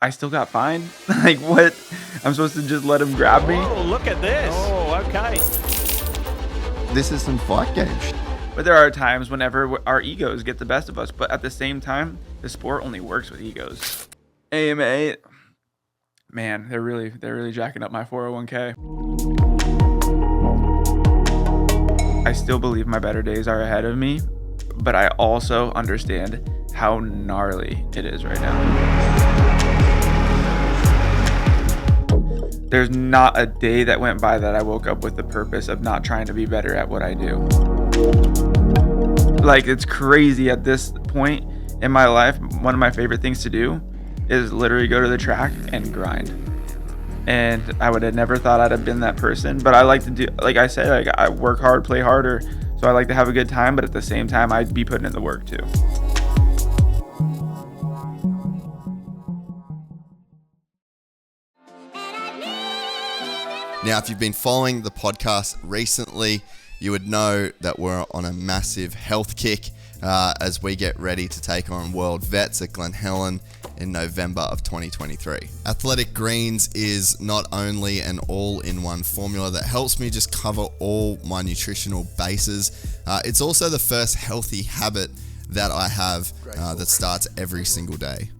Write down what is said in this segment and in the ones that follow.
I still got fined. Like, what? I'm supposed to just let him grab me? Oh, look at this. Oh, okay. This is some fight game shit. But there are times whenever our egos get the best of us. But at the same time, the sport only works with egos. AMA, man, they're really jacking up my 401k. I still believe my better days are ahead of me, but I also understand how gnarly it is right now. There's not a day that went by that I woke up with the purpose of not trying to be better at what I do. Like, it's crazy at this point in my life. One of my favorite things to do is literally go to the track and grind. And I would have never thought I'd have been that person, but I like to do, like I said, like I work hard, play harder. So I like to have a good time, but at the same time, I'd be putting in the work too. Now, if you've been following the podcast recently, you would know that we're on a massive health kick as we get ready to take on World Vets at Glen Helen in November of 2023. Athletic Greens is not only an all-in-one formula that helps me just cover all my nutritional bases, it's also the first healthy habit that I have that starts every single day.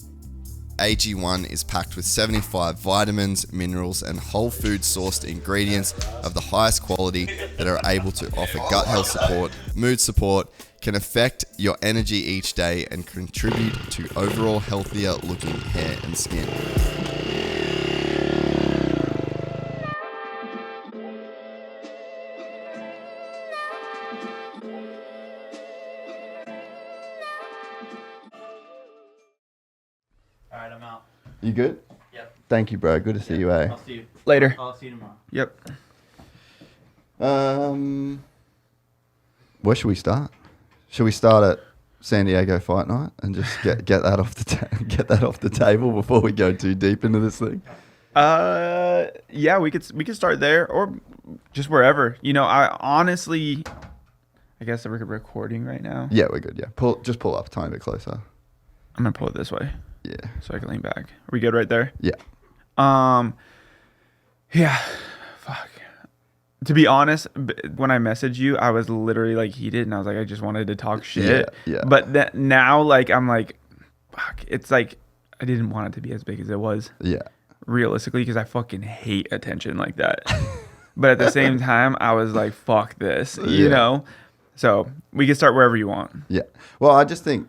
AG1 is packed with 75 vitamins, minerals, and whole food sourced ingredients of the highest quality that are able to offer gut health support, mood support, can affect your energy each day, and contribute to overall healthier looking hair and skin. All right, I'm out. You good? Yep. Thank you, bro. Good to see you, eh? I'll see you Later. I'll see you tomorrow. Yep. Where should we start? Should we start at San Diego Fight Night and just get that off the get that off the table before we go too deep into this thing? Yeah, we could start there or just wherever. You know, I honestly, I guess we're recording right now. Yeah, we're good. Yeah, just pull up a tiny bit closer. I'm gonna pull it this way. Yeah. So I can lean back. Are we good right there? Yeah. Yeah. Fuck. To be honest, when I messaged you, I was literally like heated, and I was like, I just wanted to talk shit. Yeah. But now, like, I'm like, fuck. It's like I didn't want it to be as big as it was. Yeah. Realistically, because I fucking hate attention like that. But at the same time, I was like, fuck this, you know? So we can start wherever you want. Yeah. Well, I just think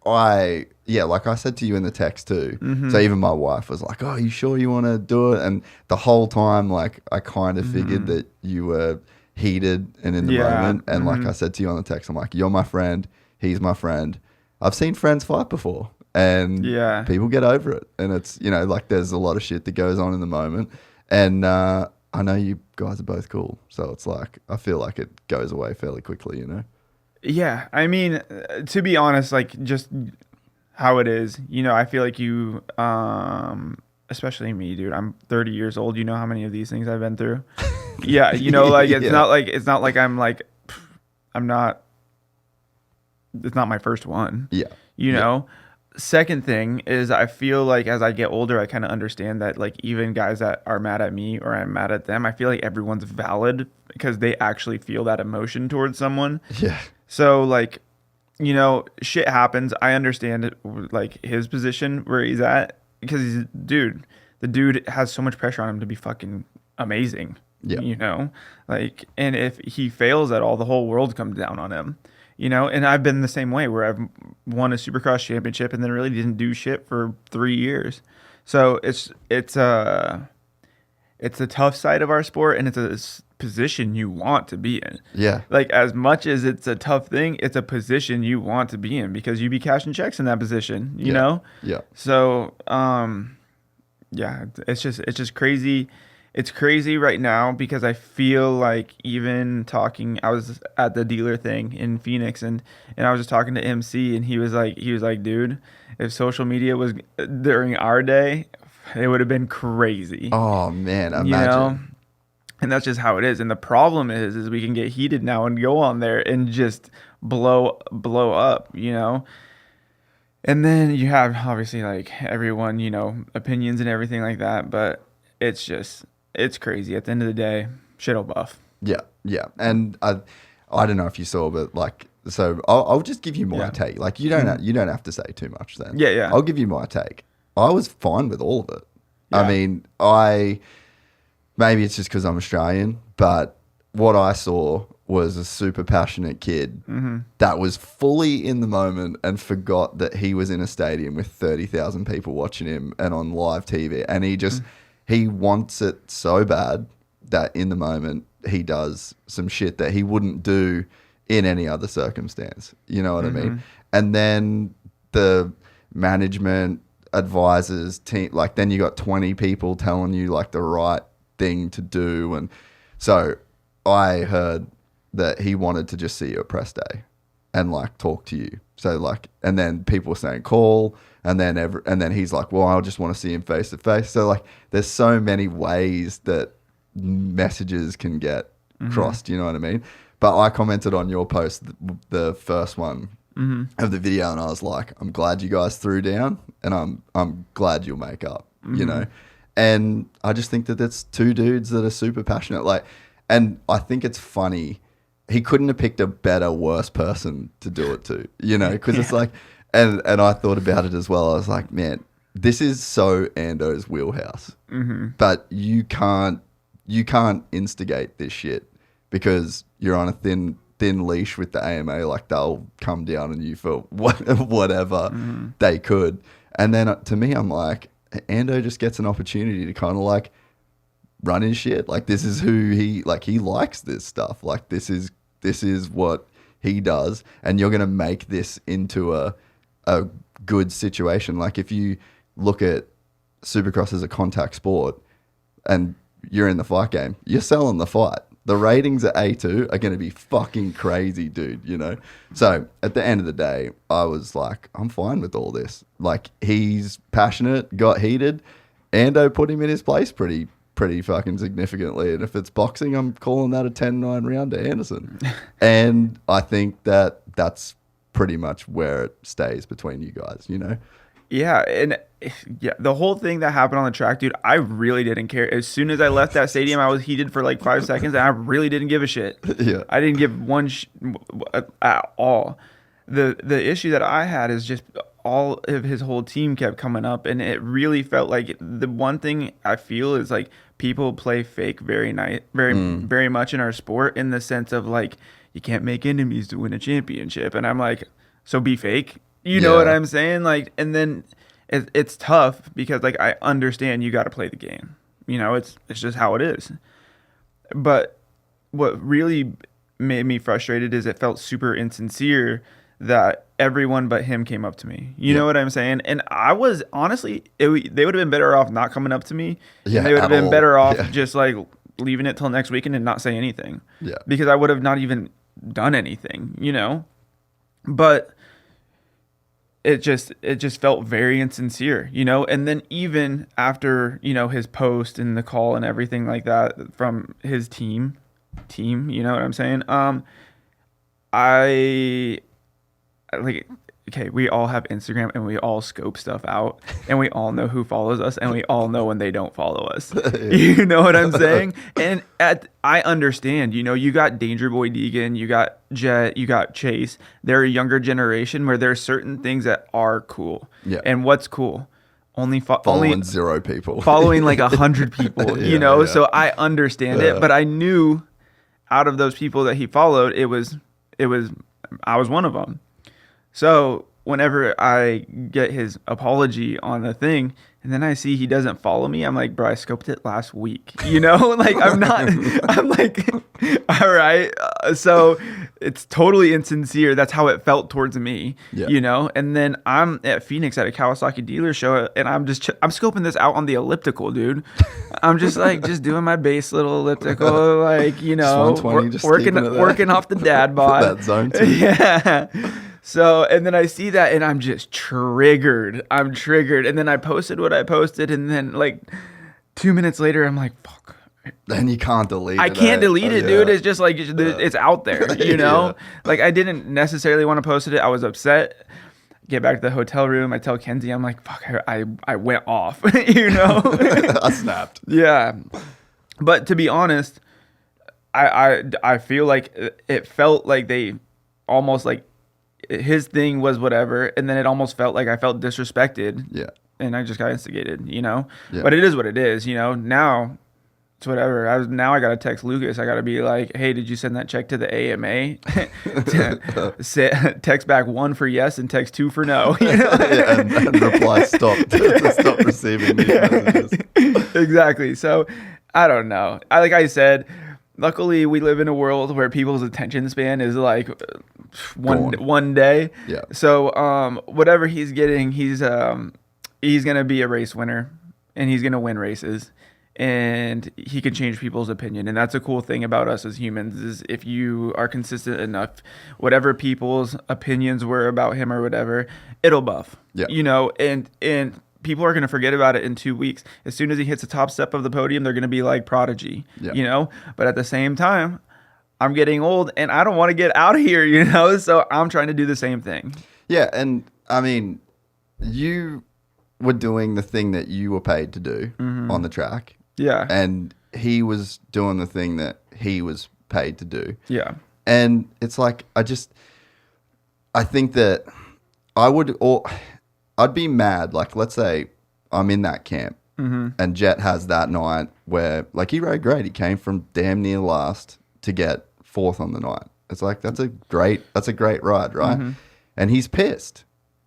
like I said to you in the text too. Mm-hmm. So even my wife was like, oh, you sure you want to do it? And the whole time, like, I kind of figured that you were heated and in the moment. And like I said to you on the text, I'm like, you're my friend. He's my friend. I've seen friends fight before. And people get over it. And it's, you know, like there's a lot of shit that goes on in the moment. And I know you guys are both cool. So it's like, I feel like it goes away fairly quickly, you know? Yeah. I mean, to be honest, like just how it is, you know, I feel like you, especially me, dude, I'm 30 years old. You know how many of these things I've been through? Yeah. You know, like it's not like I'm like, it's not my first one. Yeah. You know? Second thing is I feel like as I get older, I kind of understand that like even guys that are mad at me or I'm mad at them, I feel like everyone's valid because they actually feel that emotion towards someone. Yeah. So like, you know, shit happens. I understand like his position where he's at because the dude has so much pressure on him to be fucking amazing. Yeah. You know, like, and if he fails at all, the whole world comes down on him. You know, and I've been the same way where I've won a Supercross championship and then really didn't do shit for 3 years. So it's a tough side of our sport, and it's a position you want to be in. Yeah. Like as much as it's a tough thing, it's a position you want to be in because you be cashing checks in that position. You know. Yeah. So yeah, it's just crazy. It's crazy right now because I feel like even talking, I was at the dealer thing in Phoenix and I was just talking to MC and he was like, dude, if social media was during our day, it would have been crazy. Oh man, imagine. You know? And that's just how it is. And the problem is we can get heated now and go on there and just blow up, you know? And then you have obviously like everyone, opinions and everything like that, but it's crazy. At the end of the day, shit'll buff. Yeah, yeah. And I don't know if you saw, but like, so I'll just give you my take. Like, you don't have to say too much then. Yeah, yeah. I'll give you my take. I was fine with all of it. Yeah. I mean, maybe it's just because I'm Australian, but what I saw was a super passionate kid that was fully in the moment and forgot that he was in a stadium with 30,000 people watching him and on live TV. And he wants it so bad that in the moment he does some shit that he wouldn't do in any other circumstance. You know what I mean? And then the management, advisors, team, like then you got 20 people telling you like the right thing to do. And so I heard that he wanted to just see you at press day and like talk to you. So like, and then people were saying call, and then he's like, well, I just want to see him face to face. So like, there's so many ways that messages can get crossed. You know what I mean? But I commented on your post, the first one of the video, and I was like, I'm glad you guys threw down, and I'm glad you'll make up. You know, and I just think that that's two dudes that are super passionate. Like, and I think it's funny. He couldn't have picked a better, worse person to do it to, you know, because it's like, and I thought about it as well. I was like, man, this is so Ando's wheelhouse, but you can't instigate this shit because you're on a thin leash with the AMA. Like, they'll come down on you for whatever they could. And then to me, I'm like, Ando just gets an opportunity to kind of like run his shit. Like, this is who he likes this stuff. Like, this is what he does, and you're going to make this into a good situation. Like, if you look at Supercross as a contact sport and you're in the fight game, you're selling the fight. The ratings at A2 are going to be fucking crazy, dude, you know? So at the end of the day, I was like, I'm fine with all this. Like, he's passionate, got heated. Ando put him in his place pretty fucking significantly. And if it's boxing, I'm calling that a 10-9 round to Anderson. And I think that that's pretty much where it stays between you guys, you know? Yeah, and the whole thing that happened on the track, dude, I really didn't care. As soon as I left that stadium, I was heated for like 5 seconds, and I really didn't give a shit. Yeah. I didn't give one at all. The issue that I had is just all of his whole team kept coming up, and it really felt like the one thing I feel is like people play fake very much in our sport, in the sense of like, you can't make enemies to win a championship. And I'm like, so be fake. You know what I'm saying? Like, and then it's tough because like, I understand you got to play the game. You know, it's just how it is. But what really made me frustrated is it felt super insincere that everyone but him came up to me. You know what I'm saying? And I was honestly, they would have been better off not coming up to me. Yeah, they would have been better off just like leaving it till next weekend and not say anything. Yeah, because I would have not even done anything. You know, but it just felt very insincere, you know? And then even after, you know, his post and the call and everything like that from his team, you know what I'm saying? Okay, we all have Instagram and we all scope stuff out, and we all know who follows us, and we all know when they don't follow us. You know what I'm saying? And I understand, you know, you got Danger Boy Deegan, you got Jett, you got Chase. They're a younger generation where there's certain things that are cool. Yeah. And what's cool? Following 0 people. Following like 100 people, you know? Yeah. So I understand it, but I knew out of those people that he followed, I was one of them. So whenever I get his apology on the thing, and then I see he doesn't follow me, I'm like, bro, I scoped it last week. You know, like I'm like, all right. So it's totally insincere. That's how it felt towards me, you know? And then I'm at Phoenix at a Kawasaki dealer show, and I'm scoping this out on the elliptical, dude. I'm just like, just doing my base little elliptical, like, you know, working off the dad bod. That zone too. Yeah. So, and then I see that and I'm just triggered. And then I posted what I posted, and then like 2 minutes later, I'm like, fuck. Then you can't delete it. I can't delete it, dude. It's just like, it's out there, you know? Like, I didn't necessarily want to post it. I was upset get back to the hotel room. I tell Kenzie, I'm like, fuck, I went off, you know? I snapped. Yeah. But to be honest, I feel like it felt like they almost like his thing was whatever. And then it almost felt like I felt disrespected. Yeah. And I just got instigated, you know? Yeah. But it is what it is, you know? Now it's whatever. Now I got to text Lucas. I got to be like, hey, did you send that check to the AMA? Text back 1 for yes and text 2 for no. You know? Yeah, and reply stop to stop receiving these messages. Exactly. So I don't know. Like I said, luckily we live in a world where people's attention span is like one day. Yeah. So whatever he's getting, he's gonna be a race winner and he's gonna win races. And he can change people's opinion. And that's a cool thing about us as humans is if you are consistent enough, whatever people's opinions were about him or whatever, it'll buff. Yeah. You know, and people are going to forget about it in 2 weeks. As soon as he hits the top step of the podium, they're going to be like prodigy, Yeah. you know? But at the same time, I'm getting old and I don't want to get out of here, you know? So I'm trying to do the same thing. Yeah, and I mean, you were doing the thing that you were paid to do on the track. Yeah. And he was doing the thing that he was paid to do. Yeah. And it's like, I think that I'd be mad. Like, let's say I'm in that camp and Jett has that night where, like, he rode great. He came from damn near last to get 4th on the night. It's like, that's a great ride, right? And he's pissed.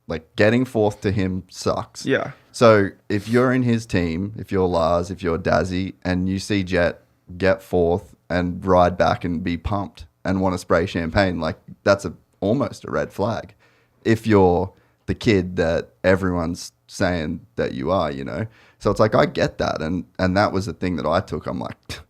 Like, getting 4th to him sucks. Yeah. So if you're in his team, if you're Lars, if you're Dazzy, and you see Jett get 4th and ride back and be pumped and want to spray champagne, like, that's almost a red flag. If you're the kid that everyone's saying that you are, you know? So it's like, I get that. And that was the thing that I took. I'm like,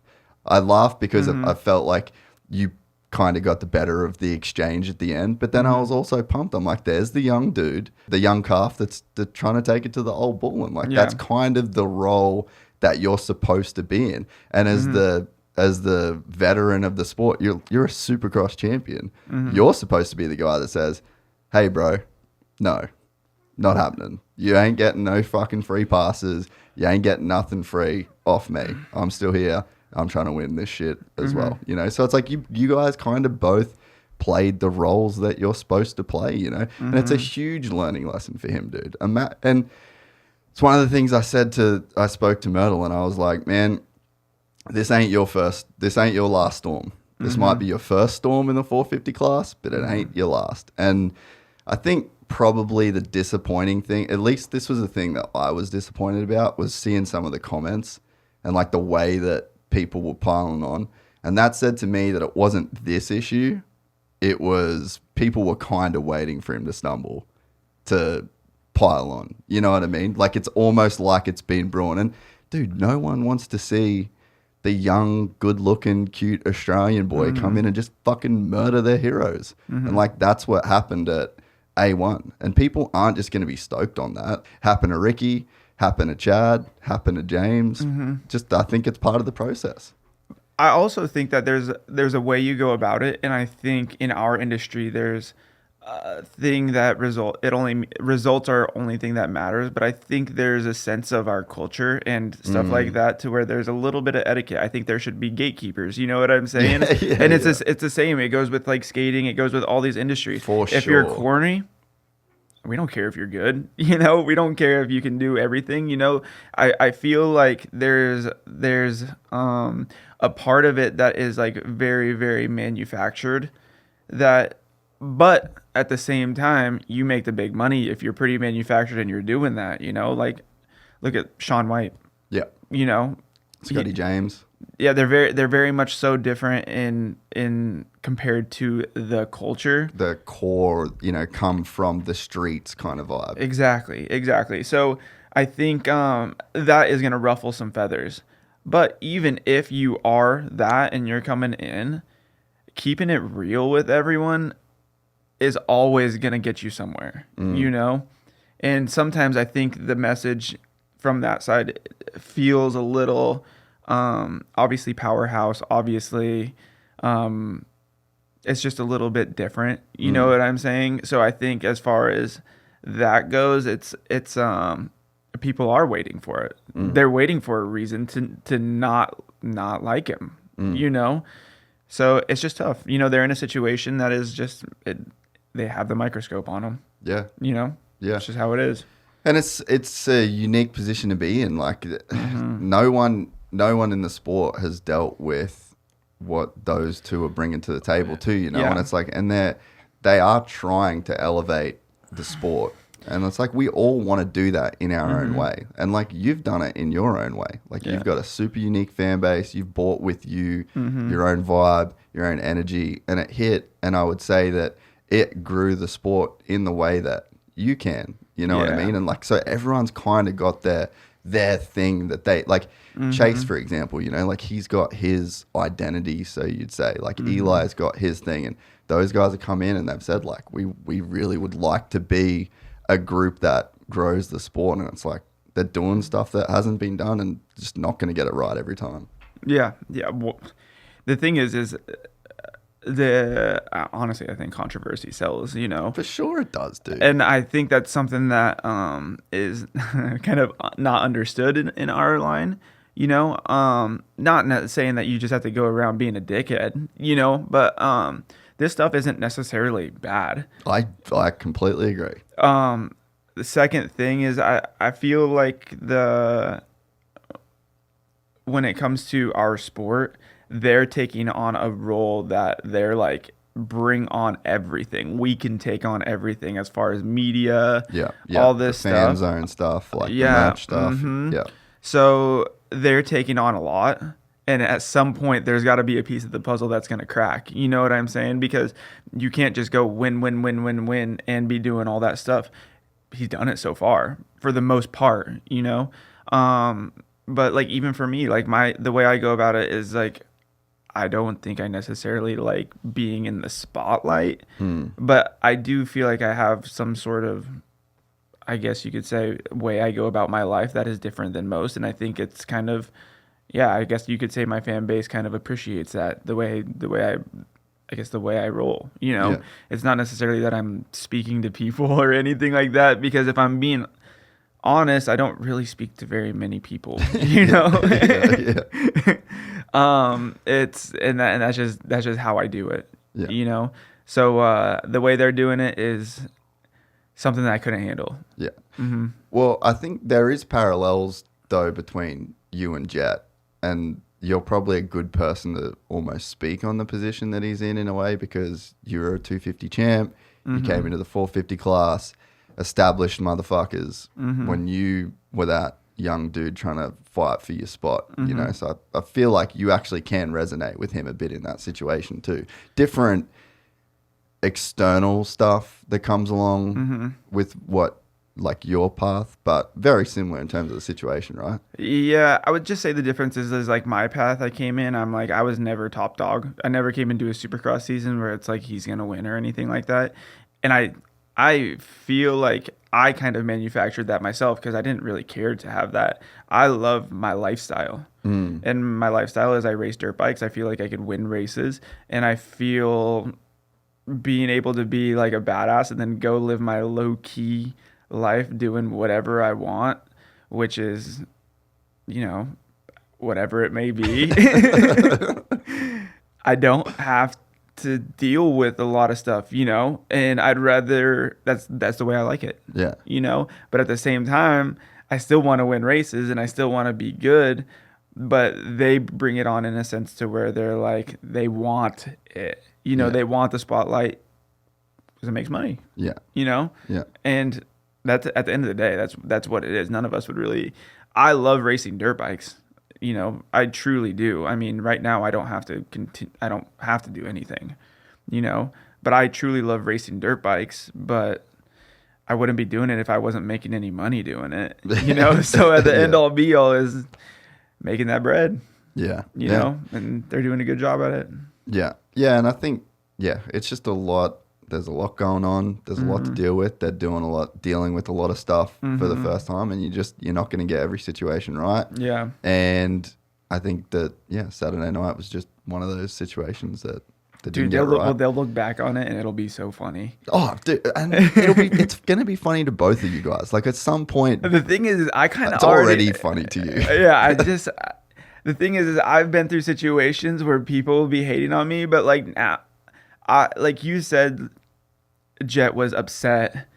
I laughed because I felt like you kind of got the better of the exchange at the end. But then I was also pumped. I'm like, there's the young dude, the young calf that's trying to take it to the old bull. And like, that's kind of the role that you're supposed to be in. And as the veteran of the sport, you're a Supercross champion. You're supposed to be the guy that says, hey, bro, no, not happening. You ain't getting no fucking free passes. You ain't getting nothing free off me. I'm still here. I'm trying to win this shit as well, you know? So it's like you guys kind of both played the roles that you're supposed to play, you know? And it's a huge learning lesson for him, dude. And it's one of the things I spoke to Myrtle and I was like, man, this ain't your last storm. This might be your first storm in the 450 class, but it ain't your last. And I think probably the disappointing thing, at least this was the thing that I was disappointed about, was seeing some of the comments and like the way that people were piling on. And that said to me that it wasn't this issue. It was people were kind of waiting for him to stumble to pile on. You know what I mean? Like, it's almost like it's been brewing. And dude, no one wants to see the young, good-looking, cute Australian boy come in and just fucking murder their heroes. And like, that's what happened at A1. And people aren't just going to be stoked on that. Happened to Ricky, happened to Chad, happened to James. Just, I think it's part of the process. I also think that there's a way you go about it, and I think in our industry there's a thing that results are only thing that matters. But I think there's a sense of our culture and stuff like that to where there's a little bit of etiquette. I think there should be gatekeepers. You know what I'm saying? And it's the same. It goes with like skating. It goes with all these industries. If you're corny, we don't care if you're good, you know, we don't care if you can do everything, you know. I feel like there's a part of it that is like very, very manufactured but at the same time, you make the big money if you're pretty manufactured and you're doing that, you know, like look at Shaun White. Yeah. You know, Scotty James. Yeah, they're very much so different in compared to the culture. The core, you know, come from the streets kind of vibe. Exactly. So I think that is going to ruffle some feathers. But even if you are that and you're coming in, keeping it real with everyone is always going to get you somewhere, you know? And sometimes I think the message from that side feels a little... obviously powerhouse, obviously it's just a little bit different, you know what I'm saying? So I think as far as that goes, it's people are waiting for it. They're waiting for a reason to not like him, you know? So it's just tough. You know, they're in a situation that is just, they have the microscope on them. Yeah. You know? Yeah. It's just how it is. And it's a unique position to be in. Like no one in the sport has dealt with what those two are bringing to the table too, you know? Yeah. And it's like, and they are trying to elevate the sport. And it's like, we all want to do that in our own way. And like, you've done it in your own way. Like you've got a super unique fan base. You've brought with you your own vibe, your own energy, and it hit. And I would say that it grew the sport in the way that you can, you know what I mean? And like, so everyone's kind of got their thing that they like. Chase, for example, you know, like he's got his identity. So you'd say like Eli's got his thing, and those guys have come in and they've said like, we really would like to be a group that grows the sport. And it's like, they're doing stuff that hasn't been done and just not going to get it right every time. Yeah. Well, the thing is honestly, I think controversy sells, you know. For sure it does, dude. And I think that's something that is kind of not understood in our line, you know. Not saying that you just have to go around being a dickhead, you know, but this stuff isn't necessarily bad. I completely agree. The second thing is I feel like when it comes to our sport, they're taking on a role that they're like, bring on everything. We can take on everything as far as media, all this the fan stuff. zone stuff, like the match stuff. Yeah. So they're taking on a lot. And at some point, there's got to be a piece of the puzzle that's going to crack. You know what I'm saying? Because you can't just go win, and be doing all that stuff. He's done it so far, for the most part, you know? But, like, even for me, like, the way I go about it is, like, I don't think I necessarily like being in the spotlight. But I do feel like I have some sort of, I guess you could say, way I go about my life that is different than most. And I think it's kind of... Yeah, I guess you could say my fan base kind of appreciates that the way I roll, you know. It's not necessarily that I'm speaking to people or anything like that, because if I'm being honest, I don't really speak to very many people, you know. That's just how I do it, you know. So the way they're doing it is something that I couldn't handle. Well, I think there is parallels though between you and Jett. And you're probably a good person to almost speak on the position that he's in a way, because you're a 250 champ. You came into the 450 class, established motherfuckers when you were that young dude trying to fight for your spot, you know? So I feel like you actually can resonate with him a bit in that situation too. Different external stuff that comes along with what, like your path, but very similar in terms of the situation, right? Yeah, I would just say the difference is like my path I came in, I'm like, I was never top dog. I never came into a Supercross season where it's like he's gonna win or anything like that. And I feel like I kind of manufactured that myself, because I didn't really care to have that. I love my lifestyle. And my lifestyle is I race dirt bikes. I feel like I could win races, and I feel being able to be like a badass and then go live my low key life doing whatever I want, which is, you know, whatever it may be. I don't have to deal with a lot of stuff, you know, and I'd rather, that's the way I like it. Yeah. You know, but at the same time, I still want to win races and I still want to be good, but they bring it on in a sense to where they're like, they want it, you know, they want the spotlight because it makes money. Yeah. You know? Yeah. And that's, at the end of the day, that's what it is. None of us would really, I love racing dirt bikes. You know, I truly do. I mean, right now I don't have to I don't have to do anything, you know, but I truly love racing dirt bikes, but I wouldn't be doing it if I wasn't making any money doing it, you know? So at the end all be all is making that bread. Yeah. You know, and they're doing a good job at it. Yeah. Yeah. And I think, it's just a lot. There's a lot going on. There's a lot to deal with. They're dealing with a lot of stuff for the first time, and you're not going to get every situation right. Yeah. And I think that, Saturday night was just one of those situations that that Dude, didn't get right. they'll look back on it and it'll be so funny. Oh, dude, and it's gonna be funny to both of you guys. Like at some point, The thing is I kind of it's already funny to you. Yeah, the thing is I've been through situations where people will be hating on me, but like now, like you said, Jett was upset,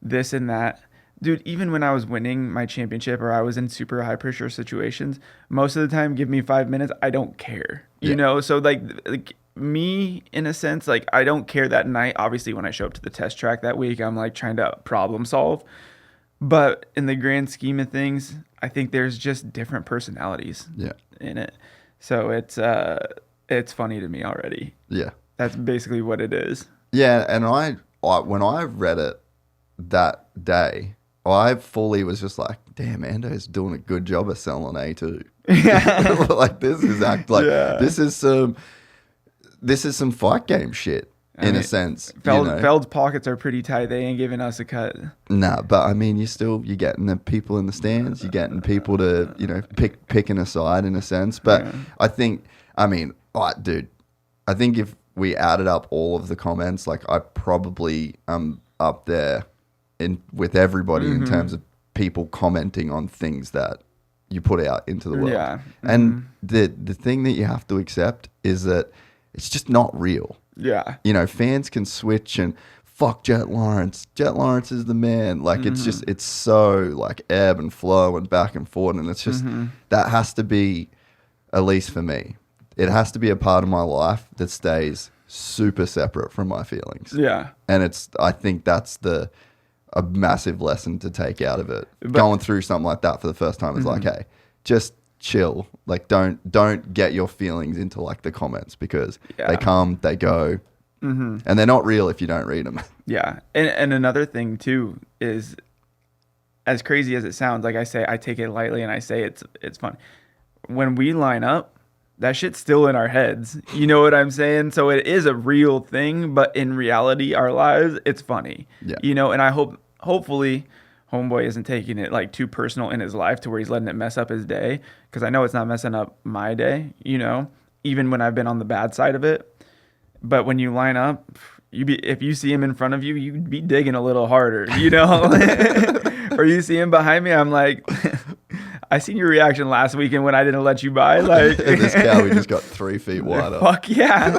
this and that. Dude, even when I was winning my championship or I was in super high pressure situations, most of the time, give me 5 minutes, I don't care. You know? So like me, in a sense, like I don't care that night. Obviously, when I show up to the test track that week, I'm like trying to problem solve. But in the grand scheme of things, I think there's just different personalities in it. So it's funny to me already. Yeah. That's basically what it is. Yeah, and I when I read it that day, I fully was just like, damn, Ando's doing a good job of selling A2. Yeah. Like this is some fight game shit in a sense. Feld's pockets are pretty tight. They ain't giving us a cut. Nah, but I mean, you're getting the people in the stands. You're getting people to, picking a side in a sense. But I think, dude, I think if we added up all of the comments, like I probably am up there with everybody in terms of people commenting on things that you put out into the world. Yeah. And the thing that you have to accept is that it's just not real. Yeah. Fans can switch and fuck Jett Lawrence. Jett Lawrence is the man. Like it's so like ebb and flow and back and forth. And it's just, that has to be, at least for me, it has to be a part of my life that stays super separate from my feelings. Yeah. And I think that's a massive lesson to take out of it. Going through something like that for the first time is like, hey, just chill. Like don't get your feelings into like the comments because they come, they go, and they're not real if you don't read them. Yeah. And another thing too is, as crazy as it sounds, like I say, I take it lightly and I say it's fun. When we line up, that shit's still in our heads. You know what I'm saying? So it is a real thing, but in reality, our lives, it's funny. Yeah. And I hopefully homeboy isn't taking it like too personal in his life to where he's letting it mess up his day. Because I know it's not messing up my day, even when I've been on the bad side of it. But when you line up, if you see him in front of you, you'd be digging a little harder, Or you see him behind me, I'm like, I seen your reaction last weekend when I didn't let you by. Like this cow, we just got 3 feet wider. Fuck yeah.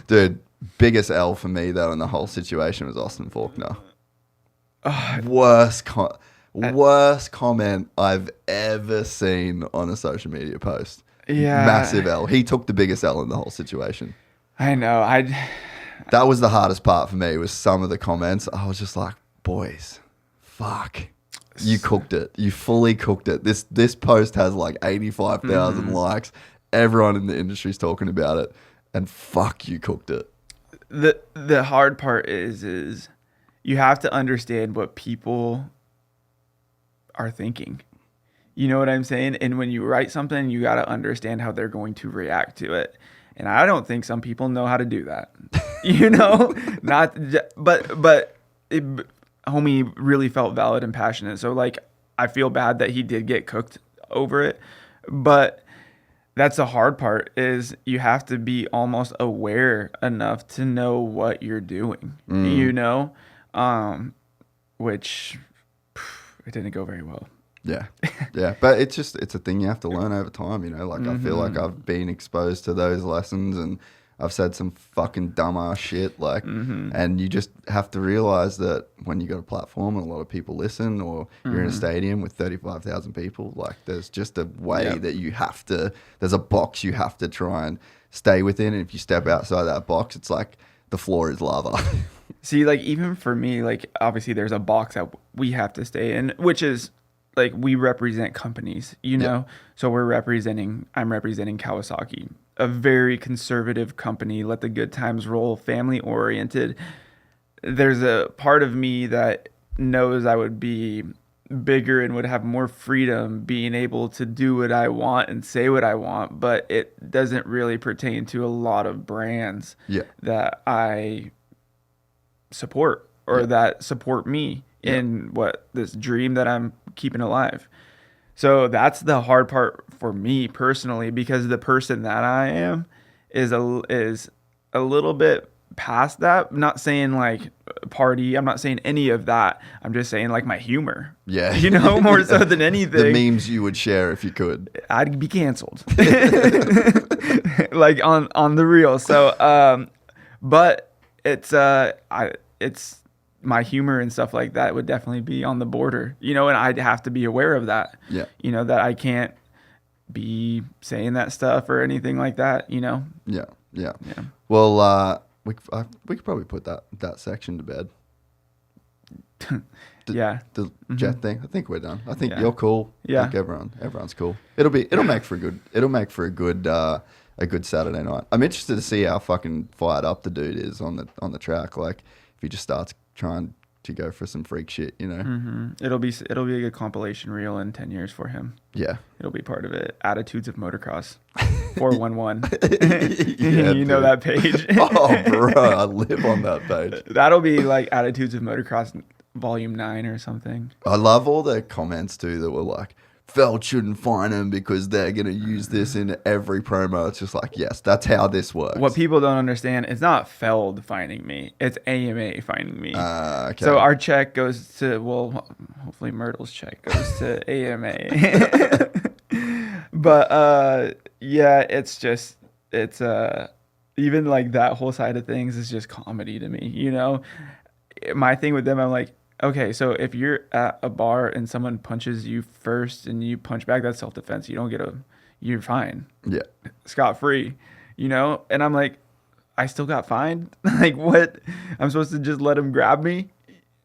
Dude, biggest L for me though in the whole situation was Austin Faulkner. Worst comment I've ever seen on a social media post. Yeah. Massive L. He took the biggest L in the whole situation. I know. That was the hardest part for me, was some of the comments. I was just like, boys, fuck. You cooked it. You fully cooked it. This post has like 85,000 likes. Everyone in the industry's talking about it. And fuck, you cooked it. The hard part is you have to understand what people are thinking. You know what I'm saying? And when you write something, you got to understand how they're going to react to it. And I don't think some people know how to do that. But homie really felt valid and passionate. So like, I feel bad that he did get cooked over it, but that's the hard part, is you have to be almost aware enough to know what you're doing, which it didn't go very well. Yeah. Yeah. But it's a thing you have to learn over time, like I feel like I've been exposed to those lessons and I've said some fucking dumbass shit, like, and you just have to realize that when you got a platform and a lot of people listen, or you're in a stadium with 35,000 people, like there's just a way that there's a box you have to try and stay within. And if you step outside that box, it's like the floor is lava. See, like even for me, like obviously there's a box that we have to stay in, which is like we represent companies, so I'm representing Kawasaki, a very conservative company, let the good times roll, family oriented. There's a part of me that knows I would be bigger and would have more freedom being able to do what I want and say what I want, but it doesn't really pertain to a lot of brands that I support or that support me in this dream that I'm keeping alive. So that's the hard part for me personally, because the person that I am is a little bit past that. I'm not saying like party. I'm not saying any of that. I'm just saying like my humor. Yeah. You know, more so than anything. The memes you would share if you could. I'd be canceled. Like on the real. So, but it's my humor and stuff like that would definitely be on the border, you know, and I'd have to be aware of that. Yeah. You know, that I can't be saying that stuff or anything like that, you know? Yeah. Yeah. Yeah. Well, we could probably put that section to bed. Yeah. The Jett thing. I think we're done. I think Yeah. you're cool. Yeah. I think everyone's cool. It'll make for a good Saturday night. I'm interested to see how fucking fired up the dude is on the track. Like if he just starts trying to go for some freak shit, you know. Mm-hmm. It'll be a good compilation reel in 10 years for him. Yeah. It'll be part of it. Attitudes of Motocross. 411. Yeah, you know dude. that page. Oh, bro, I live on that page. That'll be like Attitudes of Motocross Volume 9 or something. I love all the comments too that were like, Feld shouldn't fine him because they're going to use this in every promo. It's just like, yes, that's how this works. What people don't understand, it's not Feld finding me. It's AMA finding me. Okay. So our check goes to, well, hopefully Myrtle's check goes to AMA. But yeah, it's even like that whole side of things is just comedy to me, you know? My thing with them, I'm like, okay, so if you're at a bar and someone punches you first and you punch back, that's self-defense. You don't get you're fine. Yeah. Scot-free, you know? And I'm like, I still got fined? Like, what? I'm supposed to just let him grab me?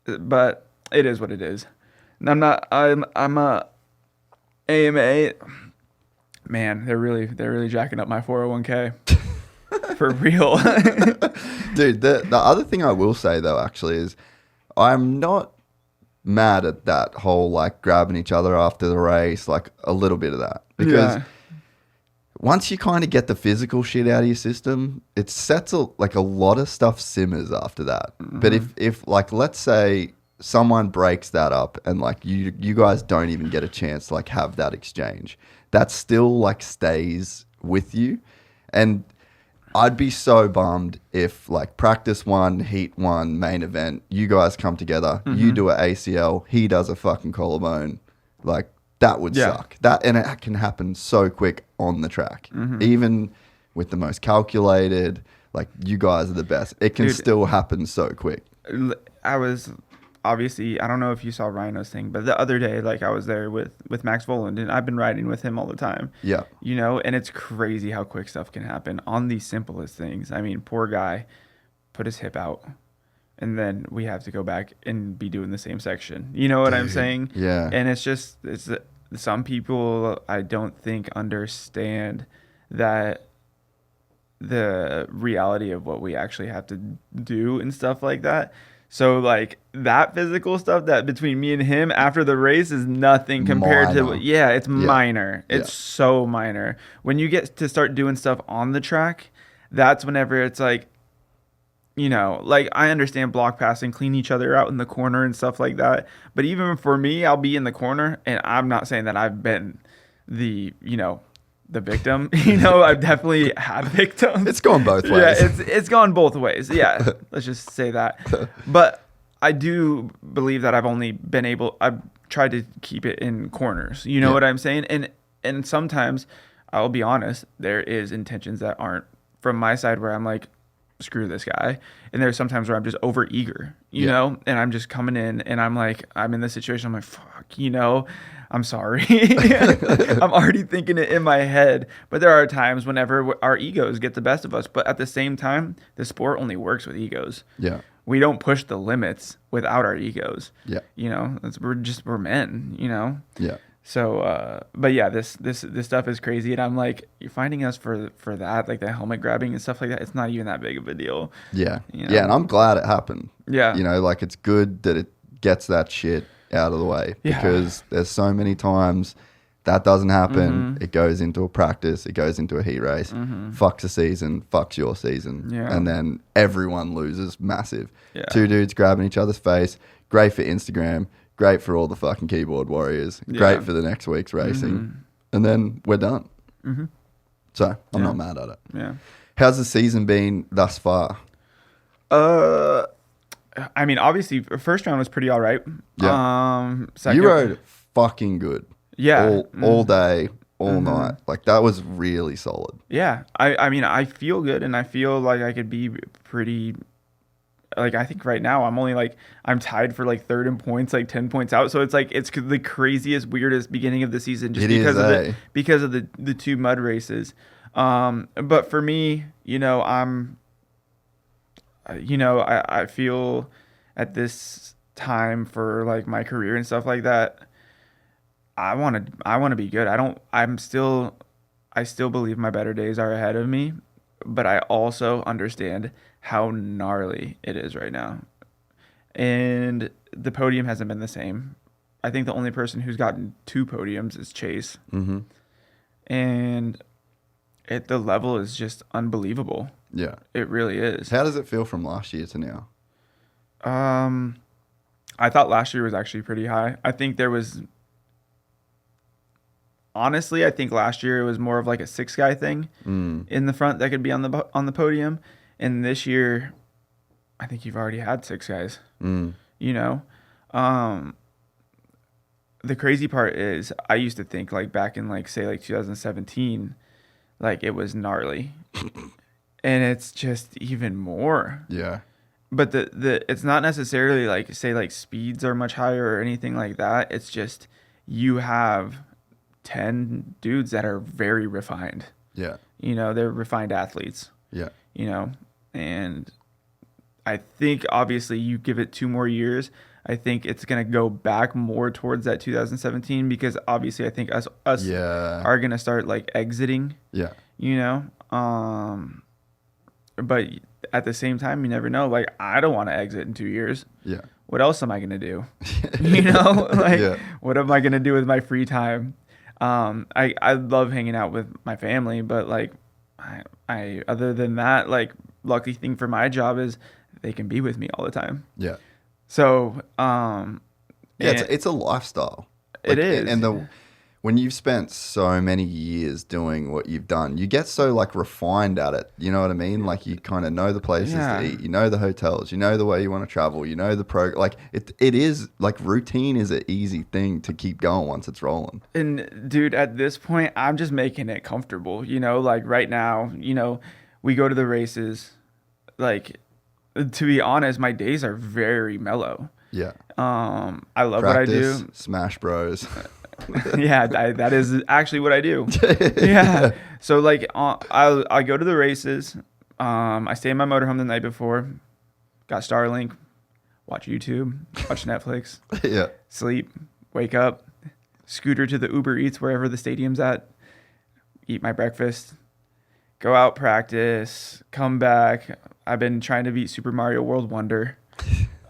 But it is what it is. And I'm a AMA. Man, they're really jacking up my 401k. For real. Dude, the other thing I will say though, actually, is I'm not mad at that whole like grabbing each other after the race, like a little bit of that. Because once you kind of get the physical shit out of your system, it sets a lot of stuff simmers after that. Mm-hmm. But if like, let's say someone breaks that up and like you guys don't even get a chance to like have that exchange, that still like stays with you. And I'd be so bummed if like practice 1, heat 1, main event, you guys come together, you do an ACL, he does a fucking collarbone. Like that would suck. And it can happen so quick on the track. Even with the most calculated, like you guys are the best. It can still happen so quick. I was obviously, I don't know if you saw Rhino's thing, but the other day, like I was there with Max Voland and I've been riding with him all the time. Yeah. You know, and it's crazy how quick stuff can happen on the simplest things. I mean, poor guy put his hip out and then we have to go back and be doing the same section. You know what I'm saying? Yeah. And it's some people I don't think understand that the reality of what we actually have to do and stuff like that. So like that physical stuff that between me and him after the race is nothing compared to it's minor. It's so minor. When you get to start doing stuff on the track, that's whenever it's like, you know, like I understand block passing, clean each other out in the corner and stuff like that. But even for me, I'll be in the corner and I'm not saying that I've been the victim. You know, I've definitely had victims. It's gone both ways. Yeah, it's gone both ways. Yeah, let's just say that. But I do believe that I've tried to keep it in corners. You know what I'm saying? And sometimes, I'll be honest, there is intentions that aren't from my side where I'm like, screw this guy. And there's sometimes where I'm just over eager, you know, and I'm just coming in and I'm like, I'm in this situation. I'm like, fuck, you know, I'm sorry. I'm already thinking it in my head. But there are times whenever our egos get the best of us. But at the same time, the sport only works with egos. Yeah. We don't push the limits without our egos. Yeah. You know, we're men, you know? Yeah. So, but yeah, this stuff is crazy. And I'm like, you're finding us for that, like the helmet grabbing and stuff like that. It's not even that big of a deal. Yeah. You know? Yeah. And I'm glad it happened. Yeah. You know, like it's good that it gets that shit out of the way because there's so many times that doesn't happen. It goes into a practice. It goes into a heat race. Fucks a season. Fucks your season. Yeah. And then everyone loses massive. Yeah. Two dudes grabbing each other's face. Great for Instagram. Great for all the fucking keyboard warriors. Great for the next week's racing. And then we're done. So I'm not mad at it. Yeah. How's the season been thus far? I mean, obviously, first round was pretty all right. Yeah. Second, You rode fucking good. Yeah. All day, all night. Like, that was really solid. Yeah. I mean, I feel good, and I feel like I could be pretty. Like, I think right now I'm tied for like third in points, like 10 points out. So it's like it's the craziest, weirdest beginning of the season just because of the two mud races. But for me, I feel at this time for like my career and stuff like that, I want to be good. I still believe my better days are ahead of me, but I also understand how gnarly it is right now. And the podium hasn't been the same. I think the only person who's gotten 2 podiums is Chase. Mm-hmm. And the level is just unbelievable. Yeah. It really is. How does it feel from last year to now? I thought last year was actually pretty high. I think last year it was more of like a 6-guy thing in the front that could be on the podium. And this year, I think you've already had 6 guys. The crazy part is I used to think like back in like say like 2017, like it was gnarly. And it's just even more. Yeah. But it's not necessarily like say like speeds are much higher or anything like that. It's just you have 10 dudes that are very refined. Yeah. They're refined athletes. Yeah. And I think obviously you give it 2 more years, I think it's going to go back more towards that 2017 because obviously I think us are going to start like exiting. Yeah. But at the same time, you never know. Like, I don't want to exit in 2 years. Yeah. What else am I going to do? What am I going to do with my free time? I love hanging out with my family, but like, I other than that, like, lucky thing for my job is they can be with me all the time. Yeah. So, it's a lifestyle. It is. And when you've spent so many years doing what you've done, you get so like refined at it. You know what I mean? Like you kind of know the places to eat, you know the hotels, you know the way you want to travel, you know the like it is like routine is an easy thing to keep going once it's rolling. And dude, at this point, I'm just making it comfortable. Like right now, we go to the races. Like, to be honest, my days are very mellow. Yeah. I love Practice, what I do. Smash Bros. Yeah, that is actually what I do. Yeah. So like, I go to the races. I stay in my motorhome the night before. Got Starlink. Watch YouTube. Watch Netflix. Yeah. Sleep. Wake up. Scooter to the Uber Eats wherever the stadium's at. Eat my breakfast. Go out, practice. Come back. I've been trying to beat Super Mario World Wonder.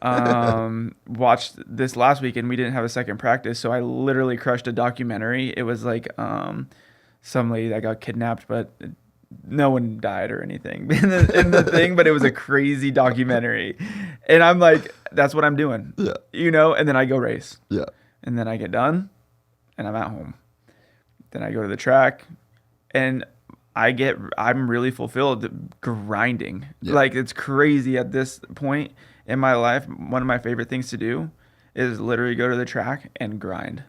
Watched this last weekend. We didn't have a second practice, so I literally crushed a documentary. It was like some lady that got kidnapped, but no one died or anything in the thing. But it was a crazy documentary, and I'm like, that's what I'm doing. Yeah. And then I go race. Yeah. And then I get done, and I'm at home. Then I go to the track, and I'm really fulfilled grinding. Yeah. Like, it's crazy at this point in my life. One of my favorite things to do is literally go to the track and grind.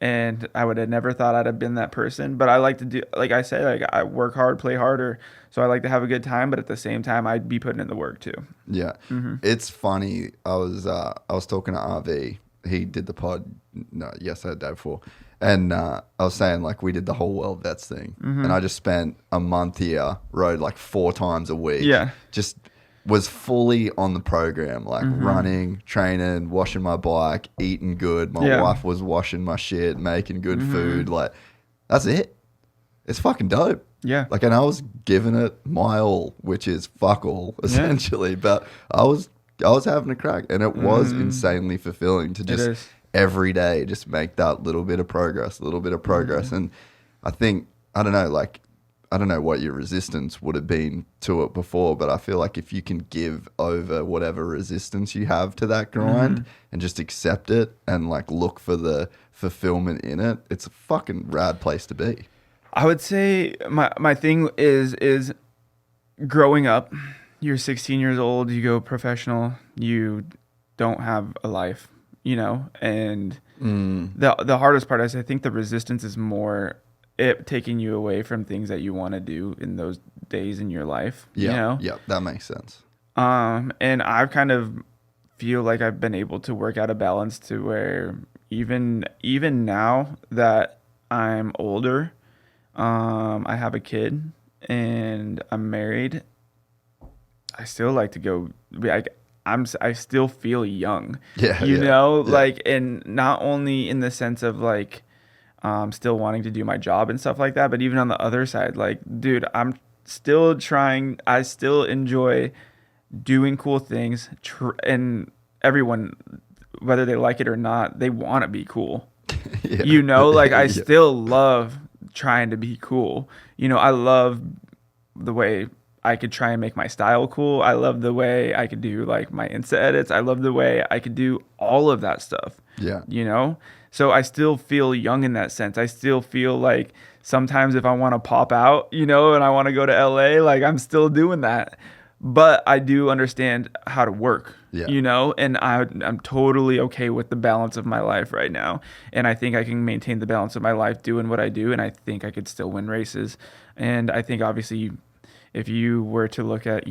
And I would have never thought I'd have been that person, but I like to do, like I said, like I work hard, play harder. So I like to have a good time, but at the same time, I'd be putting in the work too. Yeah. Mm-hmm. It's funny. I was talking to RV. He did the pod yesterday, the day before. And I was saying, like, we did the whole World Vets thing. Mm-hmm. And I just spent a month here, rode like 4 times a week. Yeah. Just was fully on the program, like running, training, washing my bike, eating good. My wife was washing my shit, making good food. Like, that's it. It's fucking dope. Yeah. Like, and I was giving it my all, which is fuck all, essentially. Yeah. But I was having a crack. And it was insanely fulfilling to just every day just make that little bit of progress. And I think, I don't know what your resistance would have been to it before, but I feel like if you can give over whatever resistance you have to that grind and just accept it and like look for the fulfillment in it, it's a fucking rad place to be. I would say my thing is growing up, you're 16 years old, you go professional, you don't have a life, and the hardest part is I think the resistance is more it taking you away from things that you want to do in those days in your life. Yeah, that makes sense. And I've kind of feel like I've been able to work out a balance to where even now that I'm older, I have a kid and I'm married, I still like to go. I still feel young. Yeah, like, and not only in the sense of like, still wanting to do my job and stuff like that, but even on the other side, like, dude, I'm still trying. I still enjoy doing cool things, and everyone, whether they like it or not, they want to be cool. Like I still love trying to be cool. I love the way I could try and make my style cool. I love the way I could do like my Insta edits. I love the way I could do all of that stuff. So I still feel young in that sense. I still feel like sometimes if I want to pop out, and I want to go to LA, like I'm still doing that. But I do understand how to work, and I'm totally okay with the balance of my life right now. And I think I can maintain the balance of my life doing what I do. And I think I could still win races. And I think obviously if you were to look at,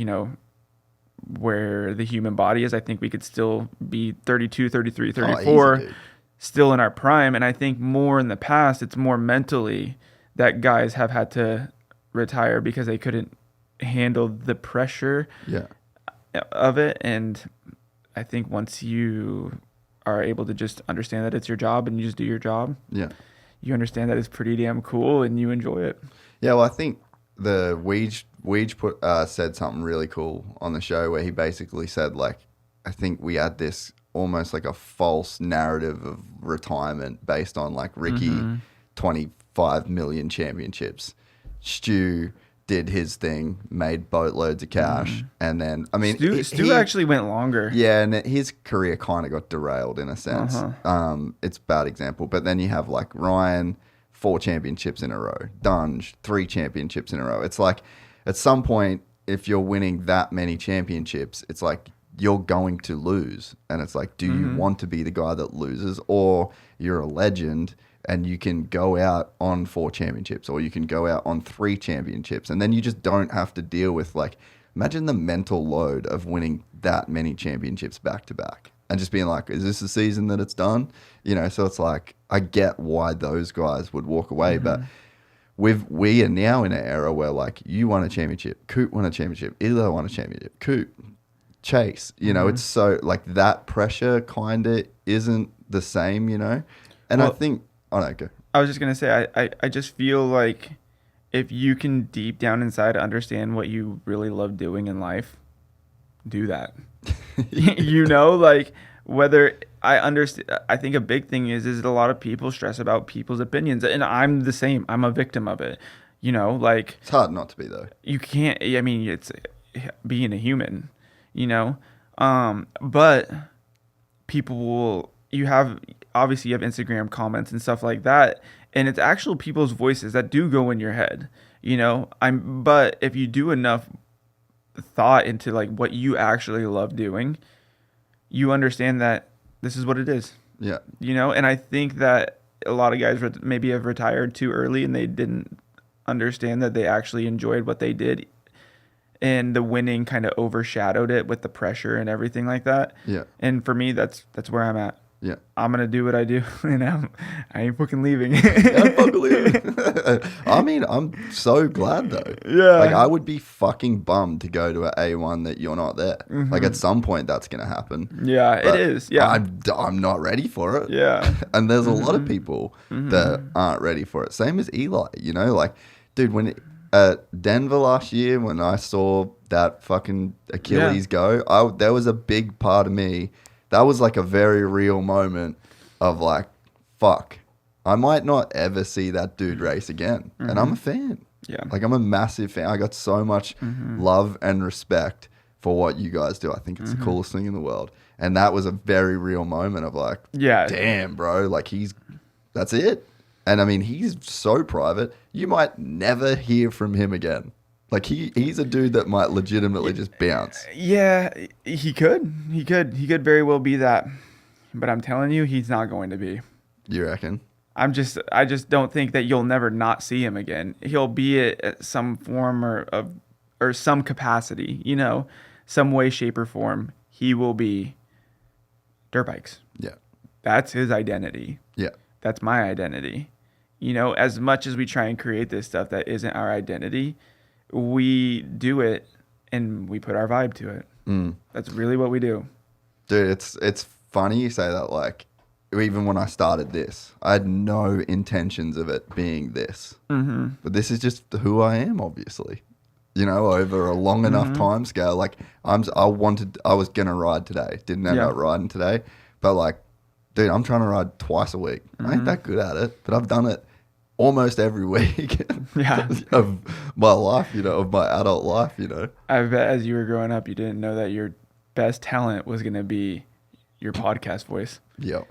where the human body is, I think we could still be 32, 33, 34, easy, still in our prime. And I think more in the past, it's more mentally that guys have had to retire because they couldn't handle the pressure of it. And I think once you are able to just understand that it's your job and you just do your job, you understand that it's pretty damn cool and you enjoy it. Well, I think the Weege said something really cool on the show where he basically said, like, I think we had this almost like a false narrative of retirement based on like Ricky, 25 million championships. Stu did his thing, made boatloads of cash, and then Stu actually went longer. Yeah, and his career kind of got derailed in a sense. It's a bad example, but then you have like Ryan, 4 championships in a row, Dunge, 3 championships in a row. It's like at some point, if you're winning that many championships, it's like you're going to lose, and it's like, do you want to be the guy that loses, or you're a legend and you can go out on 4 championships, or you can go out on 3 championships, and then you just don't have to deal with, like, imagine the mental load of winning that many championships back to back and just being like, is this the season that it's done? So it's like, I get why those guys would walk away, but we are now in an era where, like, you won a championship, Coot won a championship, Eli won a championship, Coot, Chase, it's so, like, that pressure kind of isn't the same, and I think, go. I was just going to say, I just feel like if you can deep down inside understand what you really love doing in life, do that. Like, whether I understand, I think a big thing is a lot of people stress about people's opinions, and I'm the same. I'm a victim of it. Like, it's hard not to be, though. You can't, it's being a human, but people will, obviously you have Instagram comments and stuff like that, and it's actual people's voices that do go in your head, but if you do enough thought into like what you actually love doing, you understand that this is what it is. And I think that a lot of guys maybe have retired too early and they didn't understand that they actually enjoyed what they did, and the winning kind of overshadowed it with the pressure and everything like that. And for me, that's where I'm at. I'm gonna do what I do, and I ain't fucking leaving. I'm fucking leaving. I mean, I'm so glad though. Like, I would be fucking bummed to go to an A1 that you're not there. Like, at some point, that's gonna happen. It is. I'm not ready for it. And there's a lot of people that aren't ready for it. Same as Eli. Like, dude, when at Denver last year, when I saw that fucking Achilles go, there was a big part of me. That was like a very real moment of like, fuck, I might not ever see that dude race again. And I'm a fan. Like, I'm a massive fan. I got so much love and respect for what you guys do. I think it's the coolest thing in the world. And that was a very real moment of like, damn, bro, like that's it. And I mean, he's so private. You might never hear from him again. Like he's a dude that might legitimately just bounce. Yeah, he could. He could very well be that. But I'm telling you, he's not going to be. You reckon? I just don't think that you'll never not see him again. He'll be at some form or some capacity, some way, shape, or form. He will be dirt bikes. Yeah. That's his identity. Yeah. That's my identity. As much as we try and create this stuff that isn't our identity, we do it and we put our vibe to it. That's really what we do. Dude, it's funny you say that. Like, even when I started this, I had no intentions of it being this. Mm-hmm. But this is just who I am, obviously. Over a long enough time scale. Like, I was gonna ride today. Didn't end up riding today. But like, dude, I'm trying to ride twice a week. I ain't that good at it, but I've done it almost every week of my life, of my adult life, I bet as you were growing up, you didn't know that your best talent was going to be your podcast voice. Yep.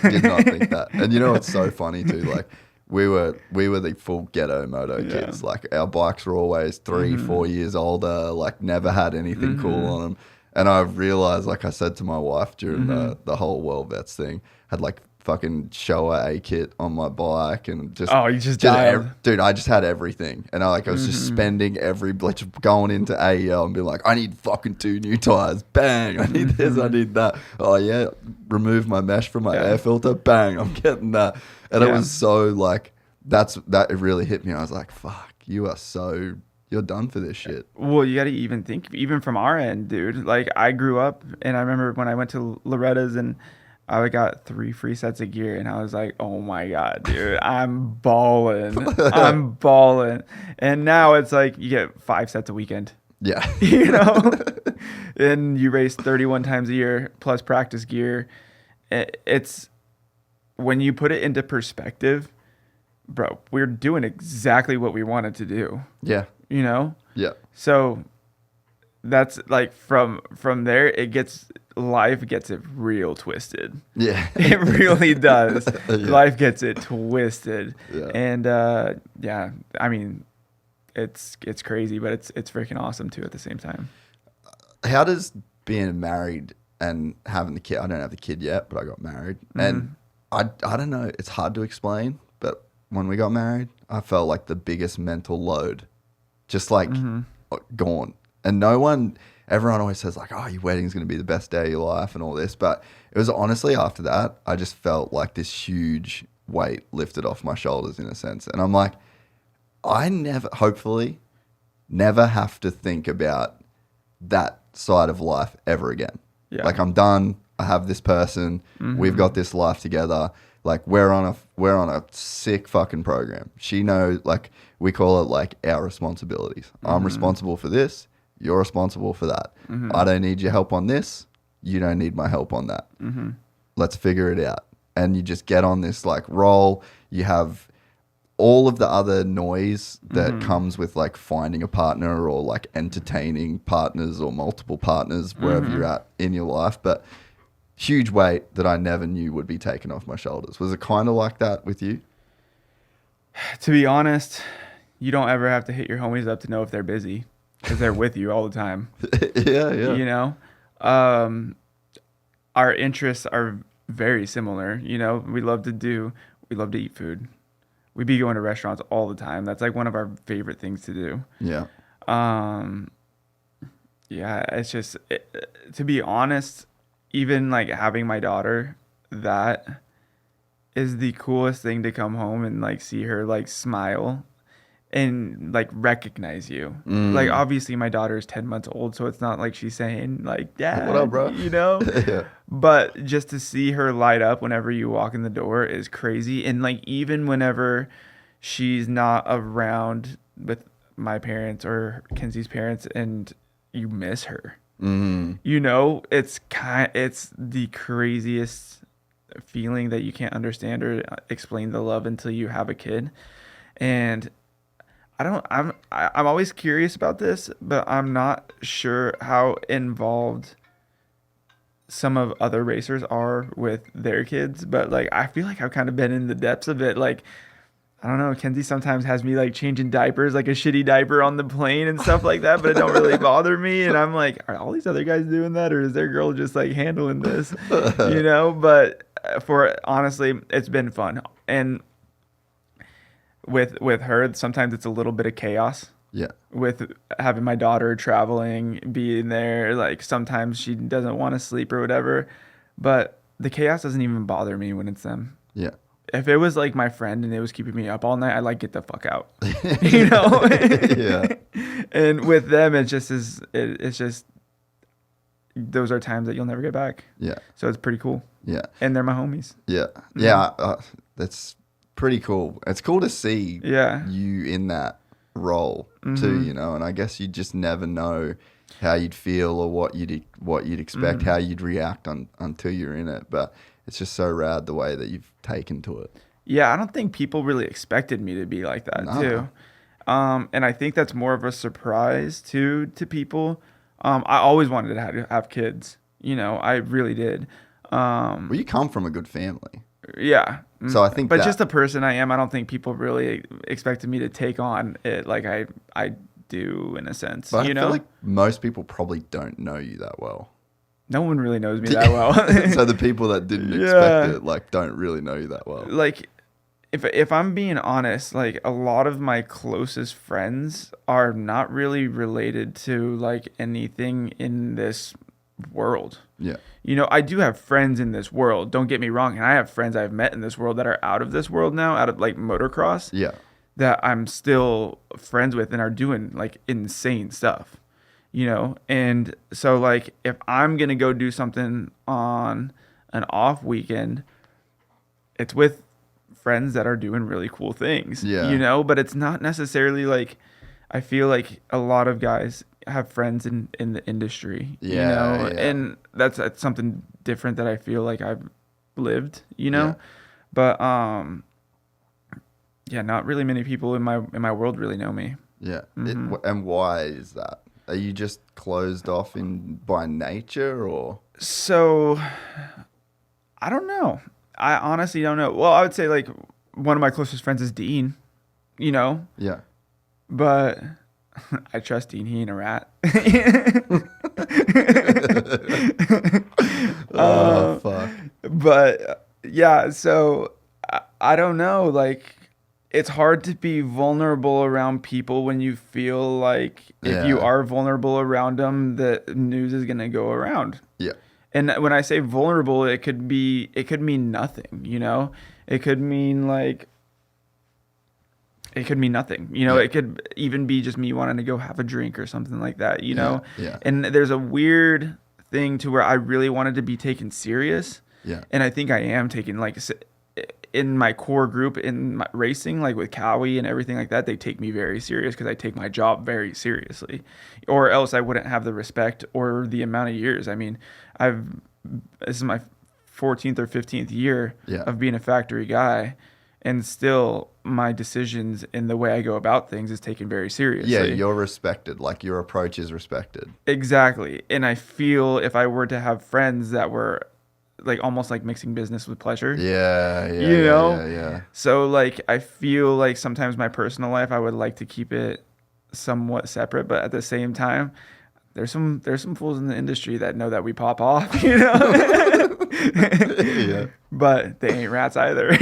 Did not think that. And it's so funny too. Like we were the full ghetto moto kids. Like our bikes were always 3-4 years older, like never had anything cool on them. And I realized, like I said to my wife during the whole World Vets thing, had like fucking Showa A kit on my bike and just you just dialed. Dude, I just had everything, and I was just spending just going into AEL and being like, I need fucking 2 new tires, bang, I need this, I need that, oh yeah, remove my mesh from my air filter, bang, I'm getting that. And it was so like that it really hit me. I was like, fuck, you're done for this shit. Well, you got to even think, even from our end, dude. Like, I grew up, and I remember when I went to Loretta's, and I got 3 free sets of gear, and I was like, oh my God, dude, I'm balling. I'm balling. And now it's like you get 5 sets a weekend. Yeah. And you race 31 times a year plus practice gear. It's, when you put it into perspective, bro, we're doing exactly what we wanted to do. Yeah. Yeah. So that's like from there, life gets it real twisted. Yeah. It really does. Yeah. Life gets it twisted. Yeah. And I mean, it's crazy, but it's freaking awesome too at the same time. How does being married and having the kid, I don't have the kid yet, but I got married. And I don't know, it's hard to explain, but when we got married, I felt like the biggest mental load just like gone. And everyone always says like, oh, your wedding's going to be the best day of your life and all this. But it was honestly after that, I just felt like this huge weight lifted off my shoulders in a sense. And I'm like, hopefully never have to think about that side of life ever again. Yeah. Like, I'm done. I have this person. We've got this life together. Like, we're on a sick fucking program. She knows, like, we call it like our responsibilities. I'm responsible for this. You're responsible for that. I don't need your help on this. You don't need my help on that. Let's figure it out. And you just get on this like roll. You have all of the other noise that comes with like finding a partner or like entertaining partners or multiple partners wherever you're at in your life. But huge weight that I never knew would be taken off my shoulders. Was it kind of like that with you? To be honest, you don't ever have to hit your homies up to know if they're busy, because they're with you all the time. Yeah. Our interests are very similar. We love to eat food. We be going to restaurants all the time. That's like one of our favorite things to do. Yeah. Yeah, it's just, to be honest, even like having my daughter, that is the coolest thing, to come home and like see her like smile and like recognize you. Like, obviously my daughter is 10 months old, so it's not like she's saying like, Dad, what up, bro? Yeah. But just to see her light up whenever you walk in the door is crazy. And like, even whenever she's not around with my parents or Kenzie's parents and you miss her, it's the craziest feeling that you can't understand or explain the love until you have a kid. And I'm always curious about this, but I'm not sure how involved some of other racers are with their kids. But like, I feel like I've kind of been in the depths of it. Like, I don't know. Kenzie sometimes has me like changing diapers, like a shitty diaper on the plane and stuff like that, but it don't really bother me. And I'm like, are all these other guys doing that, or is their girl just like handling this? But for honestly, it's been fun. And with her, sometimes it's a little bit of chaos. Yeah. With having my daughter traveling, being there, like sometimes she doesn't want to sleep or whatever, but the chaos doesn't even bother me when it's them. Yeah. If it was like my friend and it was keeping me up all night, I'd like get the fuck out, Yeah. And with them, it's just those are times that you'll never get back. Yeah. So it's pretty cool. Yeah. And they're my homies. Yeah. Yeah. That's pretty cool. It's cool to see you in that role too, and I guess you just never know how you'd feel or what you'd expect, how you'd react until you're in it. But it's just so rad the way that you've taken to it. Yeah, I don't think people really expected me to be like that too. And I think that's more of a surprise to people. I always wanted to have kids. I really did. Well, you come from a good family. Yeah. So I think but just the person I am, I don't think people really expected me to take on it like I do in a sense. But I feel like most people probably don't know you that well. No one really knows me that well. So the people that didn't expect it, like, don't really know you that well. Like, if I'm being honest, like a lot of my closest friends are not really related to like anything in this world. Yeah. I do have friends in this world. Don't get me wrong. And I have friends I've met in this world that are out of this world now, out of like motocross. Yeah. That I'm still friends with and are doing like insane stuff. And so like if I'm going to go do something on an off weekend, it's with friends that are doing really cool things. Yeah. But it's not necessarily like, I feel like a lot of guys have friends in the industry, yeah. And that's something different that I feel like I've lived, Yeah. But not really many people in my world really know me. Yeah. And why is that? Are you just closed off by nature, or? So I don't know. I honestly don't know. Well, I would say like one of my closest friends is Dean, Yeah. but I trust Dean. He ain't a rat. Oh, fuck. But yeah, so I don't know. Like, it's hard to be vulnerable around people when you feel like if you are vulnerable around them, the news is gonna go around. Yeah. And when I say vulnerable, it could mean nothing. It could mean like. It could mean nothing, It could even be just me wanting to go have a drink or something like that, Yeah. And there's a weird thing to where I really wanted to be taken serious. Yeah. And I think I am taken, like, in my core group in my racing, like with Cowie and everything like that, they take me very serious because I take my job very seriously, or else I wouldn't have the respect or the amount of years. I mean, this is my 14th or 15th year of being a factory guy. And still, my decisions and the way I go about things is taken very seriously. Yeah, you're respected. Like, your approach is respected. Exactly. And I feel if I were to have friends that were like almost like mixing business with pleasure. Yeah. Yeah. So like, I feel like sometimes my personal life, I would like to keep it somewhat separate, but at the same time, there's some fools in the industry that know that we pop off, Yeah. But they ain't rats either.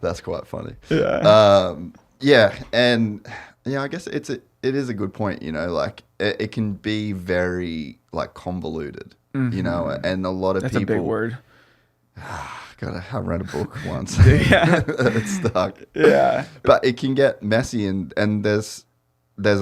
That's quite funny. Yeah. And I guess it is a good point. Like it can be very like convoluted. And a lot of That's people. a big word. I read a book once. Yeah. It stuck. Yeah. But it can get messy, and there's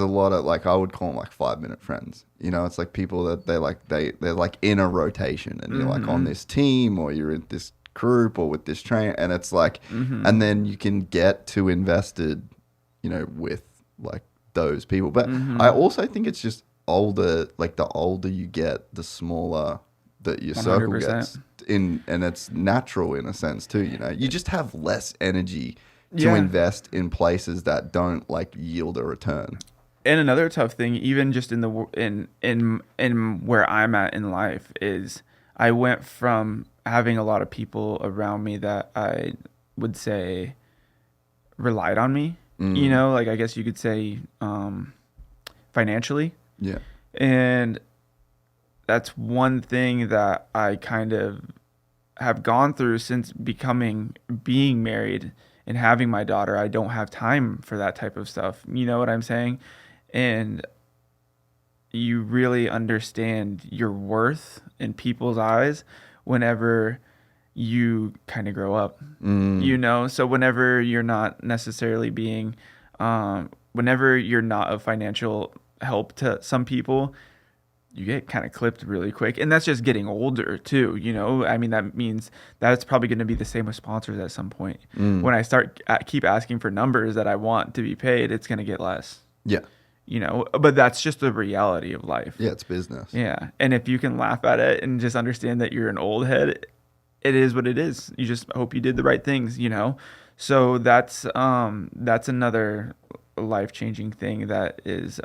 a lot of, like, I would call them like 5-minute friends. It's like people that they're like in a rotation, and you're like on this team, or you're in this group, or with this train, and it's like, and then you can get too invested, with like those people. But I also think it's just older. Like, the older you get, the smaller that your circle 100%. gets. And it's natural in a sense too. You just have less energy to invest in places that don't like yield a return. And another tough thing, even just in where I'm at in life, is I went from having a lot of people around me that I would say relied on me, you know, like I guess you could say financially. Yeah. And that's one thing that I kind of have gone through since being married and having my daughter. I don't have time for that type of stuff. You know what I'm saying? And you really understand your worth in people's eyes whenever you kind of grow up, you know? So whenever you're not necessarily being, whenever you're not of financial help to some people, you get kind of clipped really quick. And that's just getting older too, you know? I mean, that means that's probably going to be the same with sponsors at some point. When I keep asking for numbers that I want to be paid, it's going to get less. Yeah. You know, but that's just the reality of life. Yeah, it's business. Yeah. And if you can laugh at it and just understand that you're an old head, it is what it is. You just hope you did the right things, you know? So that's another life-changing thing that is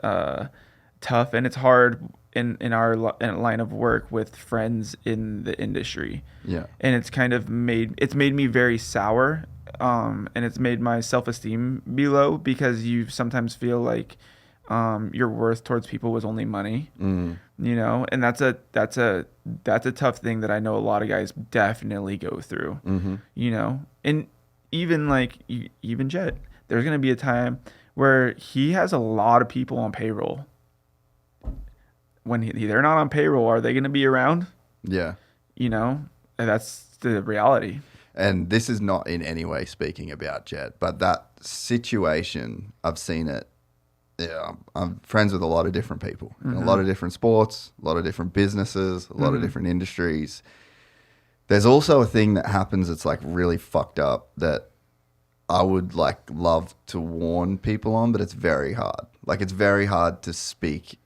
tough, and it's hard in our line of work with friends in the industry. Yeah. And it's kind of made me very sour, and it's made my self-esteem be low because you sometimes feel like your worth towards people was only money, you know, and that's a tough thing that I know a lot of guys definitely go through, you know, and even Jett, there's going to be a time where he has a lot of people on payroll. When they're not on payroll, are they going to be around? Yeah. You know, and that's the reality. And this is not in any way speaking about Jett, but that situation, I've seen it. Yeah, I'm friends with a lot of different people, in a lot of different sports, a lot of different businesses, a lot of different industries. There's also a thing that happens that's like really fucked up that I would like love to warn people on, but it's very hard. Like it's very hard to speak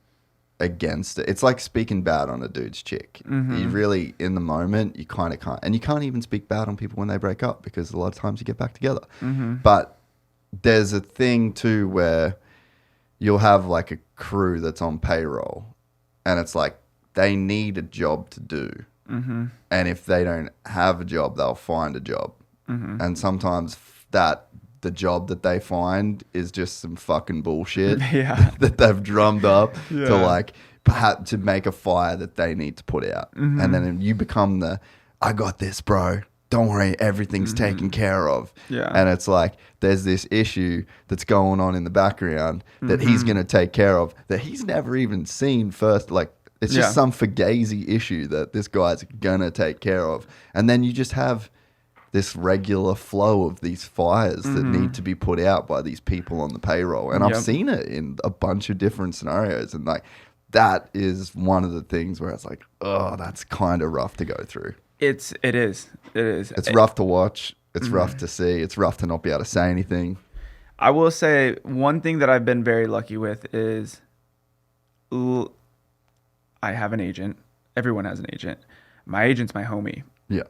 against it. It's like speaking bad on a dude's chick. You really, in the moment, you kind of can't. And you can't even speak bad on people when they break up because a lot of times you get back together. But there's a thing too where you'll have like a crew that's on payroll and it's like they need a job to do. And if they don't have a job, they'll find a job. And sometimes the job that they find is just some fucking bullshit that they've drummed up to like perhaps to make a fire that they need to put out. And then you become I got this, bro. Don't worry, everything's taken care of. And it's like there's this issue that's going on in the background that he's going to take care of that he's never even seen first. Like it's just some fugazi issue that this guy's going to take care of. And then you just have this regular flow of these fires that need to be put out by these people on the payroll. And I've seen it in a bunch of different scenarios. And like that is one of the things where it's like, oh, that's kind of rough to go through. It is. It's rough to watch. It's rough to see. It's rough to not be able to say anything. I will say one thing that I've been very lucky with is I have an agent. Everyone has an agent. My agent's my homie. Yeah.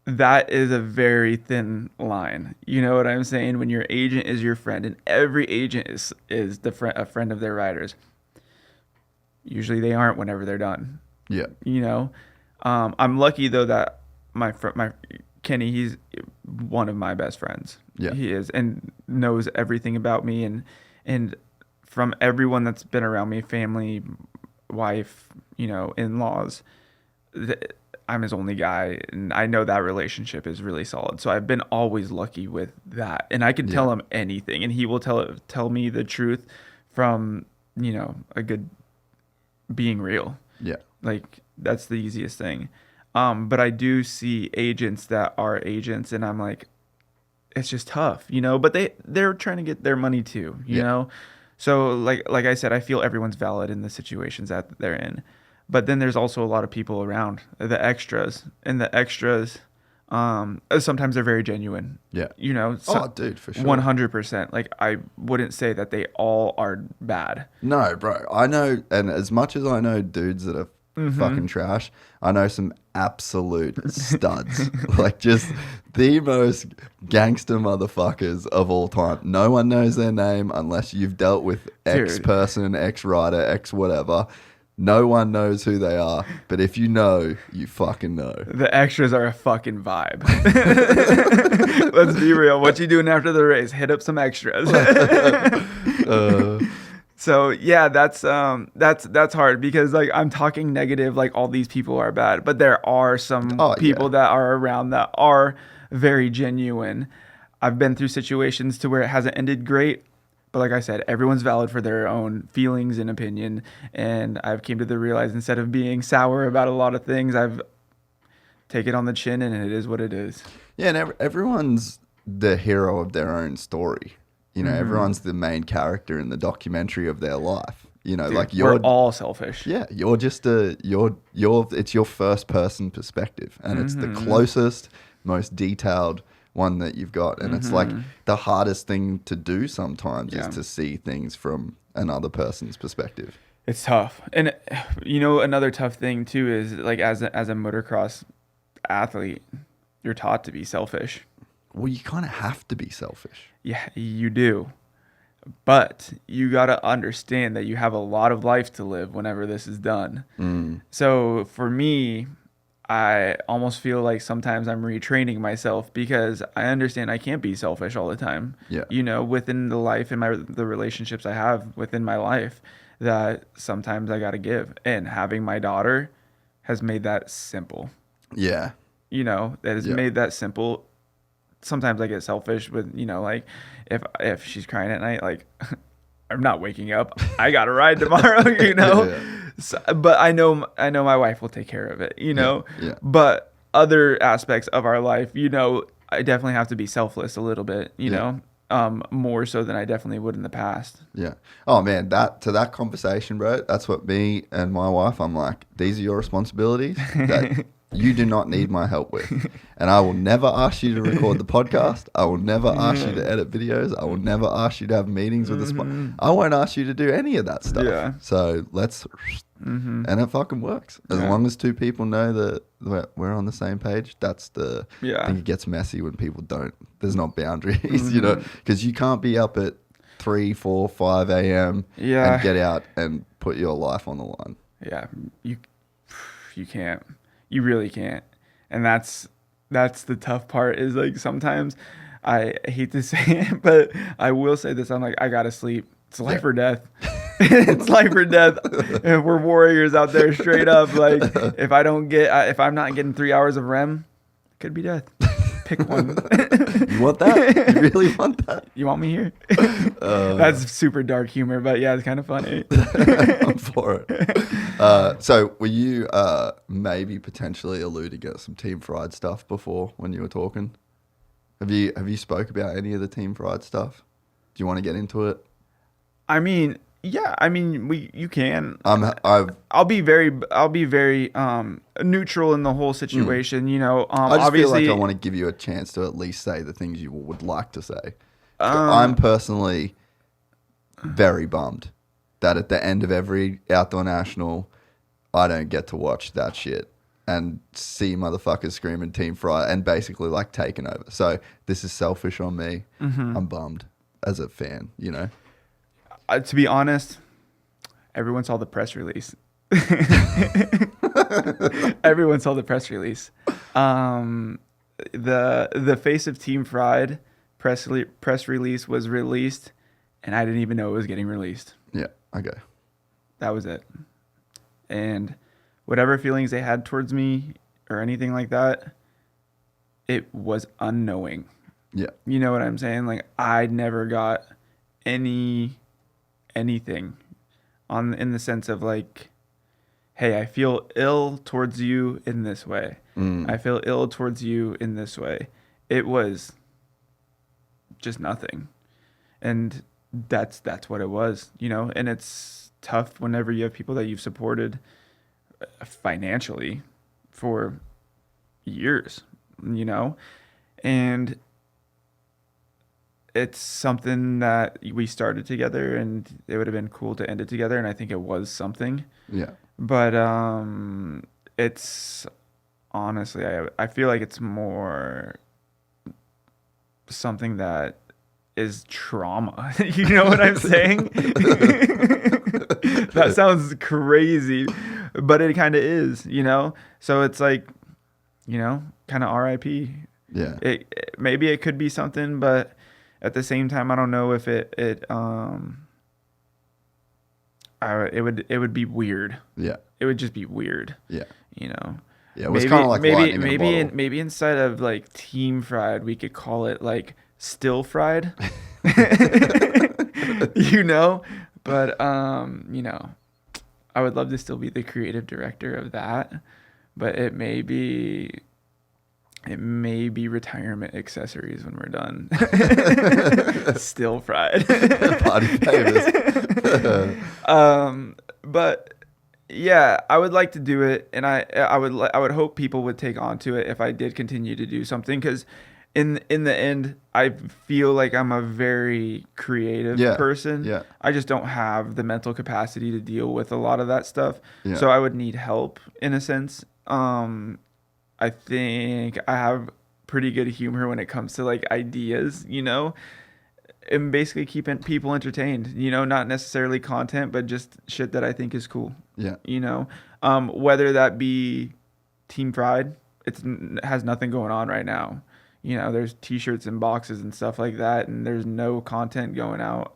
That is a very thin line. You know what I'm saying? When your agent is your friend, and every agent is a friend of their riders. Usually they aren't whenever they're done. Yeah. You know? I'm lucky though that my Kenny, he's one of my best friends. Yeah, he is, and knows everything about me, and from everyone that's been around me, family, wife, you know, in-laws, I'm his only guy, and I know that relationship is really solid. So I've been always lucky with that, and I can tell him anything, and he will tell me the truth from, you know, a good being real. Yeah, like. That's the easiest thing. But I do see agents that are agents, and I'm like, it's just tough, you know, but they're trying to get their money too, you know? So like I said, I feel everyone's valid in the situations that they're in, but then there's also a lot of people around, the extras, and the extras, sometimes they're very genuine. Yeah. You know? Oh, dude, for sure. 100%. Like, I wouldn't say that they all are bad. No, bro. I know, and as much as I know dudes that are fucking trash, I know some absolute studs. Like just the most gangster motherfuckers of all time. No one knows their name unless you've dealt with X person, X rider, X whatever. No one knows who they are, but if you know, you fucking know. The extras are a fucking vibe. Let's be real. What you doing after the race? Hit up some extras. So yeah, that's hard because like I'm talking negative, like all these people are bad, but there are some people that are around that are very genuine. I've been through situations to where it hasn't ended great, but like I said, everyone's valid for their own feelings and opinion, and I've came to the realize instead of being sour about a lot of things, I've take it on the chin, and it is what it is. Yeah, and everyone's the hero of their own story. You know, everyone's the main character in the documentary of their life. You know, Dude, like you're we're all selfish. Yeah, you're just it's your first person perspective, and it's the closest, most detailed one that you've got, and it's like the hardest thing to do sometimes is to see things from another person's perspective. It's tough. And you know, another tough thing too is like as a motocross athlete, you're taught to be selfish. Well, you kind of have to be selfish. Yeah, you do. But you got to understand that you have a lot of life to live whenever this is done. So for me, I almost feel like sometimes I'm retraining myself because I understand I can't be selfish all the time. Yeah. You know, within the life and the relationships I have within my life, that sometimes I got to give. And having my daughter has made that simple. Yeah. You know, that has made that simple. Sometimes I get selfish with, you know, like if she's crying at night, like I'm not waking up. I got to ride tomorrow, you know. So, but I know my wife will take care of it, you know. But other aspects of our life, you know, I definitely have to be selfless a little bit, you know, more so than I definitely would in the past. Yeah. Oh man, that conversation, bro. That's what me and my wife. I'm like, these are your responsibilities that you do not need my help with, and I will never ask you to record the podcast. I will never ask you to edit videos. I will never ask you to have meetings with the I won't ask you to do any of that stuff. Yeah. So let's, and it fucking works as long as two people know that we're on the same page. That's the. I think it gets messy when people don't. There's not boundaries, you know, because you can't be up at 3, 4, 5 a.m. And get out and put your life on the line. Yeah, you can't. You really can't. And that's the tough part is like sometimes I hate to say it, but I will say this. I'm like, I got to sleep. It's life or death. It's life or death. If we're warriors out there straight up. Like if I'm not getting 3 hours of REM, it could be death. Pick one. You want that? You really want that? You want me here? That's super dark humor, but yeah, it's kind of funny. I'm for it. So were you maybe potentially alluding at some Team Fried stuff before when you were talking? Have you spoke about any of the Team Fried stuff? Do you want to get into it? I mean, yeah. I mean, you can. I'll be very neutral in the whole situation. You know, I just feel like I want to give you a chance to at least say the things you would like to say. I'm personally very bummed that at the end of every outdoor national, I don't get to watch that shit and see motherfuckers screaming Team Fry and basically like taking over. So this is selfish on me. I'm bummed as a fan, you know. To be honest, everyone saw the press release. Everyone saw the press release. The Face of Team Fried press release was released, and I didn't even know it was getting released. Yeah, okay. That was it. And whatever feelings they had towards me or anything like that, it was unknowing. Yeah. You know what I'm saying? Like I never got anything in the sense of like, hey, I feel ill towards you in this way. I feel ill towards you in this way. It was just nothing. And that's what it was, you know? And it's tough whenever you have people that you've supported financially for years, you know? And it's something that we started together, and it would have been cool to end it together, and I think it was something. Yeah. But it's honestly, I feel like it's more something that is trauma. You know what I'm saying? That sounds crazy, but it kind of is, you know? So it's like, you know, kind of RIP. Yeah. Maybe it could be something, but at the same time, I don't know if it would be weird. Yeah. It would just be weird. Yeah. You know? Yeah. It was kind of like lightning in a bottle. Maybe instead of like team fried, we could call it like still fried. You know? But you know, I would love to still be the creative director of that, but it may be retirement accessories when we're done. Still fried. Party favors. But yeah, I would like to do it, and I would hope people would take on to it if I did continue to do something, because in the end, I feel like I'm a very creative person. Yeah. I just don't have the mental capacity to deal with a lot of that stuff. Yeah. So I would need help in a sense. I think I have pretty good humor when it comes to like ideas, you know, and basically keeping people entertained, you know, not necessarily content, but just shit that I think is cool. Yeah. You know, whether that be Team Pride, it has nothing going on right now. You know, there's t-shirts and boxes and stuff like that, and there's no content going out.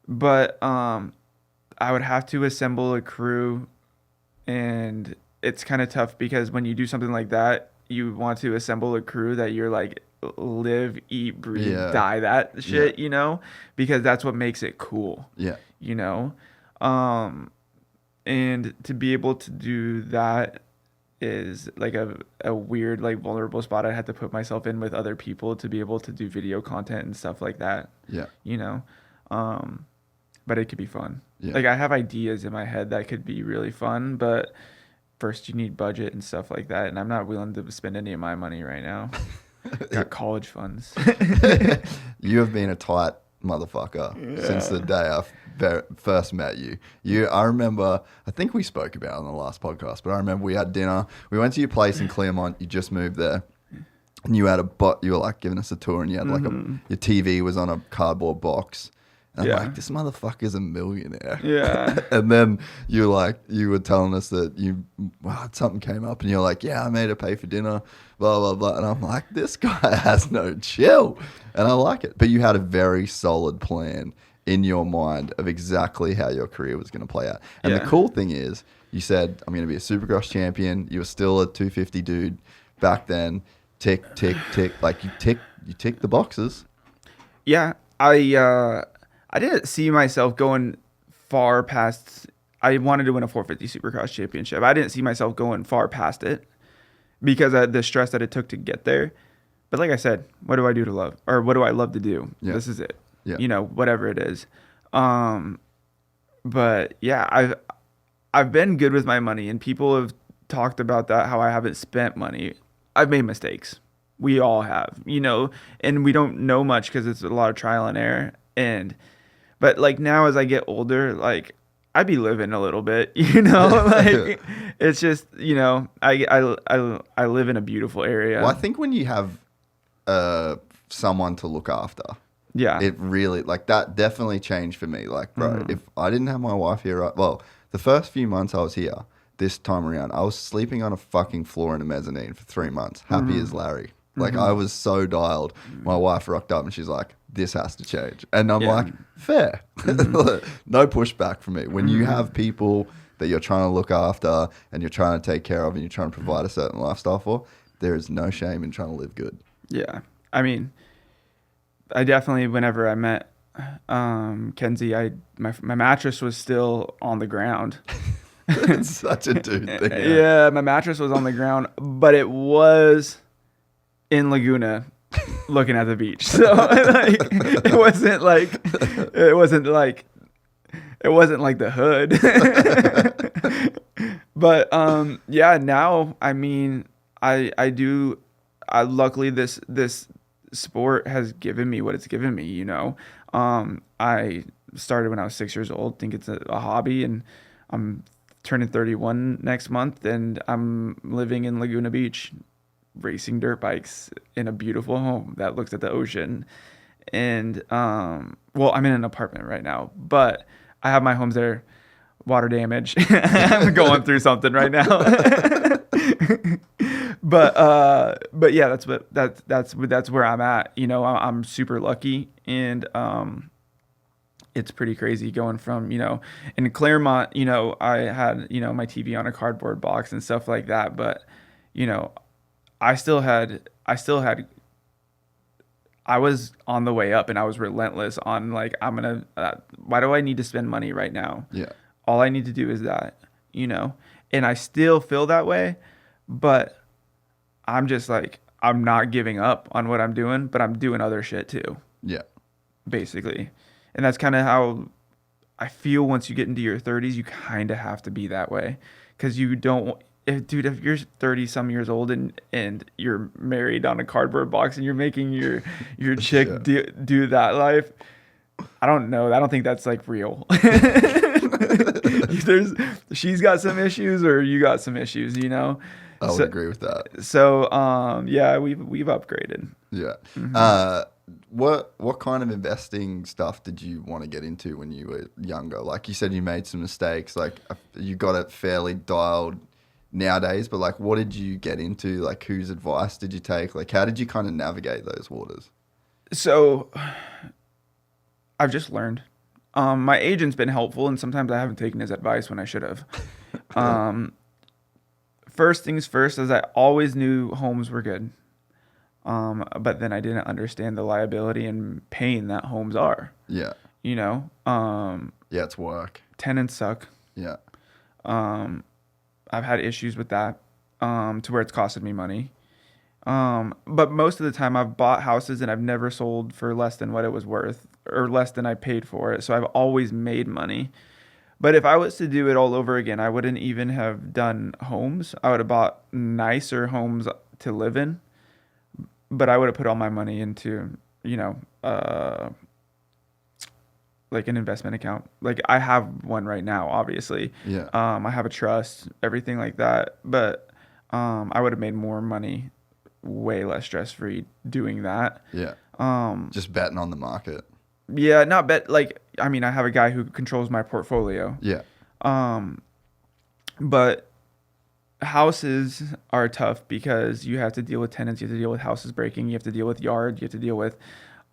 But I would have to assemble a crew, and it's kind of tough because when you do something like that, you want to assemble a crew that you're like live, eat, breathe, die that shit, you know, because that's what makes it cool. Yeah. You know, and to be able to do that is like a weird, like vulnerable spot I had to put myself in with other people to be able to do video content and stuff like that. Yeah. You know, but it could be fun. Yeah. Like I have ideas in my head that could be really fun, but first you need budget and stuff like that, and I'm not willing to spend any of my money right now. Got college funds. You have been a tight motherfucker since the day I first met you. I remember, I think we spoke about it on the last podcast, but I remember we had dinner. We went to your place in Claremont. You just moved there. And you had you were like giving us a tour, and you had like your TV was on a cardboard box. And I'm like, this motherfucker's a millionaire. Yeah. And then you were telling us that something came up, and you're like, yeah, I made her pay for dinner, blah, blah, blah. And I'm like, this guy has no chill. And I like it. But you had a very solid plan in your mind of exactly how your career was going to play out. And the cool thing is, you said, I'm going to be a Supercross champion. You were still a 250 dude back then. Tick, tick, tick. Like you tick the boxes. Yeah. I didn't see myself going far past. I wanted to win a 450 Supercross championship. I didn't see myself going far past it because of the stress that it took to get there. But like I said, what do I do to love? Or what do I love to do? Yeah. This is it. Yeah. You know, whatever it is. But yeah, I've been good with my money, and people have talked about that, how I haven't spent money. I've made mistakes. We all have, you know, and we don't know much because it's a lot of trial and error. But like now as I get older, like I be living a little bit, you know, like it's just, you know, I live in a beautiful area. Well, I think when you have someone to look after, it really, like that definitely changed for me. Like, bro, if I didn't have my wife here, well, the first few months I was here, this time around, I was sleeping on a fucking floor in a mezzanine for 3 months, happy as Larry. Like I was so dialed. My wife rocked up and she's like, this has to change. And I'm like, fair. No pushback from me. When you have people that you're trying to look after and you're trying to take care of and you're trying to provide a certain lifestyle for, there is no shame in trying to live good. Yeah. I mean, I definitely, whenever I met Kenzie, my mattress was still on the ground. It's such a dude thing. Yeah, my mattress was on the ground, but it was in Laguna looking at the beach. So like, it wasn't like the hood. But yeah, now I mean I luckily this sport has given me what it's given me, you know. I started when I was 6 years old. Think it's a hobby, and I'm turning 31 next month, and I'm living in Laguna Beach, racing dirt bikes in a beautiful home that looks at the ocean. And well, I'm in an apartment right now, but I have my homes there, water damage. I'm going through something right now. But yeah, that's where I'm at. You know, I'm super lucky, and it's pretty crazy going from, you know, in Claremont, you know, I had, you know, my TV on a cardboard box and stuff like that, but you know, I was on the way up, and I was relentless on like, why do I need to spend money right now? Yeah. All I need to do is that, you know, and I still feel that way, but I'm just like, I'm not giving up on what I'm doing, but I'm doing other shit too. Yeah. Basically. And that's kind of how I feel once you get into your 30s, you kind of have to be that way. Because you don't, if you're 30 some years old and you're married on a cardboard box and you're making your chick do that life, I don't know. I don't think that's like real. She's got some issues or you got some issues, you know? I would agree with that. So, yeah, we've upgraded. Yeah. Mm-hmm. What kind of investing stuff did you want to get into when you were younger? Like you said, you made some mistakes. Like you got it fairly dialed nowadays, but like, what did you get into? Like, whose advice did you take? Like, how did you kind of navigate those waters? So, I've just learned. My agent's been helpful, and sometimes I haven't taken his advice when I should have. First things first is I always knew homes were good. But then I didn't understand the liability and pain that homes are. Yeah. You know? Yeah, it's work. Tenants suck. Yeah. I've had issues with that, to where it's costed me money. But most of the time I've bought houses and I've never sold for less than what it was worth or less than I paid for it. So I've always made money. But if I was to do it all over again, I wouldn't even have done homes. I would have bought nicer homes to live in. But I would have put all my money into, you know, like an investment account. Like I have one right now, obviously. Yeah. I have a trust, everything like that. But I would have made more money, way less stress-free doing that. Yeah. Just betting on the market. Yeah, not bet. Like, I mean, I have a guy who controls my portfolio. Yeah. But houses are tough because you have to deal with tenants, you have to deal with houses breaking, you have to deal with yard, you have to deal with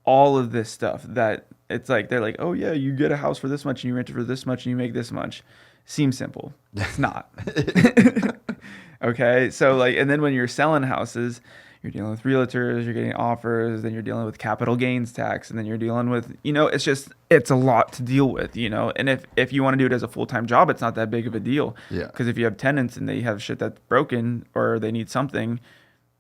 all of this stuff that it's like, they're like, oh yeah, you get a house for this much and you rent it for this much and you make this much. Seems simple. It's not. Okay. So like, and then when you're selling houses, you're dealing with realtors, you're getting offers, then you're dealing with capital gains tax, and then you're dealing with, you know, it's a lot to deal with, you know. And if you want to do it as a full-time job, it's not that big of a deal. Yeah. Because if you have tenants and they have shit that's broken or they need something,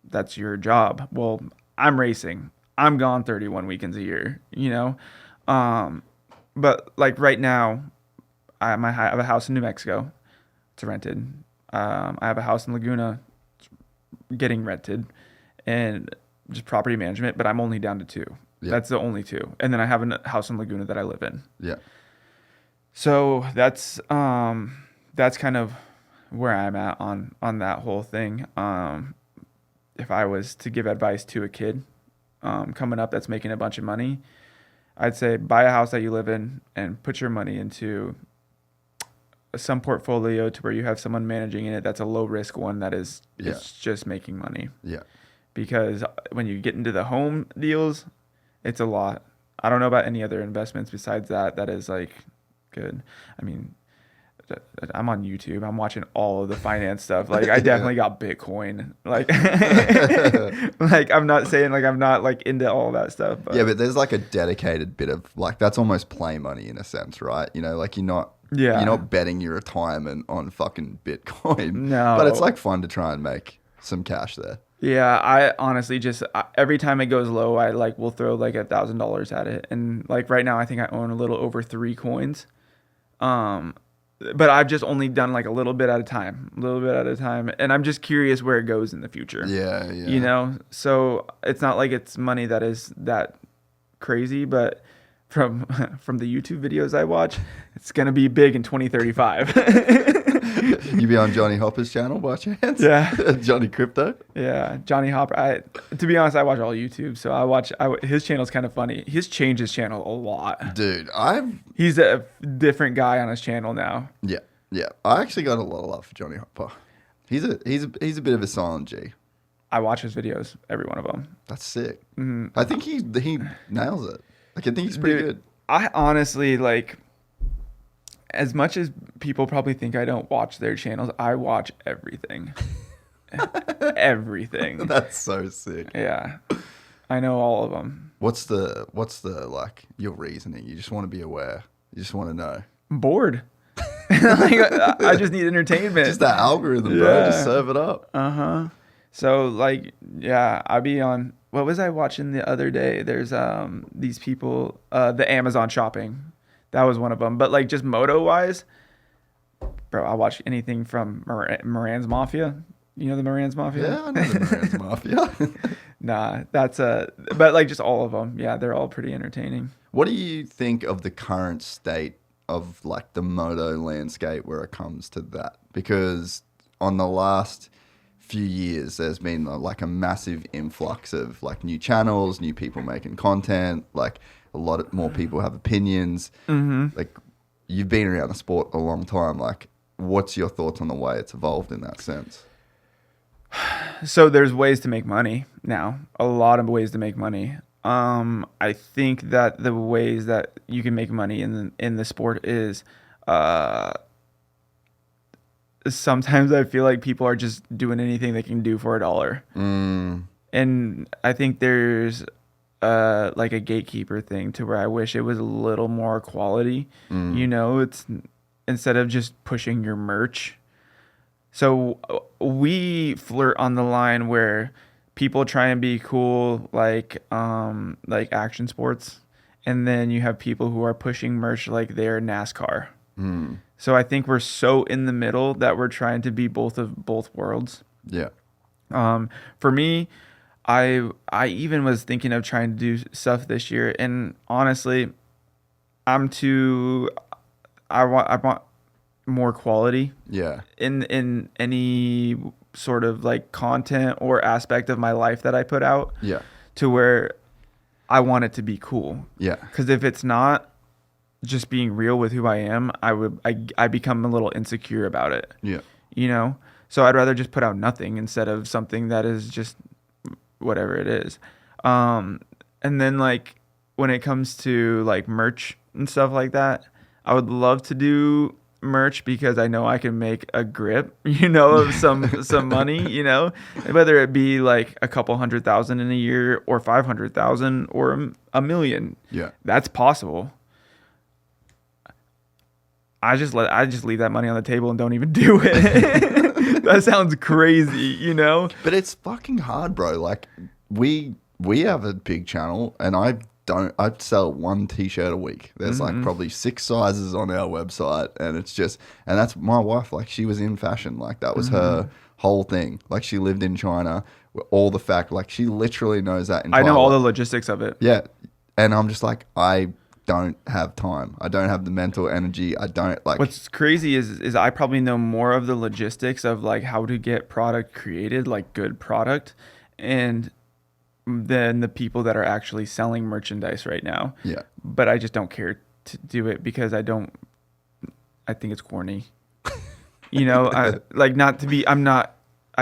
that's your job. Well, I'm racing. I'm gone 31 weekends a year, you know. But like right now, I have a house in New Mexico. It's rented. I have a house in Laguna. It's getting rented. And just property management, but I'm only down to 2. Yeah. That's the only 2. And then I have a house in Laguna that I live in. Yeah. So that's kind of where I'm at on that whole thing. If I was to give advice to a kid coming up that's making a bunch of money, I'd say buy a house that you live in and put your money into some portfolio to where you have someone managing in it that's a low risk one that is it's just making money. Yeah. Because when you get into the home deals, it's a lot. I don't know about any other investments besides that is like good. I mean, I'm on YouTube. I'm watching all of the finance stuff. Like I definitely got Bitcoin. Like, like I'm not saying like I'm not like into all that stuff. But. Yeah, but there's like a dedicated bit of like that's almost play money in a sense, right? You know, like you're not betting your retirement on fucking Bitcoin. No, but it's like fun to try and make some cash there. Yeah, I honestly just every time it goes low, I like will throw like $1,000 at it, and like right now, I think I own a little over 3 coins, but I've just only done like a little bit at a time, and I'm just curious where it goes in the future. Yeah. You know, so it's not like it's money that is that crazy, but from the YouTube videos I watch, it's gonna be big in 2035. You be on Johnny Hopper's channel by chance? Yeah. Johnny Crypto? Yeah, Johnny Hopper. To be honest, I watch all YouTube, so his channel's kind of funny. He's changed his channel a lot. Dude, He's a different guy on his channel now. Yeah. I actually got a lot of love for Johnny Hopper. He's a bit of a silent G. I watch his videos, every one of them. That's sick. Mm-hmm. I think he nails it. Like, I think he's pretty good. I honestly, like, as much as people probably think I don't watch their channels, I watch everything. Everything. That's so sick. Yeah. I know all of them. What's the like your reasoning? You just want to be aware. You just want to know. I'm bored. Like, I just need entertainment. Just that algorithm, bro. Just serve it up. Uh-huh. So, like, yeah, I'll be on, what was I watching the other day? There's these people, the Amazon shopping. That was one of them. But, like, just moto-wise, bro, I watch anything from Moran's Mafia. You know the Moran's Mafia? Yeah, I know the Moran's Mafia. Nah, but, like, just all of them. Yeah, they're all pretty entertaining. What do you think of the current state of, like, the moto landscape where it comes to that? Because on the last few years there's been like a massive influx of like new channels, new people making content, like a lot more people have opinions. Like, you've been around the sport a long time, like what's your thoughts on the way it's evolved in that sense? So there's ways to make money now, a lot of ways to make money. I think that the ways that you can make money in the sport is sometimes I feel like people are just doing anything they can do for $1. And I think there's like a gatekeeper thing to where I wish it was a little more quality. You know, it's instead of just pushing your merch. So we flirt on the line where people try and be cool, like action sports, and then you have people who are pushing merch like they're NASCAR. So I think we're so in the middle that we're trying to be both of both worlds. Yeah. For me, I even was thinking of trying to do stuff this year, and honestly, I want more quality. Yeah. In any sort of like content or aspect of my life that I put out. Yeah. To where I want it to be cool. Yeah. Because if it's not just being real with who I am, I become a little insecure about it. Yeah. You know? So I'd rather just put out nothing instead of something that is just whatever it is. And then like when it comes to like merch and stuff like that, I would love to do merch because I know I can make a grip, you know, of some money, you know, whether it be like a couple 100,000 in a year or 500,000 or $1 million. Yeah. That's possible. I just leave that money on the table and don't even do it. That sounds crazy, you know? But it's fucking hard, bro. Like we have a big channel and I sell one t-shirt a week. There's like probably 6 sizes on our website and that's my wife. Like she was in fashion. Like that was her whole thing. Like she lived in China with all the like she literally knows that entire I know all the logistics of it. Yeah. And I'm just like, I don't have time. I don't have the mental energy. I don't like. What's crazy is I probably know more of the logistics of like how to get product created, like good product, and than the people that are actually selling merchandise right now. Yeah. But I just don't care to do it because I think it's corny. You know, I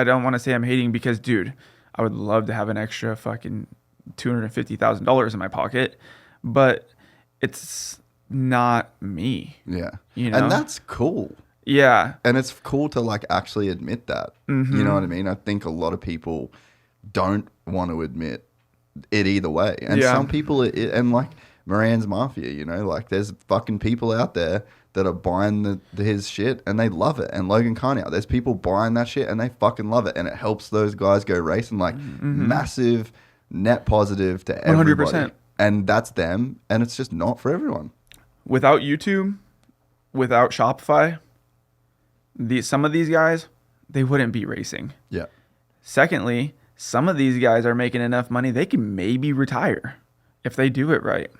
don't want to say I'm hating because, dude, I would love to have an extra fucking $250,000 in my pocket, but it's not me. Yeah. You know? And that's cool. Yeah. And it's cool to like actually admit that. You know what I mean? I think a lot of people don't want to admit it either way. And some people, and like Moran's Mafia, you know, like there's fucking people out there that are buying his shit and they love it. And Logan Carnell, there's people buying that shit and they fucking love it. And it helps those guys go racing, like massive net positive to everybody. 100%. And that's them. And it's just not for everyone. Without YouTube, without Shopify, some of these guys, they wouldn't be racing. Yeah. Secondly, some of these guys are making enough money, they can maybe retire if they do it right.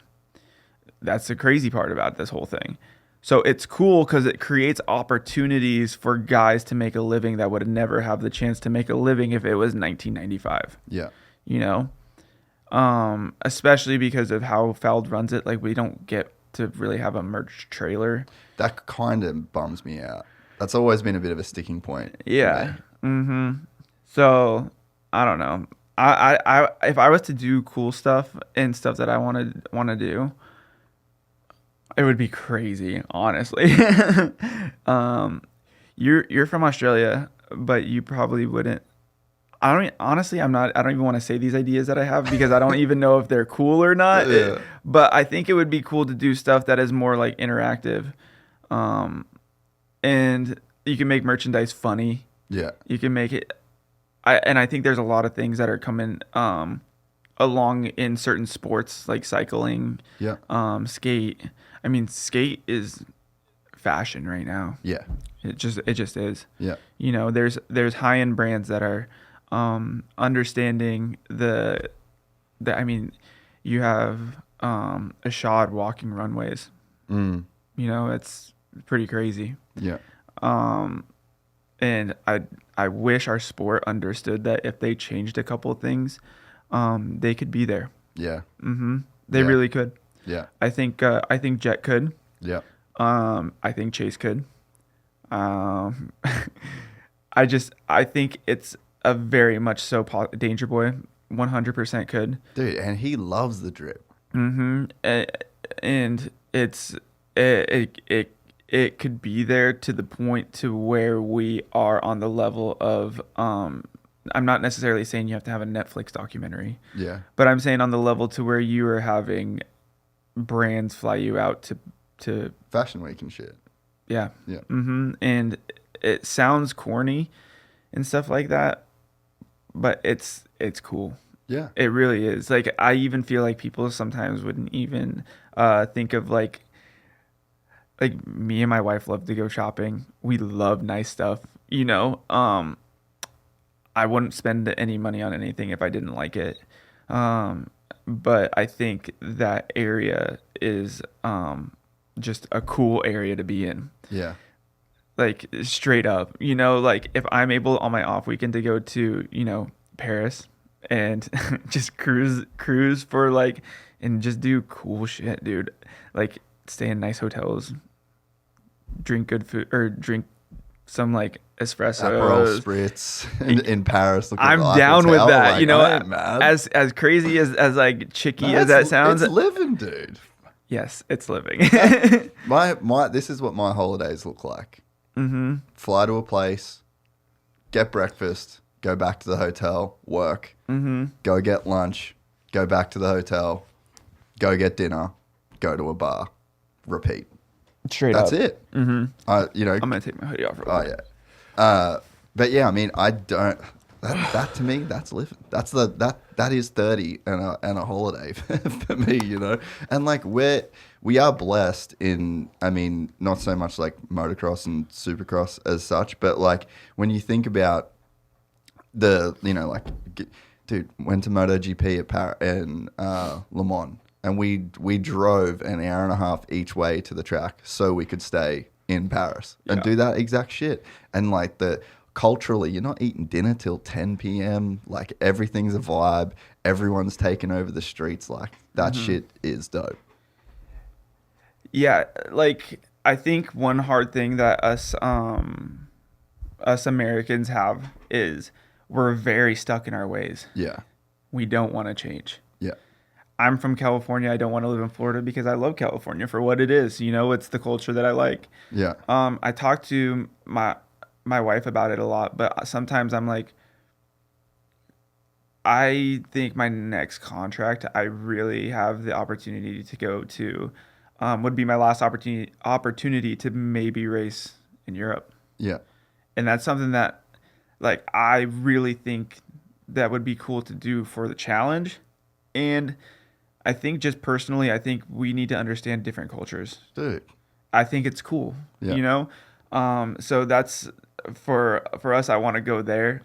That's the crazy part about this whole thing. So it's cool because it creates opportunities for guys to make a living that would never have the chance to make a living if it was 1995. Yeah. You know, especially because of how Feld runs it. Like we don't get to really have a merch trailer. That kind of bums me out. That's always been a bit of a sticking point. Yeah. So I don't know. I if I was to do cool stuff and stuff that I want to do, it would be crazy, honestly. You're from Australia, but you probably wouldn't. Honestly, I'm not. I don't even want to say these ideas that I have because I don't even know if they're cool or not. Yeah. But I think it would be cool to do stuff that is more like interactive, and you can make merchandise funny. Yeah. You can make it. I think there's a lot of things that are coming along in certain sports like cycling, Yeah. skate. I mean, skate is fashion right now. Yeah. It just is. Yeah. You know, there's high-end brands that are understanding the I mean, you have Ashad walking runways. You know, it's pretty crazy. Yeah. And I wish our sport understood that if they changed a couple of things, they could be there. Yeah. They Yeah. really could. Yeah. I think Jett could. Yeah. I think Chase could. I think it's a very much so Danger Boy 100% could. Dude, and he loves the drip. And it could be there to the point to where we are on the level of I'm not necessarily saying you have to have a Netflix documentary. Yeah. But I'm saying on the level to where you are having brands fly you out to Fashion Week and shit. yeah. Yeah. And it sounds corny and stuff like that, but it's cool. Yeah. It really is. Like I even feel like people sometimes wouldn't even think of like me and my wife love to go shopping. We love nice stuff, you know. I wouldn't spend any money on anything if I didn't like it. But I think that area is just a cool area to be in. Yeah. Like straight up, you know, like if I'm able on my off weekend to go to, you know, Paris and just cruise for like, and just do cool shit, dude. Like stay in nice hotels, drink good food or drink some like espressos. Aperol spritz in Paris. Look at I'm the down Eiffel with Tower, that. like, you know, I ain't mad. as crazy as like chicky No, as that sounds. It's living, dude. Yes, it's living. My this is what my holidays look like. Fly to a place, get breakfast, go back to the hotel, work, go get lunch, go back to the hotel, go get dinner, go to a bar, repeat. Straight That's up. it. You know. I'm gonna take my hoodie off. Oh yeah. But yeah, I mean, I don't. That to me, that's living. That is 30 and a holiday for me, you know. And like we are blessed in. I mean, not so much like motocross and supercross as such, but like when you think about like, dude, went to MotoGP in Le Mans, and we drove an hour and a half each way to the track so we could stay in Paris and do that exact shit. And like culturally, you're not eating dinner till 10 p.m. Like everything's a vibe. Everyone's taking over the streets. Like that shit is dope. Yeah, like I think one hard thing that us Americans have is we're very stuck in our ways. Yeah. We don't want to change. Yeah. I'm from California. I don't want to live in Florida because I love California for what it is. You know, it's the culture that I like. Yeah. I talk to my wife about it a lot, but sometimes I'm like, I think my next contract, I really have the opportunity to go to, would be my last opportunity to maybe race in Europe. Yeah. And that's something that, like, I really think that would be cool to do for the challenge. And I think just personally, I think we need to understand different cultures. Dude. I think it's cool, you know? So that's for us. I want to go there.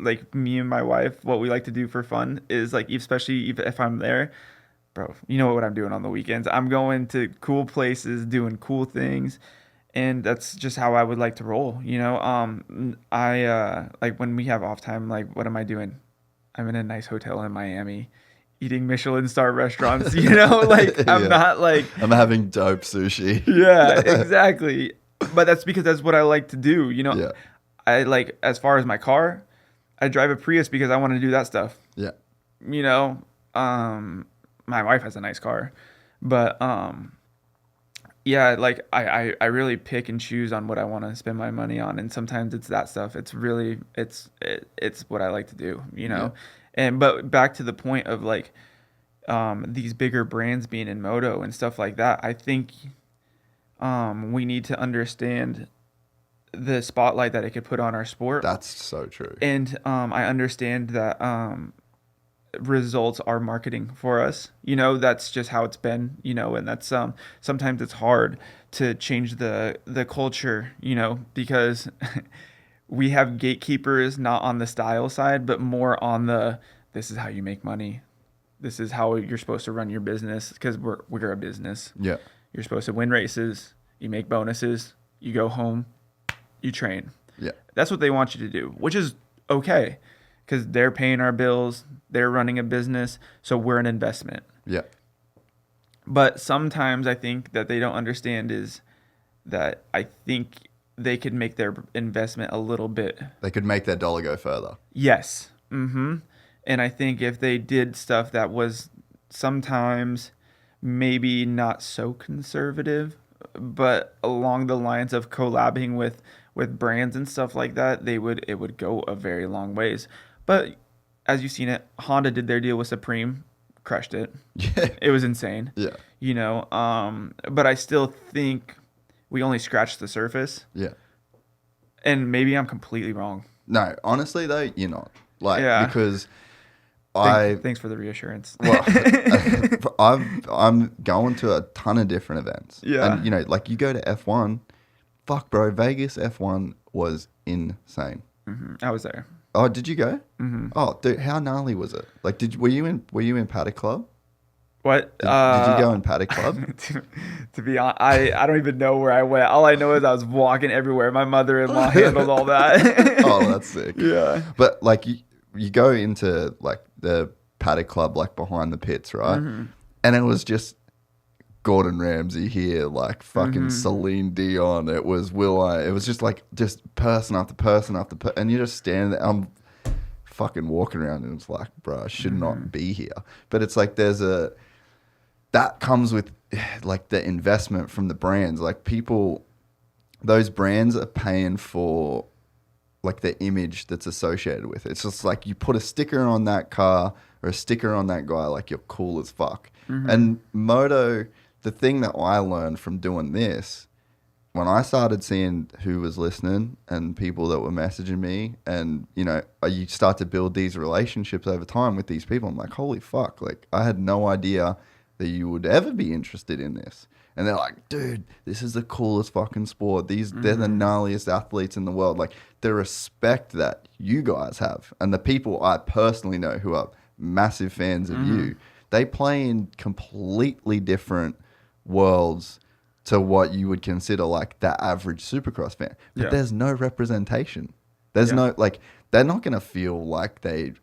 Like me and my wife, what we like to do for fun is like, especially if I'm there, bro, you know what I'm doing on the weekends. I'm going to cool places, doing cool things, and that's just how I would like to roll. I like when we have off time, like what am I doing? I'm in a nice hotel in Miami, eating Michelin star restaurants. Like I'm Yeah. not like I'm having dope sushi. yeah, exactly. But that's because that's what I like to do. Yeah. I like as far as my car, I drive a Prius because I want to do that stuff. Yeah. You know, my wife has a nice car, but yeah, like I really pick and choose on what I want to spend my money on, and sometimes it's that stuff. It's really it's what I like to do. Yeah. And but back to the point of like these bigger brands being in moto and stuff like that, I think we need to understand the spotlight that it could put on our sport. That's so true. And I understand that results are marketing for us. That's just how it's been. And that's sometimes it's hard to change the culture. Because we have gatekeepers not on the style side, but more on this is how you make money. This is how you're supposed to run your business because we're a business. Yeah. You're supposed to win races. You make bonuses. You go home. You train. Yeah. That's what they want you to do, which is okay because they're paying our bills. They're running a business. So we're an investment. Yeah. But sometimes I think that they don't understand is that I think they could make their investment a little bit. They could make their dollar go further. Yes. Mm-hmm. And I think if they did stuff that was sometimes maybe not so conservative, but along the lines of collabing with brands and stuff like that, it would go a very long ways. But as you've seen it, Honda did their deal with Supreme, crushed it. Yeah. It was insane. Yeah. But I still think we only scratched the surface. Yeah. And maybe I'm completely wrong. No, honestly though, you're not. Like, Yeah. because Thanks for the reassurance. well, I'm going to a ton of different events. Yeah. And like you go to F1, fuck bro, Vegas F1 was insane. Mm-hmm. I was there. Oh, did you go? Mm-hmm. Oh, dude, how gnarly was it? Like, were you in Paddock Club? What? Did you go in Paddock Club? to be honest, I don't even know where I went. All I know is I was walking everywhere. My mother-in-law handled all that. Oh, that's sick. Yeah. But like you go into like the Paddock Club, like behind the pits, right? Mm-hmm. And it was just Gordon Ramsay here, like fucking Celine Dion. It was it was just like person after person after person, and you're just standing there. I'm fucking walking around, and it's like, bro, I should not be here. But it's like that comes with like the investment from the brands. Like those brands are paying for like the image that's associated with it. It's just like you put a sticker on that car or a sticker on that guy, like you're cool as fuck. And moto, the thing that I learned from doing this, when I started seeing who was listening and people that were messaging me, and you start to build these relationships over time with these people, I'm like, holy fuck, like I had no idea that you would ever be interested in this. And they're like, dude, this is the coolest fucking sport. They're the gnarliest athletes in the world. Like the respect that you guys have, and the people I personally know who are massive fans of you, they play in completely different worlds to what you would consider like the average Supercross fan. But there's no representation. There's no, like, they're not going to feel like they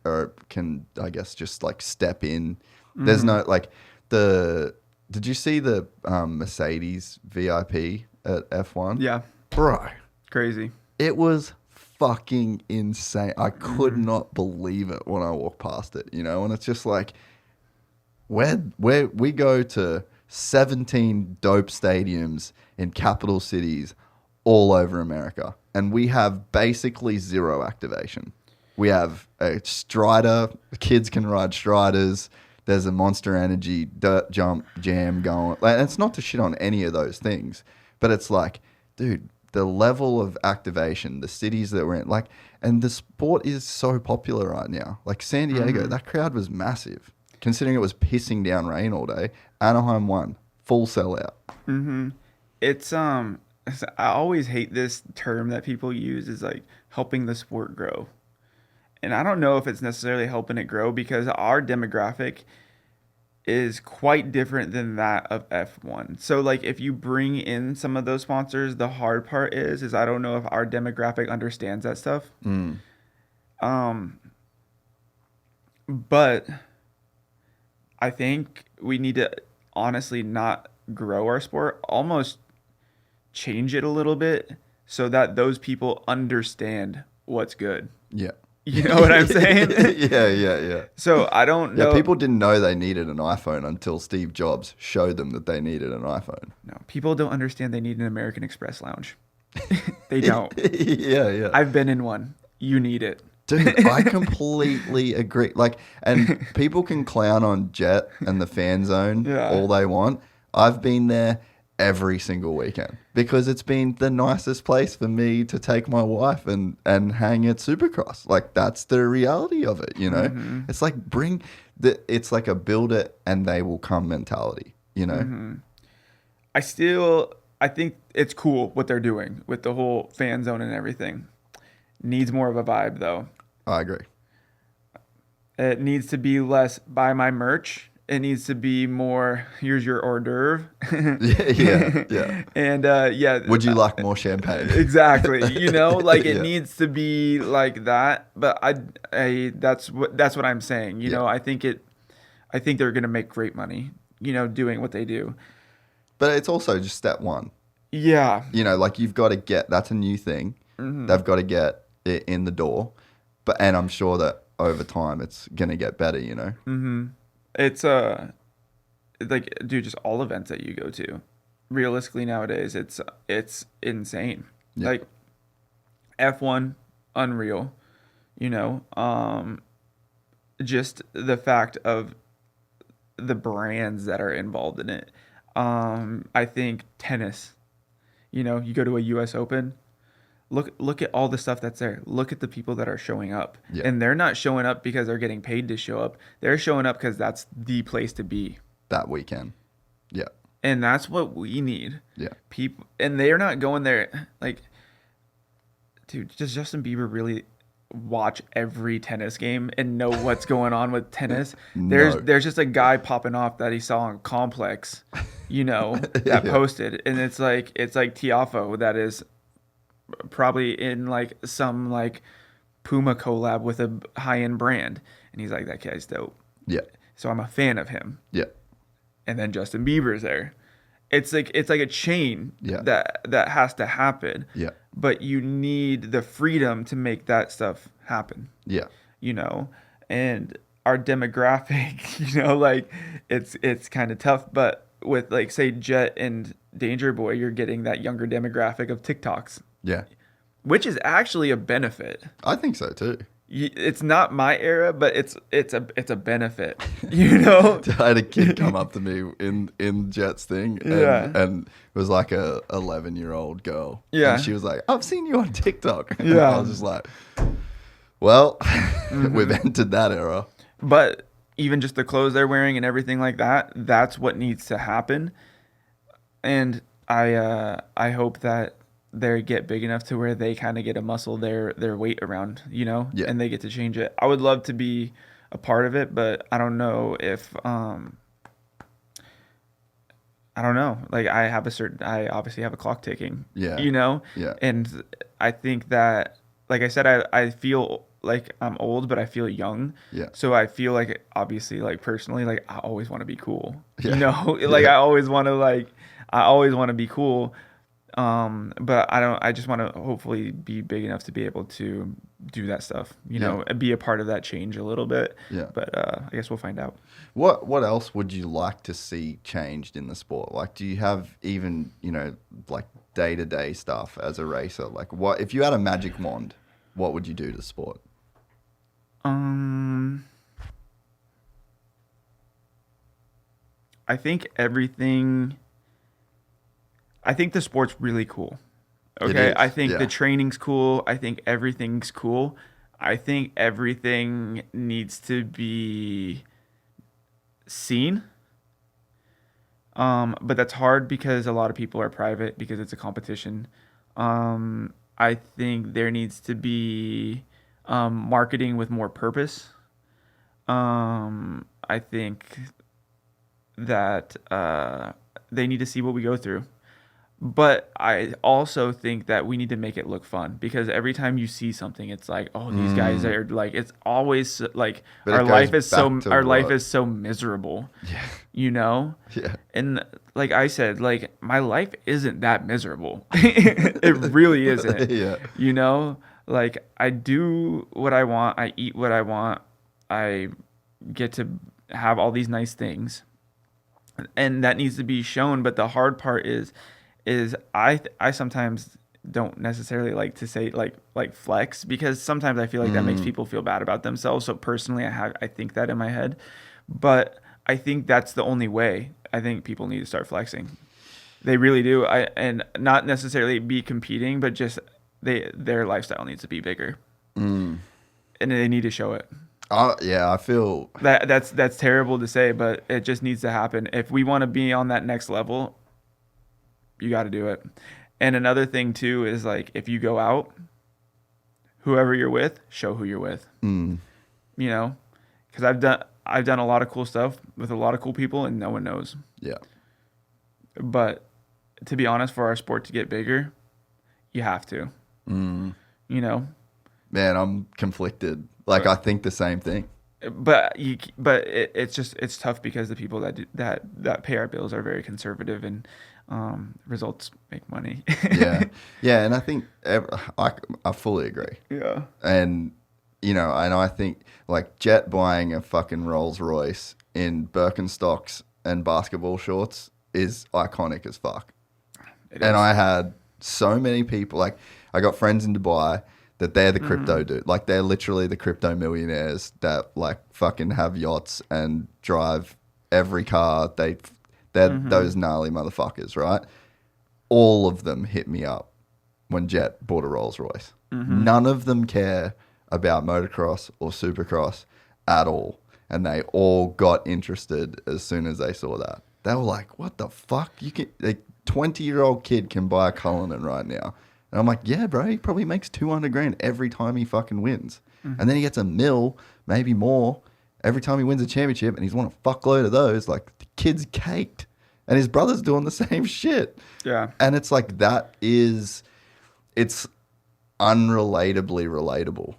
can, I guess, just like step in. There's no, like, did you see the Mercedes VIP at F1? Yeah. Bro. Crazy. It was fucking insane. I could not believe it when I walked past it, and it's just like, where we go to 17 dope stadiums in capital cities all over America, and we have basically zero activation. We have a Strider, kids can ride Striders. There's a Monster Energy dirt jump jam going. Like, it's not to shit on any of those things, but it's like, dude, the level of activation, the cities that we're in, like, and the sport is so popular right now. Like San Diego, that crowd was massive, considering it was pissing down rain all day. Anaheim won, full sellout. It's I always hate this term that people use is like helping the sport grow. And I don't know if it's necessarily helping it grow because our demographic is quite different than that of F1. So like if you bring in some of those sponsors, the hard part is I don't know if our demographic understands that stuff. But I think we need to honestly not grow our sport, almost change it a little bit so that those people understand what's good. Yeah. You know what I'm saying? Yeah. So I don't know. Yeah, people didn't know they needed an iPhone until Steve Jobs showed them that they needed an iPhone. No, people don't understand they need an American Express lounge. They don't. Yeah. I've been in one. You need it. Dude, I completely agree. Like, and people can clown on Jett and the fan zone all they want. I've been there every single weekend because it's been the nicest place for me to take my wife and hang at Supercross. Like, that's the reality of it, you know? It's like it's like a build it and they will come mentality, you know? I think it's cool what they're doing with the whole fan zone and everything. Needs more of a vibe though. I agree. It needs to be less buy my merch. It needs to be more here's your hors d'oeuvre. Yeah. And would you like more champagne? Exactly. You know, like it needs to be like that. But that's what I'm saying. You know, I think they're gonna make great money, you know, doing what they do. But it's also just step one. Yeah. You know, like you've got to get that's a new thing. They've got to get it in the door. And I'm sure that over time it's gonna get better, you know? It's like, dude, just all events that you go to, realistically nowadays, it's insane. Yeah. Like F1, unreal, you know, just the fact of the brands that are involved in it. I think tennis, you know, you go to a US Open, look at all the stuff that's there. Look at the people that are showing up. Yeah. And they're not showing up because they're getting paid to show up. They're showing up because that's the place to be. That weekend. Yeah. And that's what we need. Yeah. People, and they're not going there. Like, dude, does Justin Bieber really watch every tennis game and know what's going on with tennis? No. There's just a guy popping off that he saw on Complex, you know, that posted. And it's like Tiafo that is probably in like some like Puma collab with a high-end brand, and he's like, that guy's dope. Yeah. So I'm a fan of him. Yeah. And then Justin Bieber's there. It's like a chain that has to happen. Yeah. But you need the freedom to make that stuff happen. Yeah. You know, and our demographic, you know, like it's kind of tough, but with like say Jett and Danger Boy, you're getting that younger demographic of TikToks. Yeah. Which is actually a benefit. I think so too. It's not my era, but it's a benefit, you know. I had a kid come up to me in Jett's thing, and it was like a 11-year-old girl. Yeah, and she was like, "I've seen you on TikTok." And yeah, I was just like, "Well, we've entered that era." But even just the clothes they're wearing and everything like that—that's what needs to happen. And I hope that they get big enough to where they kind of get to muscle their weight around, you know, and they get to change it. I would love to be a part of it, but I don't know if, I don't know. Like I obviously have a clock ticking, you know? Yeah. And I think that, like I said, I feel like I'm old, but I feel young. Yeah. So I feel like, obviously, like personally, like I always want to be cool, you know, like I always want to be cool. But I just want to hopefully be big enough to be able to do that stuff, you know, and be a part of that change a little bit. Yeah. But I guess we'll find out. What else would you like to see changed in the sport? Like, do you have even, you know, like day-to-day stuff as a racer? Like, what if you had a magic wand, what would you do to the sport? I think the sport's really cool. Okay. I think the training's cool. I think everything's cool. I think everything needs to be seen. But that's hard because a lot of people are private because it's a competition. I think there needs to be marketing with more purpose. I think that they need to see what we go through. But I also think that we need to make it look fun, because every time you see something, it's like, oh, these guys are like, it's always like But our it goes life is back to life what- is so miserable, Yeah. you know? Yeah. And like I said, like my life isn't that miserable. It really isn't. Yeah. You know, like I do what I want, I eat what I want, I get to have all these nice things, and that needs to be shown. But the hard part is I sometimes don't necessarily like to say like flex, because sometimes I feel like that makes people feel bad about themselves. So personally, I think that in my head, but I think that's the only way. I think people need to start flexing. They really do. And not necessarily be competing, but just their lifestyle needs to be bigger, and they need to show it. Yeah, I feel That's terrible to say, but it just needs to happen. If we want to be on that next level, you got to do it. And another thing too is, like, if you go out, whoever you're with, show who you're with. You know, because I've done a lot of cool stuff with a lot of cool people, and no one knows. yeah. But to be honest, for our sport to get bigger, you have to. You know, Man, I'm conflicted. Like, I think the same thing. but it's tough, because the people that pay our bills are very conservative, and results make money. Yeah. Yeah, and I think I fully agree. Yeah. And, you know, and I think, like, Jett buying a fucking Rolls Royce in Birkenstocks and basketball shorts is iconic as fuck. It And is. I had so many people, like, I got friends in Dubai that they're the crypto dude. Like, they're literally the crypto millionaires that, like, fucking have yachts and drive every car. They're those gnarly motherfuckers, right? All of them hit me up when Jett bought a Rolls Royce. None of them care about motocross or supercross at all. And they all got interested as soon as they saw that. They were like, what the fuck? You can, a 20-year-old kid can buy a Cullinan right now. And I'm like, yeah, bro, he probably makes 200 grand every time he fucking wins. And then he gets a mil, maybe more, every time he wins a championship, and he's won a fuckload of those. Like, the kid's caked. And his brother's doing the same shit. Yeah. And it's like, it's unrelatably relatable.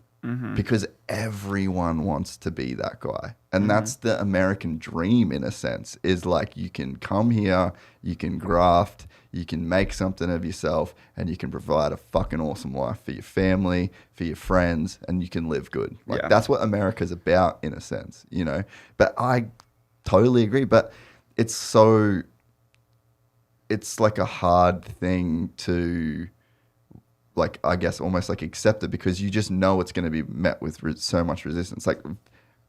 Because everyone wants to be that guy. And that's the American dream, in a sense, is like, you can come here, you can graft, you can make something of yourself, and you can provide a fucking awesome life for your family, for your friends, and you can live good. Like, Yeah. that's what America's about, in a sense, you know? But I totally agree. But it's like a hard thing to, like, I guess almost like accept it, because you just know it's going to be met with so much resistance. Like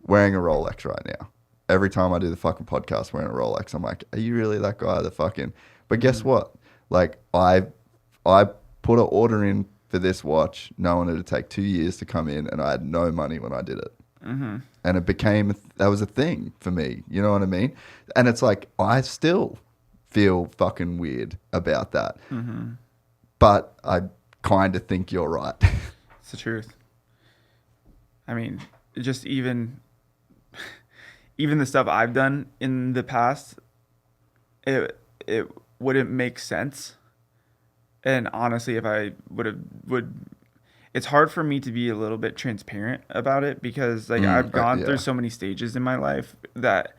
wearing a Rolex right now. Every time I do the fucking podcast wearing a Rolex, I'm like, are you really that guy? But guess what? Like, I put an order in for this watch knowing it would take 2 years to come in, and I had no money when I did it. And it became, that was a thing for me. You know what I mean? And it's like, I still feel fucking weird about that. But I kind of think you're right. It's the truth. I mean, just even the stuff I've done in the past, it wouldn't make sense. And honestly, if I would, it's hard for me to be a little bit transparent about it, because like I've gone through so many stages in my life that,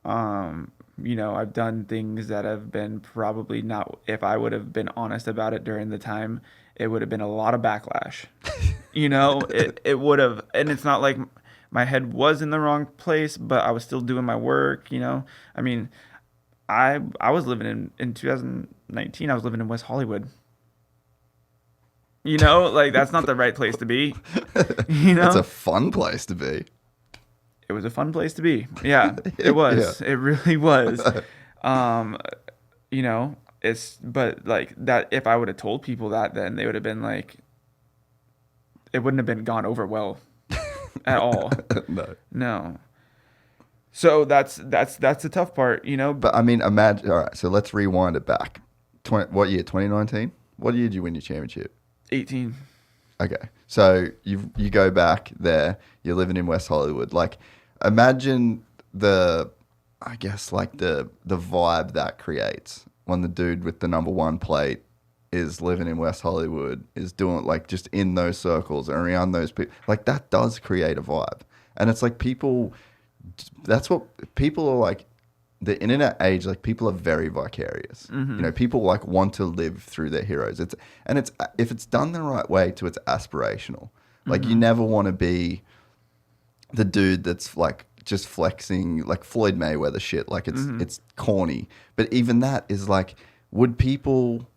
you know, I've done things that have been probably not, if I would have been honest about it during the time, it would have been a lot of backlash. You know, it would have, and it's not like my head was in the wrong place, but I was still doing my work, you know? I mean, I was living in 2019, I was living in West Hollywood. You know, like, that's not the right place to be. You know? It's a fun place to be. It was a fun place to be. Yeah, it was. Yeah. It really was. You know, but like that, if I would have told people that, then they would have been like, it wouldn't have been gone over well at all. No. So that's the tough part, you know. But I mean, imagine, all right, so let's rewind it back. What year, 2019? What year did you win your championship? 18. Okay. So you go back there, you're living in West Hollywood. Like, imagine I guess like the vibe that creates when the dude with the #1 plate is living in West Hollywood, is doing like just in those circles and around those people. Like that does create a vibe. And it's like that's what people are like. The internet age, like people are very vicarious. Mm-hmm. You know, people like want to live through their heroes. It's if it's done the right way it's aspirational. Like you never want to be the dude that's like just flexing like Floyd Mayweather shit. Like it's corny. But even that is like, would people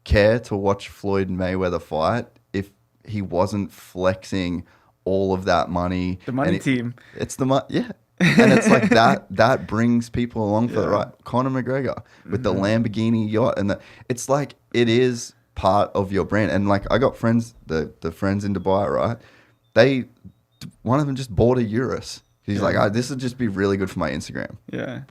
care to watch Floyd Mayweather fight if he wasn't flexing all of that money? The money team. It's the money, yeah. And it's like that brings people along for the right. Conor McGregor with the Lamborghini yacht, and it's like it is part of your brand. And like I got friends, the friends in Dubai, right? One of them just bought a Urus. He's like, oh, this would just be really good for my Instagram. Yeah.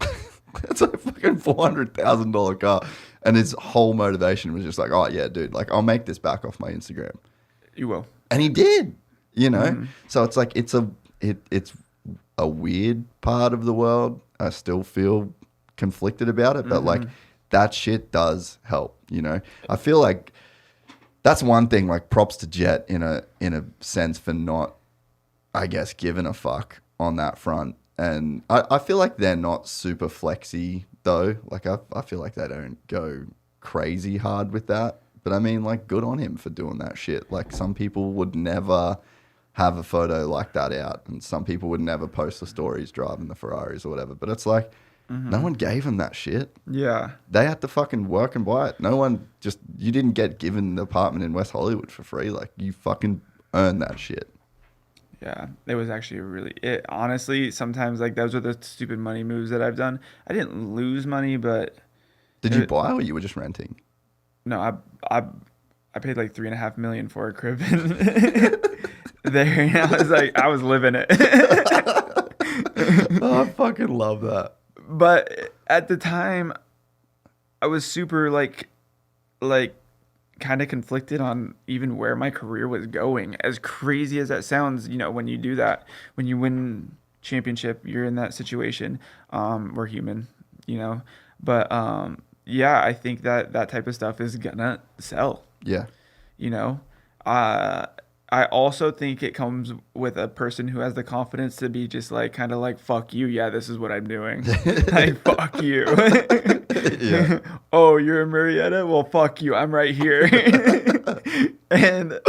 It's like a fucking $400,000 car, and his whole motivation was just like, oh yeah, dude, like I'll make this back off my Instagram. You will. And he did, you know. So it's like it's a weird part of the world. I still feel conflicted about it, but like that shit does help, you know. I feel like that's one thing, like props to Jett in a sense for not, I guess, giving a fuck on that front. And I feel like they're not super flexy though. Like I feel like they don't go crazy hard with that. But I mean, like, good on him for doing that shit. Like some people would never have a photo like that out, and some people would never post the stories driving the Ferraris or whatever. But it's like, no one gave him that shit. Yeah. They had to fucking work and buy it. No one you didn't get given an apartment in West Hollywood for free. Like, you fucking earned that shit. Yeah, it was actually honestly, sometimes like those are the stupid money moves that I've done. I didn't lose money, but. Did you buy or you were just renting? No, I paid like $3.5 million for a crib there, and I was living it. Oh, I fucking love that. But at the time, I was super like kind of conflicted on even where my career was going. As crazy as that sounds, you know, when you do that, when you win championship, you're in that situation. We're human, you know, but yeah, I think that type of stuff is gonna sell. Yeah. You know, I also think it comes with a person who has the confidence to be just like, kind of like, fuck you. Yeah, this is what I'm doing. Like, fuck you. Yeah. Oh, you're in Marietta? Well, fuck you. I'm right here. And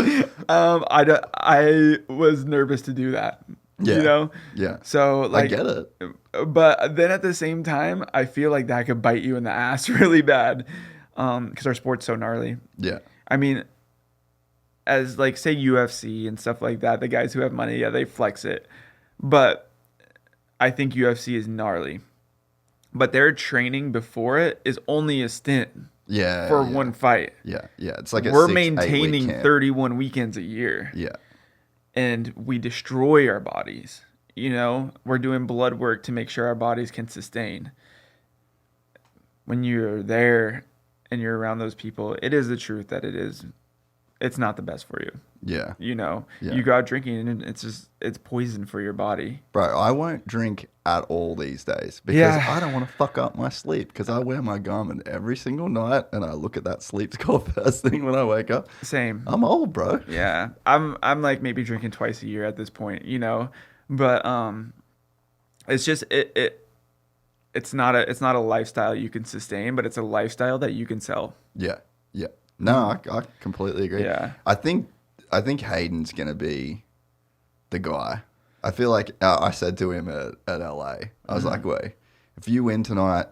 I was nervous to do that. Yeah. You know? Yeah. So like, I get it. But then at the same time, I feel like that could bite you in the ass really bad. Because our sport's so gnarly. Yeah. I mean, as like say UFC and stuff like that, the guys who have money, yeah, they flex it. But I think UFC is gnarly. But their training before it is only a stint for one fight. Yeah, yeah. It's like we're maintaining 31 weekends a year. Yeah. And we destroy our bodies. You know, we're doing blood work to make sure our bodies can sustain. When you're there and you're around those people, it is the truth that it's not the best for you. Yeah. You know, Yeah. you go out drinking and it's poison for your body. Bro, I won't drink at all these days because I don't want to fuck up my sleep, because I wear my Garmin every single night and I look at that sleep score first thing when I wake up. Same. I'm old, bro. Yeah. I'm like maybe drinking twice a year at this point, you know, but it's just it's not a lifestyle you can sustain, but it's a lifestyle that you can sell. Yeah. Yeah. No, I completely agree. Yeah. I think Hayden's going to be the guy. I feel like I said to him at LA, I was like, wait, if you win tonight,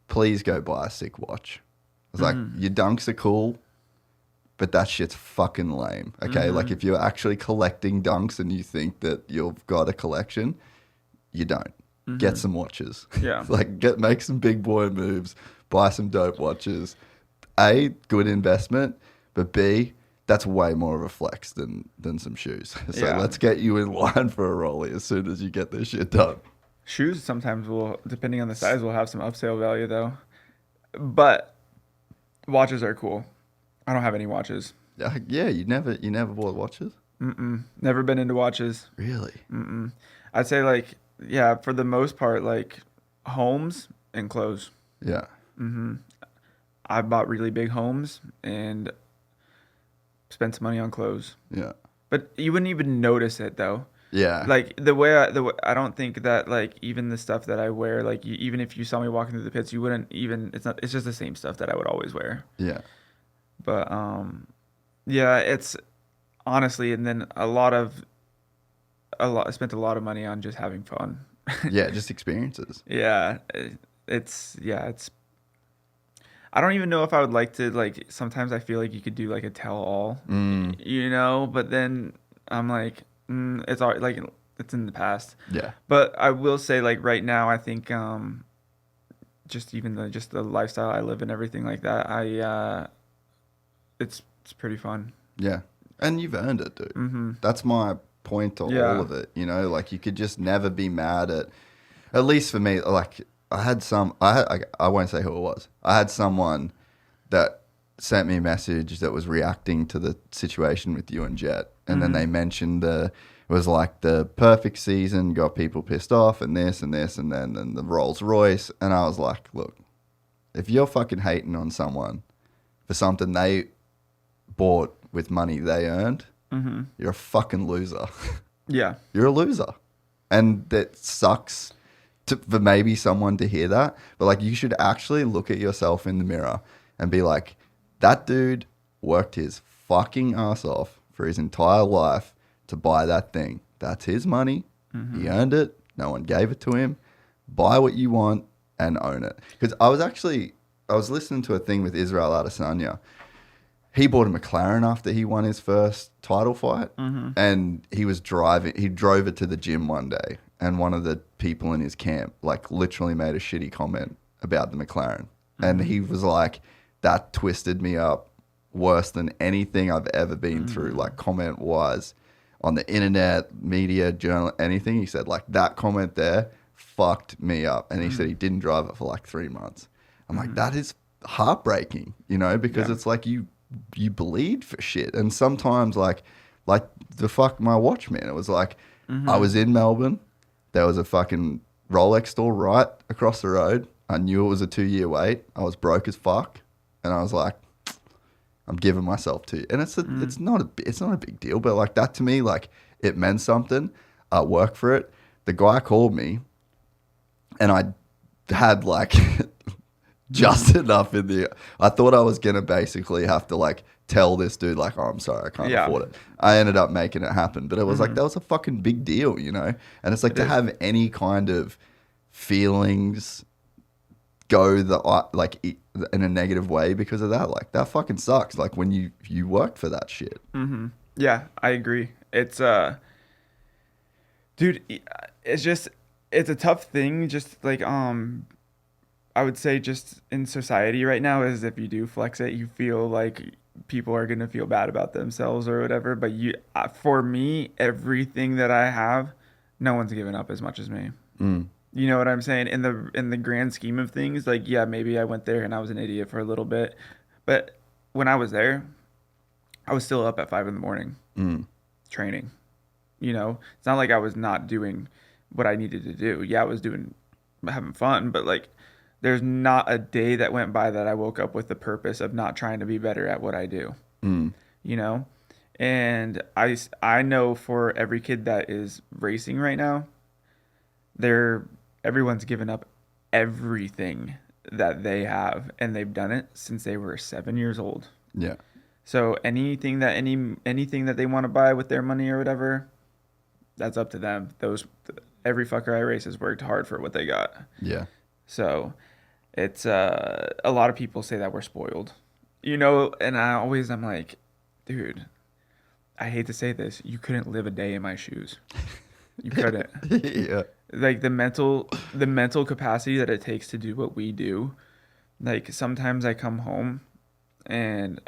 please go buy a sick watch. I was like, your dunks are cool, but that shit's fucking lame. Okay. Like if you're actually collecting dunks and you think that you've got a collection, you don't. Get some watches. Yeah. Like make some big boy moves, buy some dope watches. A, good investment, but B, that's way more of a flex than some shoes. So let's get you in line for a rollie as soon as you get this shit done. Shoes sometimes will, depending on the size, will have some upsale value though. But watches are cool. I don't have any watches. Yeah, you never bought watches? Never been into watches. Really? I'd say like, yeah, for the most part, like Homes and clothes. Yeah. I bought really big homes and spent some money on clothes. Yeah. But you wouldn't even notice it though. Yeah. Like the way I don't think that like even the stuff that I wear, like even if you saw me walking through the pits, you wouldn't even. It's just the same stuff that I would always wear. Yeah. But yeah, it's honestly, and then I spent a lot of money on just having fun. Yeah. Just experiences. Yeah, it's I don't even know if I would like to, like, sometimes I feel like you could do like a tell all, you know, but then I'm like, it's all like it's in the past. Yeah. But I will say, like, right now, I think just even the lifestyle I live and everything like that, it's pretty fun. Yeah. And you've earned it, dude. That's my point to all of it. You know, like you could just never be mad at least for me, like I won't say who it was. I had someone that sent me a message that was reacting to the situation with you and Jett. And then they mentioned it was like the perfect season, got people pissed off and this and this and then the Rolls Royce. And I was like, look, if you're fucking hating on someone for something they bought with money they earned, you're a fucking loser. Yeah. You're a loser. And that sucks for maybe someone to hear that. But like, you should actually look at yourself in the mirror and be like, that dude worked his fucking ass off for his entire life to buy that thing. That's his money. He earned it. No one gave it to him. Buy what you want and own it. Because I was listening to a thing with Israel Adesanya. He bought a McLaren after he won his first title fight, and he drove it to the gym one day, and one of the people in his camp like literally made a shitty comment about the McLaren, and he was like, that twisted me up worse than anything I've ever been through, like comment wise, on the internet, media, journal, anything. He said like that comment there fucked me up, and he said he didn't drive it for like 3 months. I'm like, that is heartbreaking, you know, because it's like you bleed for shit. And sometimes like the fuck my watch, man, it was like I was in Melbourne, there was a fucking Rolex store right across the road. I knew it was a 2-year wait. I was broke as fuck, and I was like, I'm giving myself to you. And it's not a big deal, but like that to me, like it meant something. I worked for it. The guy called me, and I had like just enough in the. I thought I was gonna basically have to like tell this dude like, oh, I'm sorry, I can't afford it. I ended up making it happen, but it was like that was a fucking big deal, you know. And it's like to have any kind of feelings go in a negative way because of that, like that fucking sucks. Like when you worked for that shit. Yeah, I agree. It's dude, it's a tough thing. Just like I would say just in society right now is if you do flex it, you feel like people are going to feel bad about themselves or whatever. But for me, everything that I have, no one's given up as much as me. You know what I'm saying? In the grand scheme of things, like, yeah, maybe I went there and I was an idiot for a little bit. But when I was there, I was still up at 5 a.m. Training. You know, it's not like I was not doing what I needed to do. Yeah, I was having fun, but like, there's not a day that went by that I woke up with the purpose of not trying to be better at what I do. You know? And I know for every kid that is racing right now, everyone's given up everything that they have, and they've done it since they were 7 years old. Yeah. So anything that they want to buy with their money or whatever, that's up to them. Every fucker I race has worked hard for what they got. Yeah. So it's a lot of people say that we're spoiled, you know, and I'm like, dude, I hate to say this, you couldn't live a day in my shoes. You couldn't. Yeah. Like the mental capacity that it takes to do what we do. Like sometimes I come home and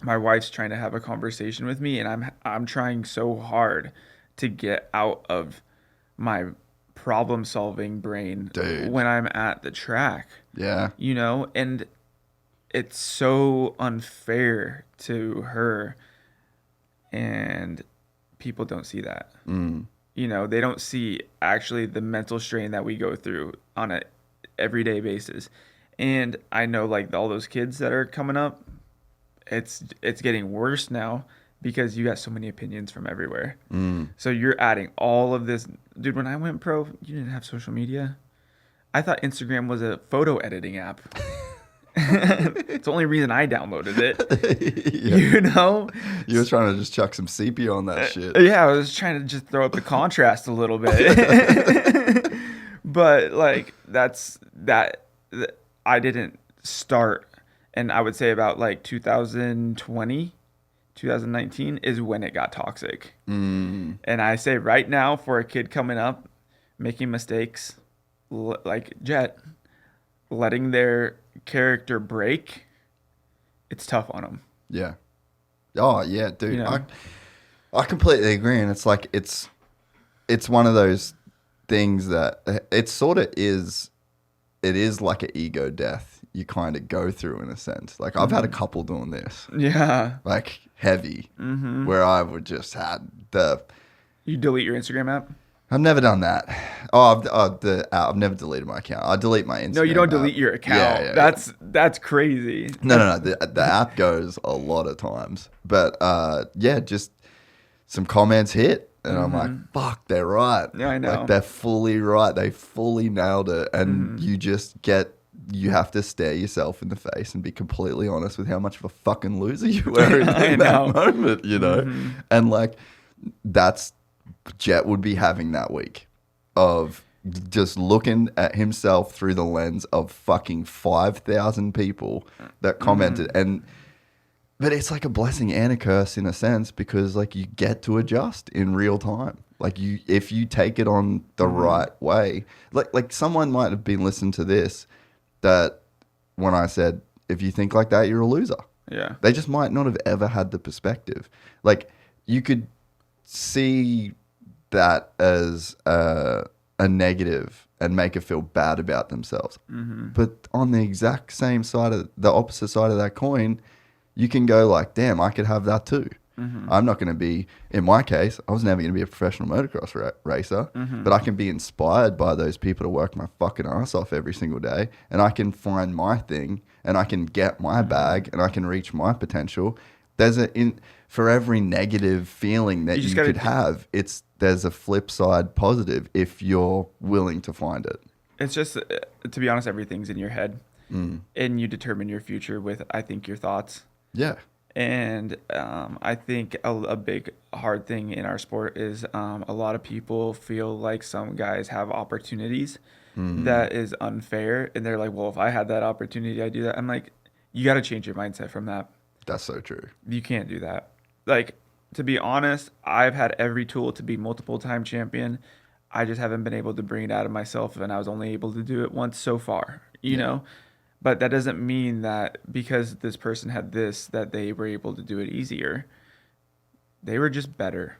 my wife's trying to have a conversation with me, and I'm trying so hard to get out of my problem solving brain, dude, when I'm at the track. Yeah. You know, and it's so unfair to her, and people don't see that. You know, they don't see actually the mental strain that we go through on a everyday basis. And I know like all those kids that are coming up, it's getting worse now because you got so many opinions from everywhere. So you're adding all of this. Dude, when I went pro, you didn't have social media. I thought Instagram was a photo editing app. It's the only reason I downloaded it. You know? You were trying to just chuck some sepia on that shit. Yeah, I was trying to just throw up the contrast a little bit. But like I didn't start, and I would say about like 2020, 2019 is when it got toxic. And I say right now for a kid coming up, making mistakes, like Jett, letting their character break, it's tough on them. Yeah. Oh yeah, dude. You know? I completely agree, and it's like it's one of those things that it sort of is. It is like an ego death you kind of go through in a sense. Like I've had a couple doing this. Yeah. Like heavy, where I would just had the. You delete your Instagram app? I've never done that. I've never deleted my account. I delete my Instagram. No, you don't app. delete your account. Yeah. That's crazy. No. The app goes a lot of times, but just some comments hit, and I'm like, fuck, they're right. Yeah, I know. Like they're fully right. They fully nailed it, and you have to stare yourself in the face and be completely honest with how much of a fucking loser you were in that moment, you know? And like, that's Jett would be having that week of just looking at himself through the lens of fucking 5,000 people that commented. But it's like a blessing and a curse in a sense, because like you get to adjust in real time. Like if you take it on the right way, like someone might have been listening to this that when I said, if you think like that, you're a loser. Yeah. They just might not have ever had the perspective. Like you could see that as a negative and make it feel bad about themselves. But on the exact same side of the opposite side of that coin, you can go like, damn, I could have that too. I'm not going to be, in my case, I was never going to be a professional motocross racer, but I can be inspired by those people to work my fucking ass off every single day, and I can find my thing, and I can get my bag, and I can reach my potential. For every negative feeling that you could have, there's a flip side positive if you're willing to find it. It's just, to be honest, everything's in your head, and you determine your future with, I think, your thoughts. Yeah. And I think a big hard thing in our sport is a lot of people feel like some guys have opportunities that is unfair. And they're like, well, if I had that opportunity, I'd do that. I'm like, you got to change your mindset from that. That's so true. You can't do that. Like, to be honest, I've had every tool to be multiple time champion. I just haven't been able to bring it out of myself. And I was only able to do it once so far, you know? But that doesn't mean that because this person had this, that they were able to do it easier. They were just better.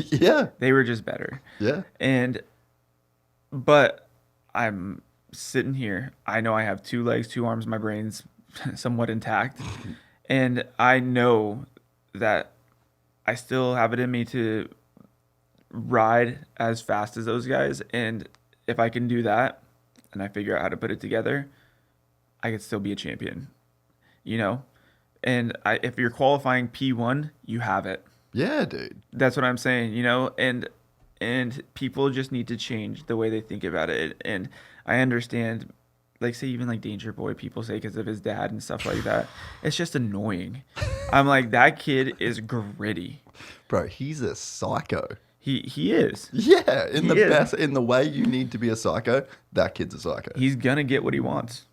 Yeah. They were just better. Yeah. But I'm sitting here. I know I have 2 legs, 2 arms, my brain's somewhat intact. And I know that I still have it in me to ride as fast as those guys. And if I can do that, and I figure out how to put it together, I could still be a champion, you know? And if you're qualifying P1, you have it. Yeah, dude. That's what I'm saying, you know? And people just need to change the way they think about it. And I understand, like, say even like Danger Boy, people say because of his dad and stuff like that. It's just annoying. I'm like, that kid is gritty. Bro, he's a psycho. He is. Yeah, in the way you need to be a psycho, that kid's a psycho. He's gonna get what he wants.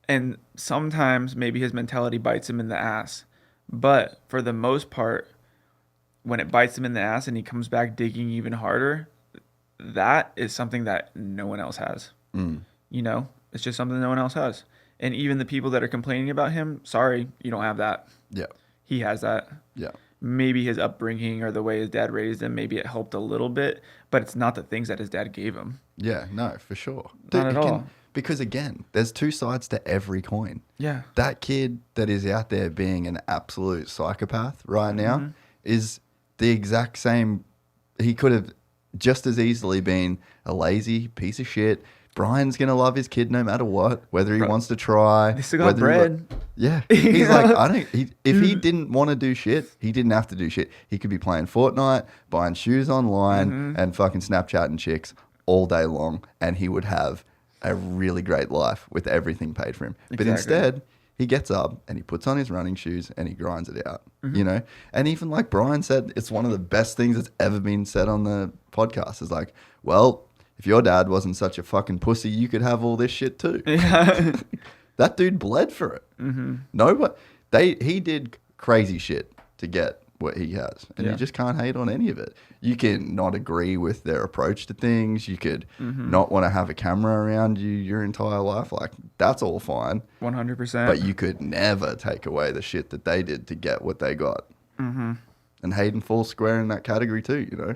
And sometimes maybe his mentality bites him in the ass. But for the most part, when it bites him in the ass and he comes back digging even harder, that is something that no one else has. You know? It's just something no one else has. And even the people that are complaining about him, sorry, you don't have that. Yeah. He has that. Yeah. Maybe his upbringing or the way his dad raised him, maybe it helped a little bit, but it's not the things that his dad gave him. Yeah, no, for sure. Not at all. Because again, there's 2 sides to every coin. Yeah. That kid that is out there being an absolute psychopath right now is the exact same he could have just as easily been a lazy piece of shit. Brian's gonna love his kid no matter what, whether he wants to try. They still got bread. Yeah, he's like, if he didn't want to do shit, he didn't have to do shit. He could be playing Fortnite, buying shoes online, and fucking Snapchatting chicks all day long, and he would have a really great life with everything paid for him. But instead, he gets up and he puts on his running shoes and he grinds it out, you know? And even like Brian said, it's one of the best things that's ever been said on the podcast. Is like, well, if your dad wasn't such a fucking pussy, you could have all this shit too. Yeah. That dude bled for it. No, but he did crazy shit to get what he has. And you just can't hate on any of it. You can not agree with their approach to things. You could not want to have a camera around you your entire life. Like, that's all fine. 100%. But you could never take away the shit that they did to get what they got. And Haiden falls square in that category too, you know?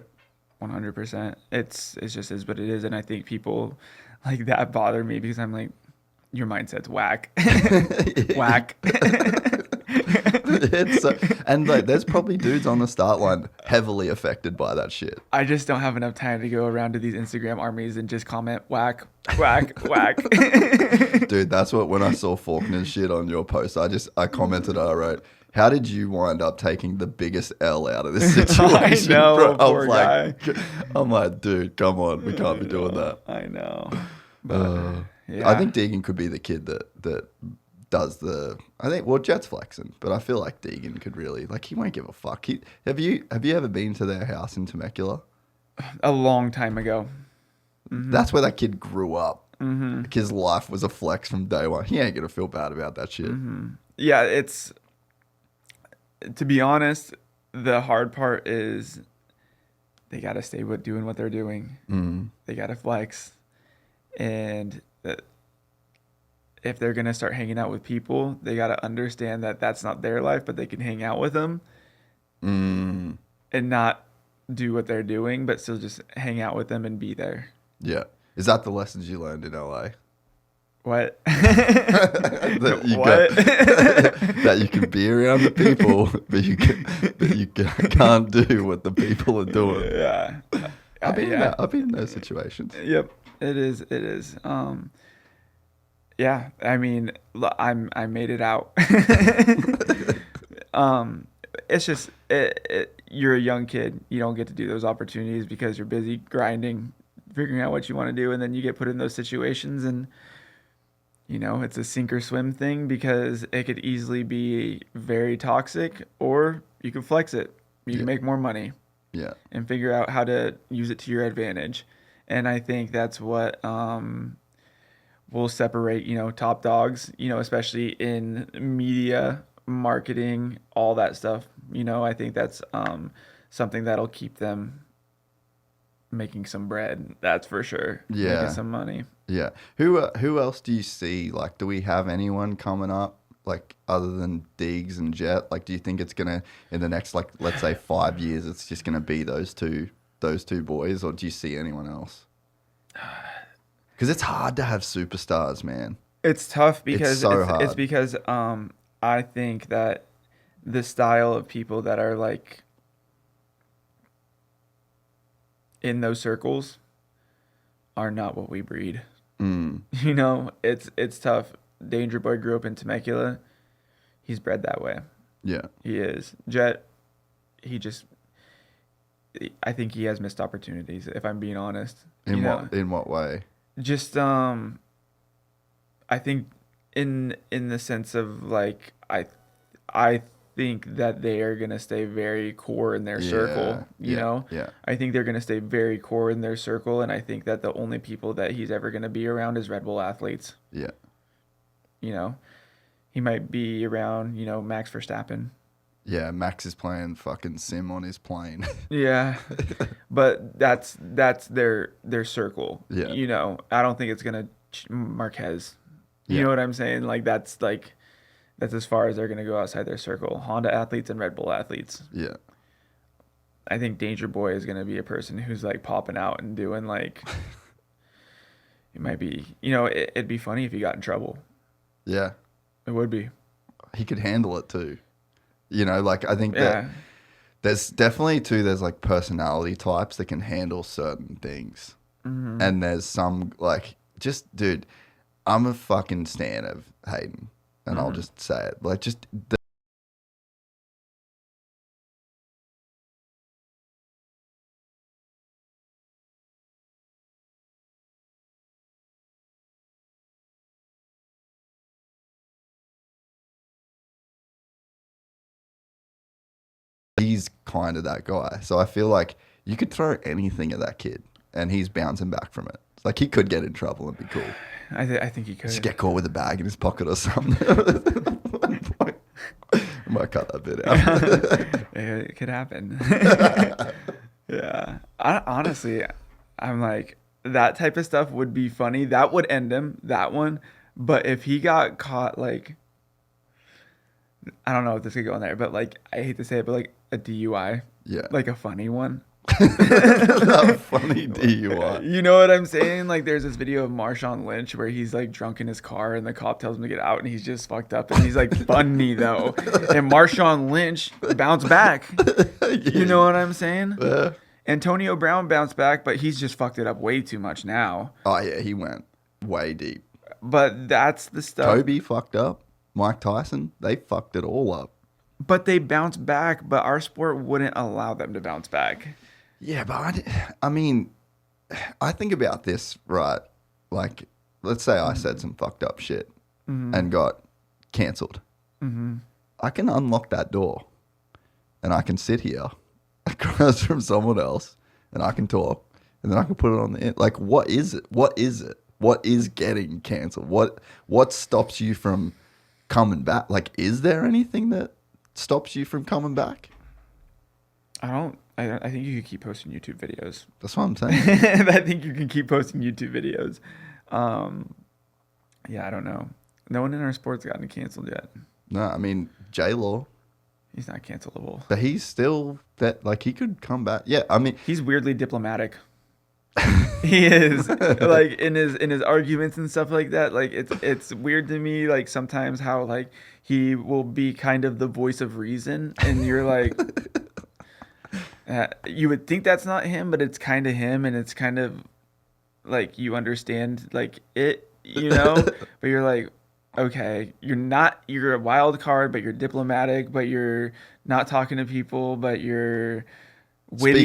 100%. It's just is what it is. And I think people like that bother me because I'm like, your mindset's whack. Whack. And like, there's probably dudes on the start line heavily affected by that shit. I just don't have enough time to go around to these Instagram armies and just comment whack, whack, whack. Dude, that's what, when I saw Faulkner's shit on your post, I commented, I wrote, how did you wind up taking the biggest L out of this situation? I know, bro? poor guy. I'm like, dude, come on, we can't be doing that. I know. But, yeah. I think Deegan could be the kid that does Jett's flexing, but I feel like Deegan could really, like, he won't give a fuck. Have you ever been to their house in Temecula? A long time ago. That's where that kid grew up. Like, his life was a flex from day one. He ain't gonna feel bad about that shit. Yeah, it's, to be honest, the hard part is they gotta stay doing what they're doing. They gotta flex, and if they're going to start hanging out with people, they got to understand that that's not their life, but they can hang out with them and not do what they're doing, but still just hang out with them and be there. Yeah. Is that the lessons you learned in LA? What? That you can be around the people, but you can't do what the people are doing. Yeah. I've been in those situations. Yep. It is. Yeah, I mean, I made it out. It's just you're a young kid. You don't get to do those opportunities because you're busy grinding, figuring out what you want to do, and then you get put in those situations, and you know it's a sink or swim thing because it could easily be very toxic, or you can flex it. You can make more money. Yeah, and figure out how to use it to your advantage, and I think that's what will separate, top dogs, especially in media, marketing, all that stuff. I think that's something that'll keep them making some bread. That's for sure. Yeah. Making some money. Yeah. Who else do you see? Like, do we have anyone coming up, like, other than Deegs and Jett? Like, do you think it's going to, in the next, like, let's say 5 years, it's just going to be those two boys, or do you see anyone else? Because it's hard to have superstars, man. It's tough because it's so hard. It's because I think that the style of people that are like in those circles are not what we breed. It's tough. Danger Boy grew up in Temecula. He's bred that way. Yeah, he is. Jett, I think he has missed opportunities, if I'm being honest. In what way? Just I think in the sense of like I think that they are gonna stay very core in their circle. You know? Yeah. I think they're gonna stay very core in their circle, and I think that the only people that he's ever gonna be around is Red Bull athletes. Yeah. He might be around, Max Verstappen. Yeah, Max is playing fucking sim on his plane. Yeah, but that's their circle. Yeah. I don't think it's gonna Marquez. You know what I'm saying? Like that's as far as they're gonna go outside their circle. Honda athletes and Red Bull athletes. Yeah. I think Danger Boy is gonna be a person who's like popping out and doing like. It might be, it'd be funny if he got in trouble. Yeah, it would be. He could handle it too. Like, I think that There's definitely too. There's like personality types that can handle certain things, and there's some like just dude. I'm a fucking stan of Haiden, and I'll just say it. Like just he's kind of that guy. So I feel like you could throw anything at that kid, and he's bouncing back from it. It's like he could get in trouble and be cool. I think he could. Just get caught with a bag in his pocket or something. I might cut that bit out. It could happen. Yeah. Honestly, I'm like, that type of stuff would be funny. That would end him, that one. But if he got caught, like, I don't know if this could go in there, but like, I hate to say it, but like a DUI, Yeah. like a funny one. That funny DUI. You know what I'm saying? Like, there's this video of Marshawn Lynch where he's like drunk in his car and the cop tells him to get out and he's just fucked up and he's like funny though. And Marshawn Lynch bounced back. You know what I'm saying? Yeah. Antonio Brown bounced back, but he's just fucked it up way too much now. Oh yeah, he went way deep. But that's the stuff. Kobe fucked up. Mike Tyson, they fucked it all up. But they bounced back, but our sport wouldn't allow them to bounce back. Yeah, but I mean, I think about this, right? Like, let's say I said some fucked up shit and got cancelled. I can unlock that door and I can sit here across from someone else and I can talk and then I can put it on the end. Like, what is it? What is it? What is getting cancelled? What stops you from coming back? Like, is there anything that stops you from coming back? I think you could keep posting YouTube videos. That's what I'm saying. I think you can keep posting YouTube videos. Yeah, I don't know. No one in our sport's gotten canceled yet. No, I mean, J-Law, He's not cancelable. but he's still that, like, he could come back. Yeah, I mean, He's weirdly diplomatic. He is like in his arguments and stuff like that. Like it's weird to me. Like sometimes how like he will be kind of the voice of reason, and you're like, you would think that's not him, but it's kind of him, and it's kind of like you understand like it, you know. But you're like, okay, you're a wild card, but you're diplomatic, but you're not talking to people, but you're witty,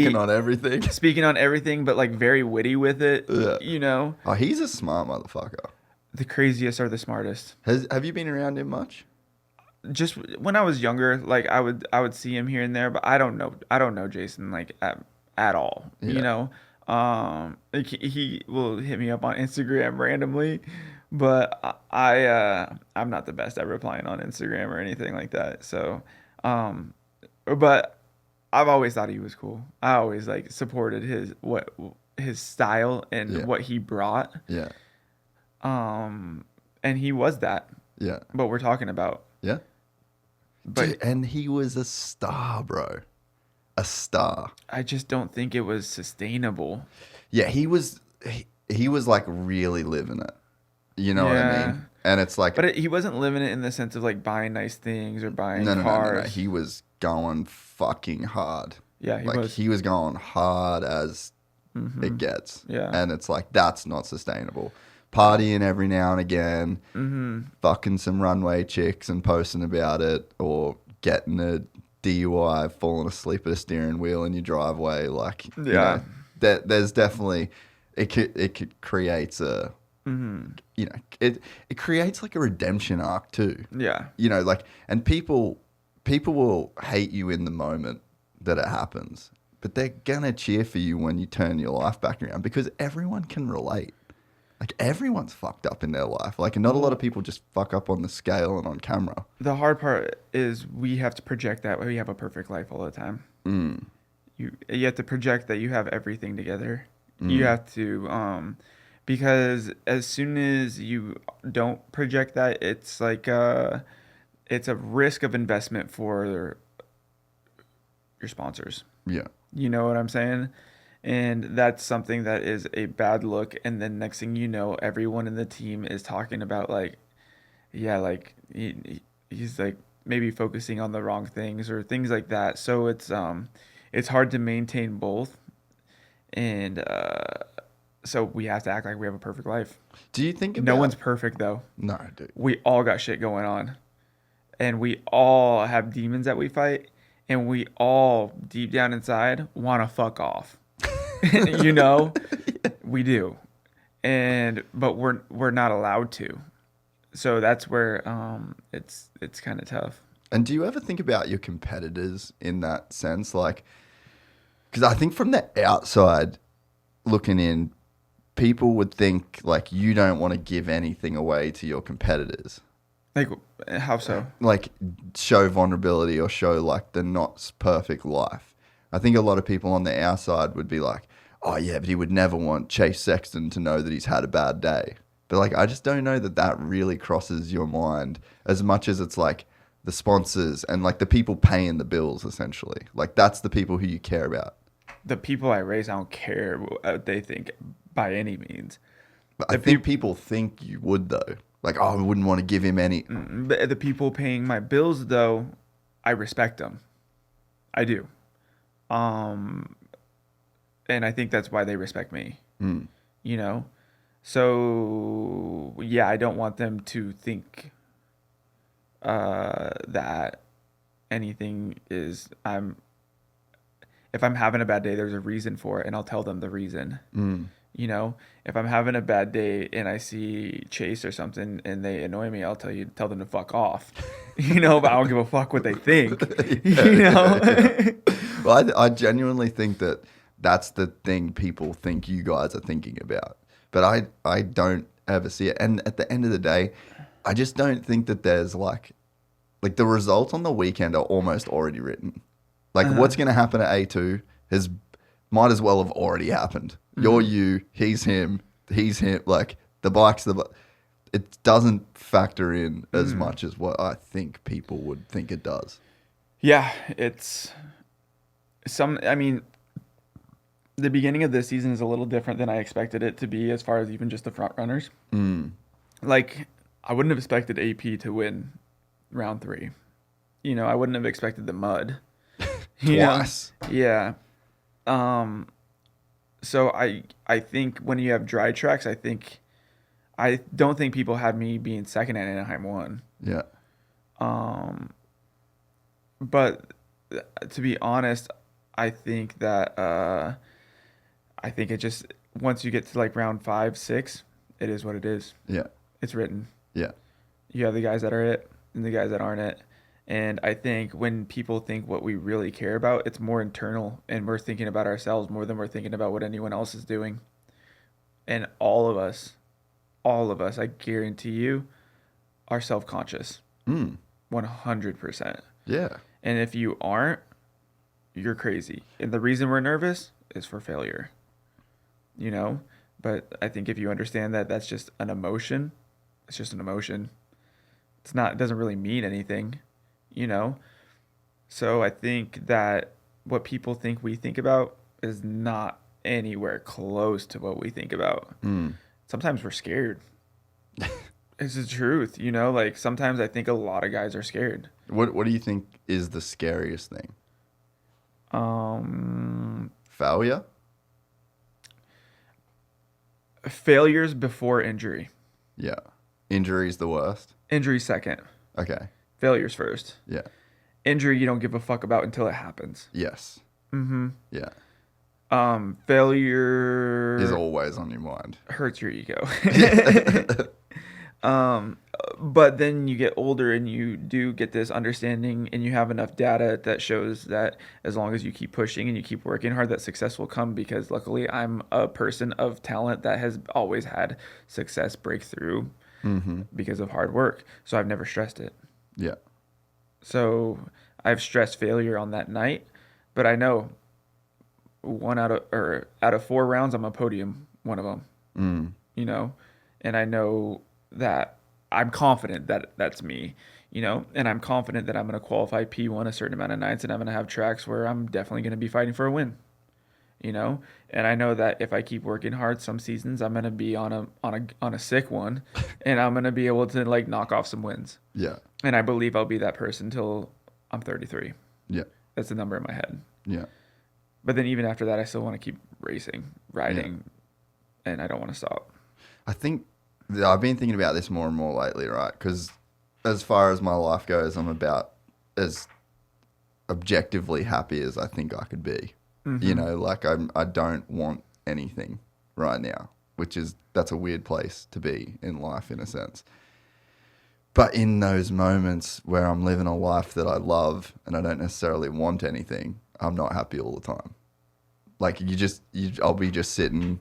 speaking on everything, but like very witty with it. Yeah. You know, oh, he's a smart motherfucker. the craziest are the smartest. Have you been around him much? Just when I was younger, like I would see him here and there, but I don't know Jason like at all. Yeah. You know, like he will hit me up on Instagram randomly, but I'm not the best at replying on Instagram or anything like that. So, but I've always thought he was cool. I always like supported his style and what he brought. Yeah. And he was that. Yeah. What we're talking about. Yeah. But Dude, and he was a star, bro. A star. I just don't think it was sustainable. Yeah, he was like really living it. You know what I mean? And it's like, But he wasn't living it in the sense of like buying nice things or buying no. cars. He was going fucking hard. Yeah, He was going hard as it gets. Yeah. And it's like, that's not sustainable. Partying every now and again, fucking some runway chicks and posting about it, or getting a DUI, falling asleep at a steering wheel in your driveway. Like, you know, there's definitely, it creates a, you know, it creates like a redemption arc too. Yeah. You know, like, and people will hate you in the moment that it happens, but they're gonna cheer for you when you turn your life back around, because everyone can relate. Like, everyone's fucked up in their life. Like, not a lot of people just fuck up on the scale and on camera. The hard part is we have to project that we have a perfect life all the time. You have to project that you have everything together. You have to, because as soon as you don't project that, it's like it's a risk of investment for your sponsors. Yeah. You know what I'm saying? And that's something that is a bad look. And then next thing you know, everyone in the team is talking about like, yeah, like he's like maybe focusing on the wrong things or things like that. So it's hard to maintain both, and so we have to act like we have a perfect life. Do you think No one's perfect though. No, dude. We all got shit going on, and we all have demons that we fight, and we all deep down inside want to fuck off. You know, we do, but we're not allowed to. So that's where it's kind of tough. And do you ever think about your competitors in that sense? Like, because I think from the outside looking in, people would think like you don't want to give anything away to your competitors. Like, how so? Like, show vulnerability or show like the not perfect life. I think a lot of people on the outside would be like, oh yeah, but he would never want Chase Sexton to know that he's had a bad day. But like, I just don't know that really crosses your mind as much as it's like the sponsors and like the people paying the bills, essentially. Like, that's the people who you care about. The people I race, I don't care what they think by any means. But I think people think you would though. Like, oh, I wouldn't want to give him any. But the people paying my bills, though, I respect them. I do. And I think that's why they respect me. You know? So, yeah, I don't want them to think that anything is... If I'm having a bad day, there's a reason for it, and I'll tell them the reason. You know, if I'm having a bad day and I see Chase or something and they annoy me, I'll tell them to fuck off. You know, but I don't give a fuck what they think. You know? Well, I genuinely think that that's the thing people think you guys are thinking about. But I don't ever see it. And at the end of the day, I just don't think that there's like the results on the weekend are almost already written. Like, what's going to happen at A2 might as well have already happened. You're you, he's him. Like, the bike's it doesn't factor in as much as what I think people would think it does. Yeah, I mean, the beginning of this season is a little different than I expected it to be as far as even just the front runners. Like, I wouldn't have expected AP to win round 3. You know, I wouldn't have expected the mud. Twice. Know? Yeah. So I think when you have dry tracks, I don't think people had me being second at Anaheim 1. Yeah. But to be honest, I think that it just, once you get to like round 5, 6, it is what it is. Yeah. It's written. Yeah. You have the guys that are it and the guys that aren't it. And I think when people think what we really care about, it's more internal, and we're thinking about ourselves more than we're thinking about what anyone else is doing. And all of us, I guarantee you, are self-conscious. 100%. Yeah. And if you aren't, you're crazy. And the reason we're nervous is for failure. You know? But I think if you understand that that's just an emotion, it's just an emotion. It doesn't really mean anything. You know, so I think that what people think we think about is not anywhere close to what we think about. Sometimes we're scared. It's the truth, you know. Like, sometimes I think a lot of guys are scared. What do you think is the scariest thing? Failure? Failures before injury. Yeah. Injury's the worst? Injury second. Okay. Failures first. Yeah. Injury you don't give a fuck about until it happens. Yes. Yeah. Failure is always on your mind. Hurts your ego. But then you get older and you do get this understanding, and you have enough data that shows that as long as you keep pushing and you keep working hard, that success will come, because luckily I'm a person of talent that has always had success breakthrough because of hard work. So I've never stressed it. Yeah. So I've stressed failure on that night, but I know out of 4 rounds, I'm a podium, one of them, you know, and I know that I'm confident that that's me, you know, and I'm confident that I'm going to qualify P1 a certain amount of nights, and I'm going to have tracks where I'm definitely going to be fighting for a win. you know? And I know that if I keep working hard, some seasons I'm going to be on a sick one and I'm going to be able to like knock off some wins. Yeah. And I believe I'll be that person till I'm 33. Yeah. That's the number in my head. Yeah. But then even after that, I still want to keep racing, riding, and I don't want to stop. I think I've been thinking about this more and more lately, right? Because as far as my life goes, I'm about as objectively happy as I think I could be. Mm-hmm. You know, like I don't want anything right now, that's a weird place to be in life in a sense. But in those moments where I'm living a life that I love and I don't necessarily want anything, I'm not happy all the time. Like I'll be just sitting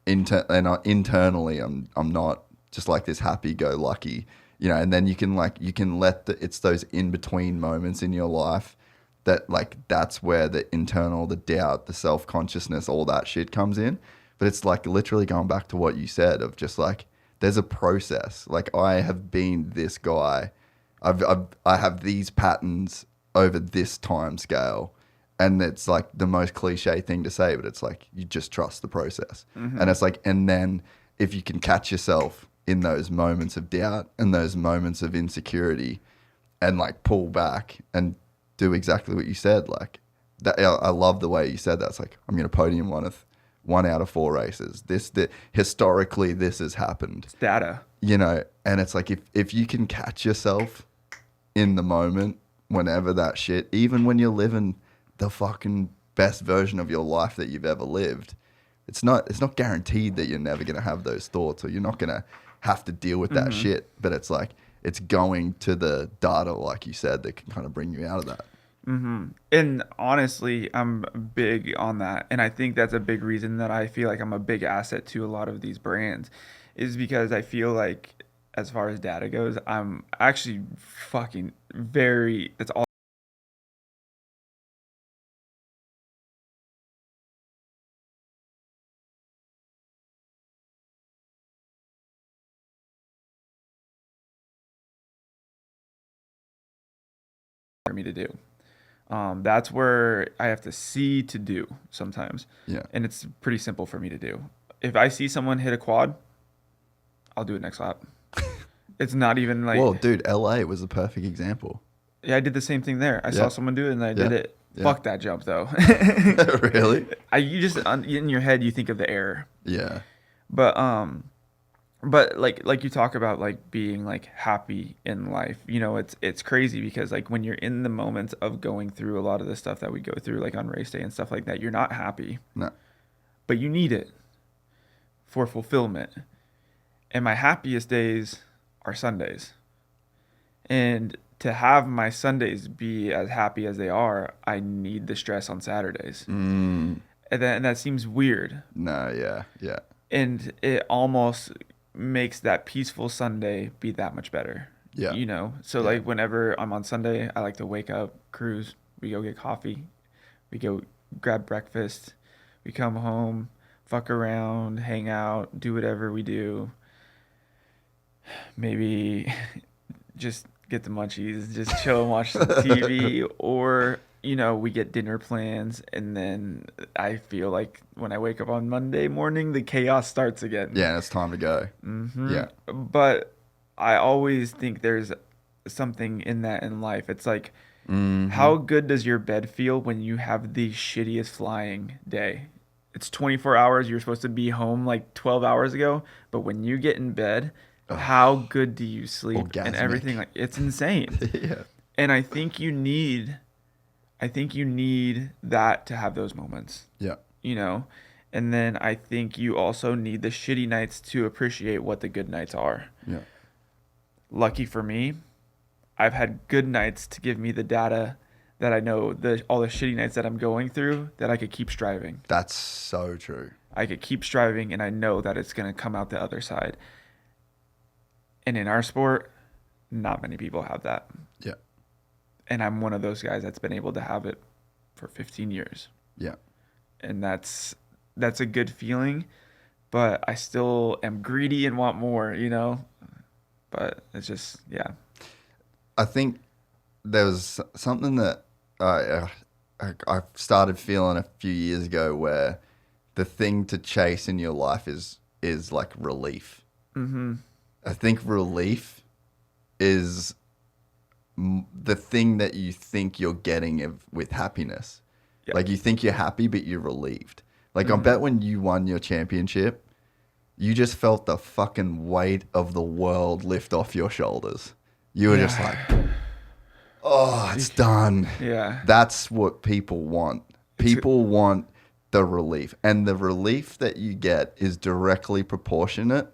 internally. I'm not just like this happy-go-lucky, you know. And then you can let it's those in between moments in your life that like that's where the internal, the doubt, the self-consciousness, all that shit comes in. But it's like literally going back to what you said of just like there's a process. Like I have been this guy. I have these patterns over this time scale. And it's like the most cliche thing to say, but it's like you just trust the process. Mm-hmm. And it's like, and then if you can catch yourself in those moments of doubt and those moments of insecurity and like pull back and do exactly what you said, like that, I love the way you said that. It's like, I'm going to podium one out of 4 races. Historically, this has happened. It's data. You know, and it's like if you can catch yourself in the moment, whenever that shit, even when you're living the fucking best version of your life that you've ever lived, it's not guaranteed that you're never going to have those thoughts or you're not going to have to deal with that shit. But it's like, it's going to the data, like you said, that can kind of bring you out of that. Mm-hmm. And honestly, I'm big on that. And I think that's a big reason that I feel like I'm a big asset to a lot of these brands is because I feel like as far as data goes, I'm actually fucking that's all for me to do. That's where I have to see to do sometimes. Yeah. And it's pretty simple for me to do. If I see someone hit a quad, I'll do it next lap. It's not even like... Well, dude, LA was a perfect example. Yeah, I did the same thing there. I saw someone do it and I did it. Yeah. Fuck that jump though. Really? You just in your head you think of the error. Yeah. But like you talk about like being like happy in life, you know, it's crazy because like when you're in the moments of going through a lot of the stuff that we go through like on race day and stuff like that, you're not happy. No. But you need it for fulfillment. And my happiest days are Sundays. And to have my Sundays be as happy as they are, I need the stress on Saturdays. And that seems weird. No, yeah. And it almost makes that peaceful Sunday be that much better. Yeah. You know? So like whenever I'm on Sunday, I like to wake up, cruise, we go get coffee, we go grab breakfast, we come home, fuck around, hang out, do whatever we do. Maybe just get the munchies, just chill and watch the TV, or, you know, we get dinner plans, and then I feel like when I wake up on Monday morning, the chaos starts again. Yeah, and it's time to go. Mm-hmm. Yeah. But I always think there's something in that in life. It's like, how good does your bed feel when you have the shittiest flying day? It's 24 hours. You're supposed to be home like 12 hours ago, but when you get in bed, how good do you sleep? Orgasmic. And everything, like it's insane. Yeah. And I think you need that to have those moments. Yeah. You know? And then I think you also need the shitty nights to appreciate what the good nights are. Yeah. Lucky for me, I've had good nights to give me the data that I know all the shitty nights that I'm going through that I could keep striving. That's so true. I could keep striving and I know that it's going to come out the other side. And in our sport, not many people have that. Yeah. And I'm one of those guys that's been able to have it for 15 years. Yeah. And that's a good feeling, but I still am greedy and want more, you know? But it's just, yeah. I think there was something that I started feeling a few years ago where the thing to chase in your life is like relief. Mm-hmm. I think relief is the thing that you think you're getting with happiness. Yeah. Like you think you're happy, but you're relieved. Like I bet when you won your championship, you just felt the fucking weight of the world lift off your shoulders. You were just like, oh, it's done. Yeah. That's what people want. People want the relief. And the relief that you get is directly proportionate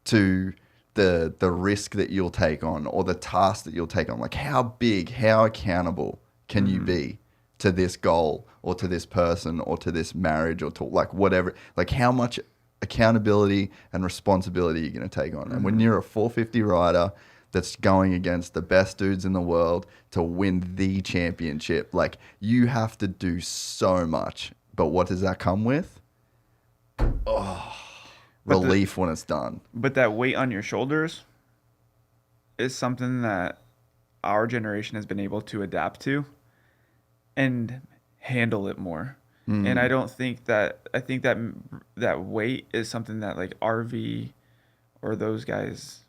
to the risk that you'll take on or the task that you'll take on. Like how big, how accountable can you be to this goal or to this person or to this marriage or to like whatever. Like how much accountability and responsibility you're going to take on. And when you're a 450 rider that's going against the best dudes in the world to win the championship, like you have to do so much. But what does that come with? Oh, relief when it's done. But that weight on your shoulders is something that our generation has been able to adapt to and handle it more. And I don't think that, I think that that weight is something that like RV or those guys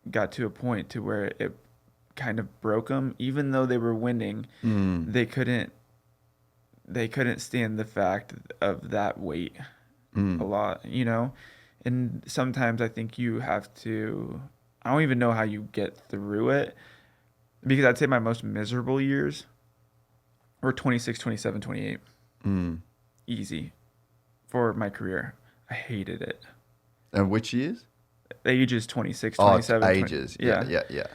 got to a point to where it kind of broke them. Even though they were winning, they couldn't stand the fact of that weight a lot, you know? And sometimes I think you have to, I don't even know how you get through it, because I'd say my most miserable years were 26, 27, 28. Easy for my career. I hated it. And which years? Ages 26, 27. Ages. 20, yeah.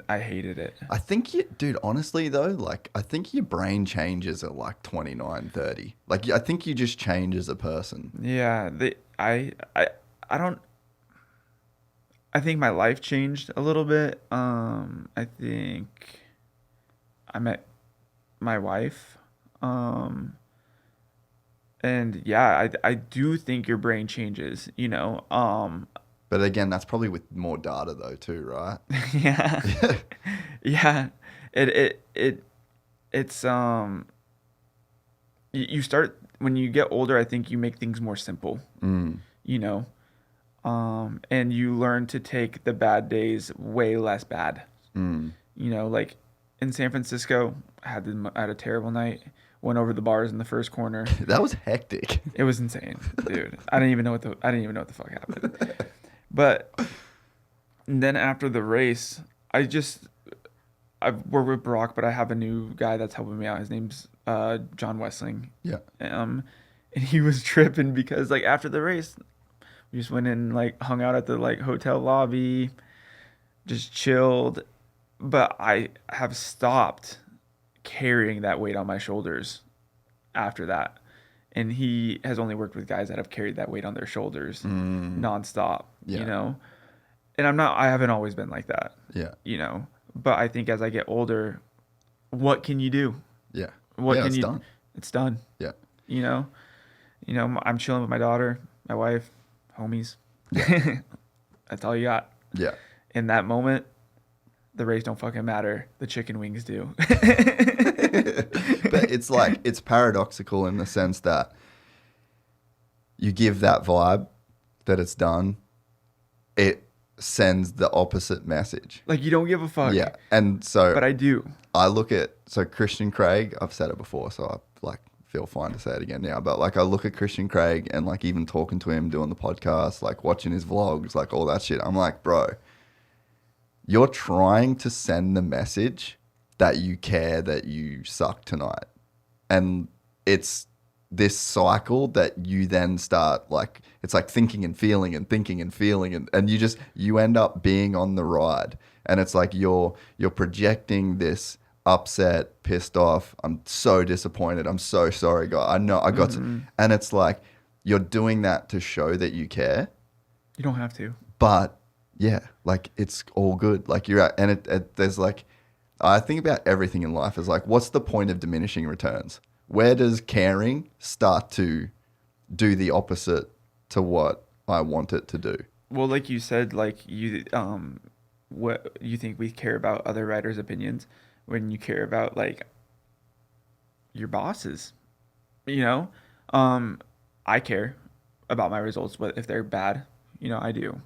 I hated it. I think dude, honestly though, like I think your brain changes at like 29, 30. Like I think you just change as a person. Yeah, I think my life changed a little bit. I think I met my wife. And yeah, I do think your brain changes, you know. But again, that's probably with more data though too, right? Yeah. Yeah. It's you start when you get older, I think you make things more simple. You know. And you learn to take the bad days way less bad. You know, like in San Francisco, I had a terrible night. Went over the bars in the first corner. That was hectic. It was insane, dude. I didn't even know what the fuck happened. But then after the race, I've worked with Brock, but I have a new guy that's helping me out. His name's John Wessling. Yeah. And he was tripping because like after the race, we just went in like hung out at the like hotel lobby, just chilled. But I have stopped carrying that weight on my shoulders after that. And he has only worked with guys that have carried that weight on their shoulders nonstop, you know? And I haven't always been like that. Yeah. You know? But I think as I get older, what can you do? Yeah. It's done. It's done. Yeah. You know, I'm chilling with my daughter, my wife, homies. Yeah. That's all you got. Yeah. In that moment, the race don't fucking matter. The chicken wings do. But it's like, it's paradoxical in the sense that you give that vibe that it's done, it sends the opposite message. Like you don't give a fuck. Yeah. And so. But I do. I look at, so Christian Craig, I've said it before, so I like feel fine to say it again now, but like I look at Christian Craig and like even talking to him, doing the podcast, like watching his vlogs, like all that shit. I'm like, bro, you're trying to send the message that you care that you suck tonight. And it's this cycle that you then start like, it's like thinking and feeling and thinking and feeling. And you end up being on the ride. And it's like you're projecting this upset, pissed off. I'm so disappointed. I'm so sorry, God. I know I got to. And it's like you're doing that to show that you care. You don't have to. But yeah, like it's all good. Like you're at, and there's like, I think about everything in life as like, what's the point of diminishing returns? Where does caring start to do the opposite to what I want it to do? Well, like you said, like you, what you think we care about other riders' opinions when you care about like your bosses, I care about my results, but if they're bad, I do.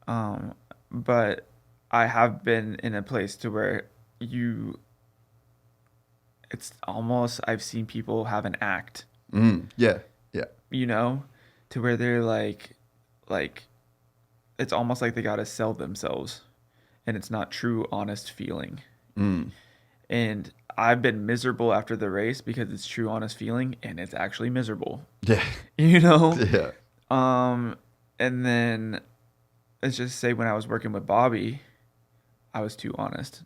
But I have been in a place to where it's almost, I've seen people have an act, Yeah. to where they're like, it's almost like they got to sell themselves, and it's not true, honest feeling. And I've been miserable after the race because it's true, honest feeling, and it's actually miserable. Yeah. Yeah. Yeah. And then let's just say when I was working with Bobby, I was too honest.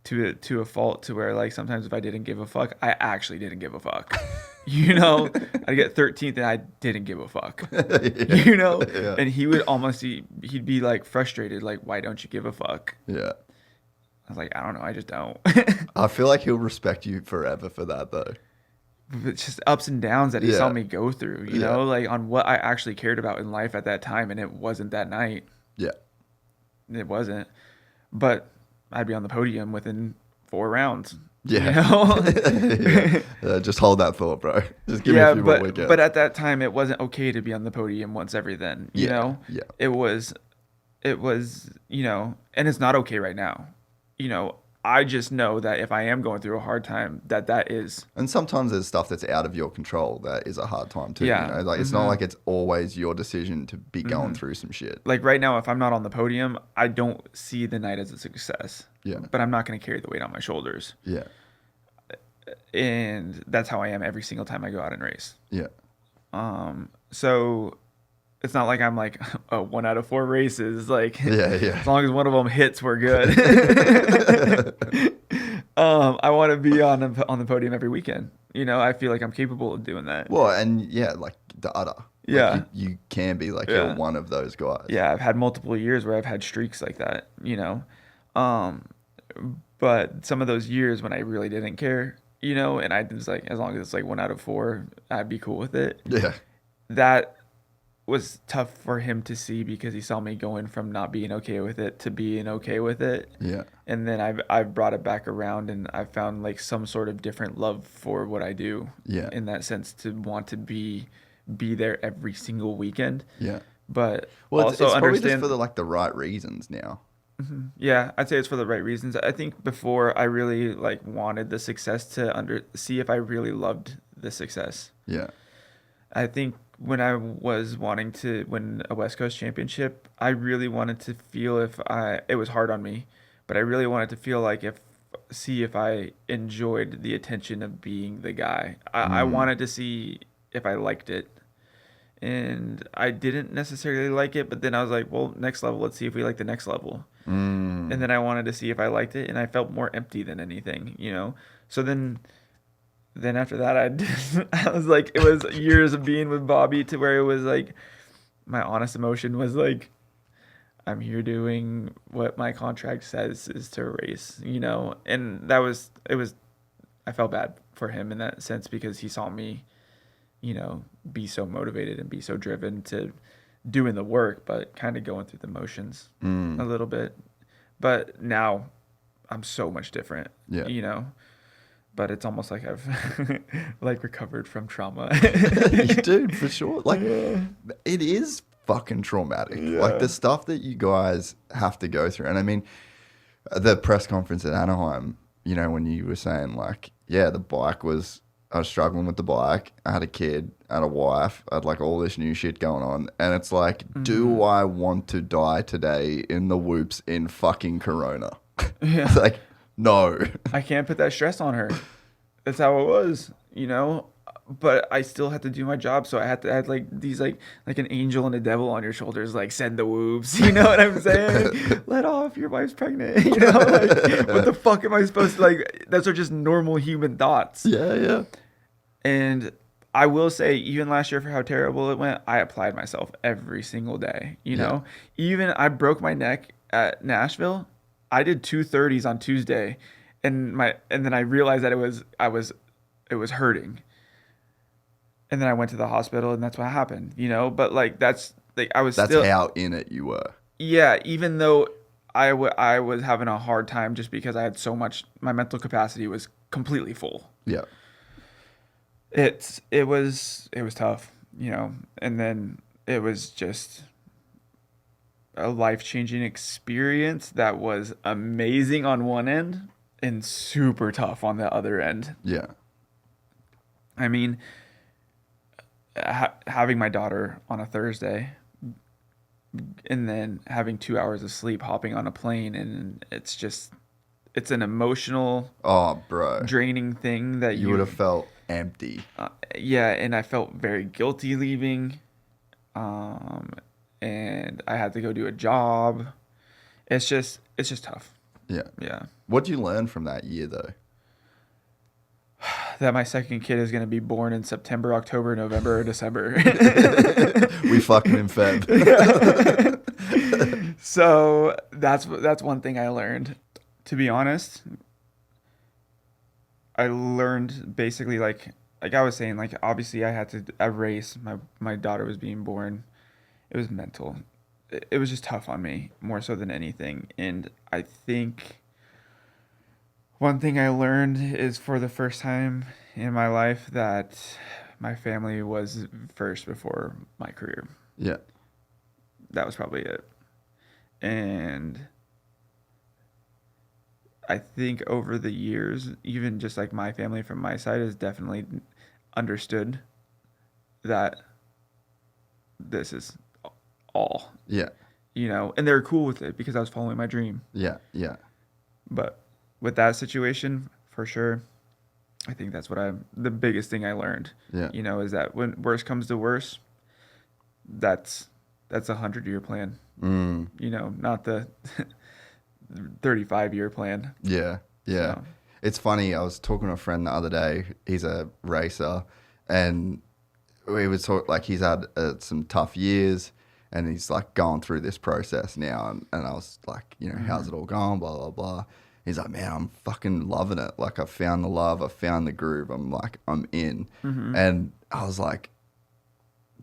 To a fault, to where like sometimes if I didn't give a fuck, I actually didn't give a fuck. I'd get 13th and I didn't give a fuck. Yeah. And he would he'd be like frustrated, like, why don't you give a fuck? Yeah. I was like, I don't know, I just don't. I feel like he'll respect you forever for that, though. It's just ups and downs that he saw Yeah. me go through, Yeah. like on what I actually cared about in life at that time. And it wasn't that night. Yeah. It wasn't. But I'd be on the podium within 4 rounds. Yeah. Yeah. Just hold that thought, bro. Just give me a few more weekends. But at that time, it wasn't okay to be on the podium once every then. You know? Yeah. It was, and it's not okay right now. I just know that if I am going through a hard time, that is. And sometimes there's stuff that's out of your control that is a hard time too. Yeah. Like it's not like it's always your decision to be going through some shit. Like right now, if I'm not on the podium, I don't see the night as a success. Yeah. But I'm not going to carry the weight on my shoulders. Yeah. And that's how I am every single time I go out and race. Yeah. So it's not like I'm like, oh, 1 out of 4 races. Like, Yeah. as long as one of them hits, we're good. I want to be on the podium every weekend. I feel like I'm capable of doing that. Well, and yeah, like the other. Yeah. Like you can be like you're one of those guys. Yeah, I've had multiple years where I've had streaks like that, But some of those years when I really didn't care, and I was like, as long as it's like 1 out of 4, I'd be cool with it. Yeah. That was tough for him to see because he saw me going from not being okay with it to being okay with it. Yeah. And then I've brought it back around, and I found like some sort of different love for what I do. Yeah. In that sense, to want to be there every single weekend. Yeah. But Well, also it's probably understand just for the right reasons now. Yeah, I'd say it's for the right reasons. I think before I really like wanted the success to see if I really loved the success. Yeah. I think when I was wanting to win a West Coast championship, I really wanted to feel it was hard on me, but I really wanted to feel like see if I enjoyed the attention of being the guy. I wanted to see if I liked it. And I didn't necessarily like it, but then I was like, well, next level, let's see if we like the next level. And then I wanted to see if I liked it, and I felt more empty than anything, So then after that, I was like, it was years of being with Bobby to where it was like, my honest emotion was like, I'm here doing what my contract says is to race, And I felt bad for him in that sense because he saw me, be so motivated and be so driven to doing the work, but kind of going through the motions a little bit. But now I'm so much different, but it's almost like I've like recovered from trauma. Dude, for sure. Like it is fucking traumatic. Yeah. Like the stuff that you guys have to go through. And I mean, the press conference at Anaheim, when you were saying like, yeah, I was struggling with the bike. I had a kid, I had a wife, I had like all this new shit going on. And it's like, do I want to die today in the whoops in fucking Corona? Yeah. It's like, no. I can't put that stress on her. That's how it was, But I still had to do my job, so I had like these like an angel and a devil on your shoulders, like send the whoops. You know what I'm saying? Let off, your wife's pregnant. Like what the fuck am I supposed to like? Those are just normal human thoughts. Yeah, yeah. And I will say, even last year for how terrible it went, I applied myself every single day. Even I broke my neck at Nashville. I did 2:30s on Tuesday, and then I realized that it was hurting. And then I went to the hospital, and that's what happened. But like that's how in it you were. Yeah, even though I was having a hard time just because I had so much, my mental capacity was completely full. Yeah. it was tough, you know, and then it was just a life-changing experience that was amazing on one end and super tough on the other end. Yeah. I mean, having my daughter on a Thursday and then having 2 hours of sleep, hopping on a plane, and it's an emotional, Oh, bro. draining thing that You would have felt empty. Yeah, and I felt very guilty leaving. And I had to go do a job. It's just tough. Yeah. Yeah. What did you learn from that year, though? That my second kid is going to be born in September, October, November, or December. We fucking in Feb. So that's one thing I learned. To be honest, I learned basically like I was saying, like obviously I had to erase my daughter was being born. It was mental. It was just tough on me more so than anything. And I think one thing I learned is for the first time in my life that my family was first before my career. Yeah. That was probably it. And I think over the years, even just like my family from my side has definitely understood that this is all, Yeah. you know, and they're cool with it because I was following my dream. Yeah. Yeah. But with that situation, for sure, I think that's the biggest thing I learned, Yeah. you know, is that when worst comes to worst, that's a 100-year plan, you know, not the 35-year plan. Yeah. Yeah. So. It's funny. I was talking to a friend the other day. He's a racer, and we would talk like he's had some tough years, and he's like going through this process now. And I was like, you know, how's it all going? Blah blah blah. He's like, man, I'm fucking loving it. Like I found the love, I found the groove. I'm in. And I was like,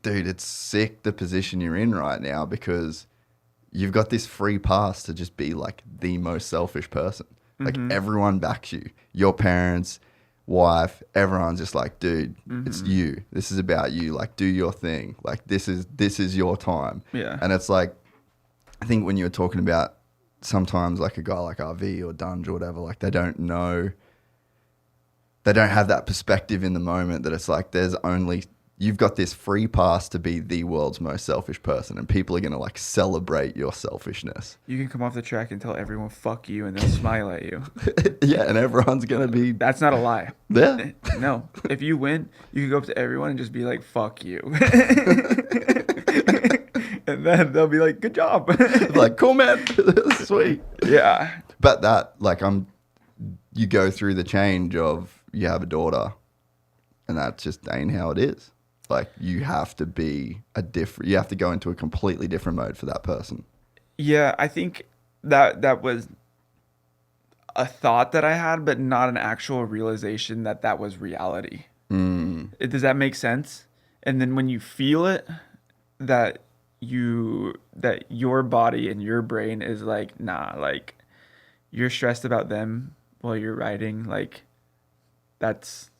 dude, it's sick the position you're in right now because you've got this free pass to just be like the most selfish person. Like everyone backs you. Your parents, wife, everyone's just like, dude, it's you. This is about you. Like do your thing. Like this is your time. Yeah. And it's like, I think when you were talking about sometimes like a guy like RV or Dunge or whatever, like they don't have that perspective in the moment that it's like you've got this free pass to be the world's most selfish person and people are going to like celebrate your selfishness. You can come off the track and tell everyone fuck you and then smile at you. Yeah, and everyone's going to be... That's not a lie. Yeah. No. If you win, you can go up to everyone and just be like, fuck you. And then they'll be like, good job. Like, cool, man. Sweet. Yeah. But that, like, you go through the change of you have a daughter and that just ain't how it is. Like, you have to you have to go into a completely different mode for that person. Yeah, I think that was a thought that I had, but not an actual realization that was reality. Does that make sense? And then when you feel it, that your body and your brain is like, nah, like you're stressed about them while you're riding, like that's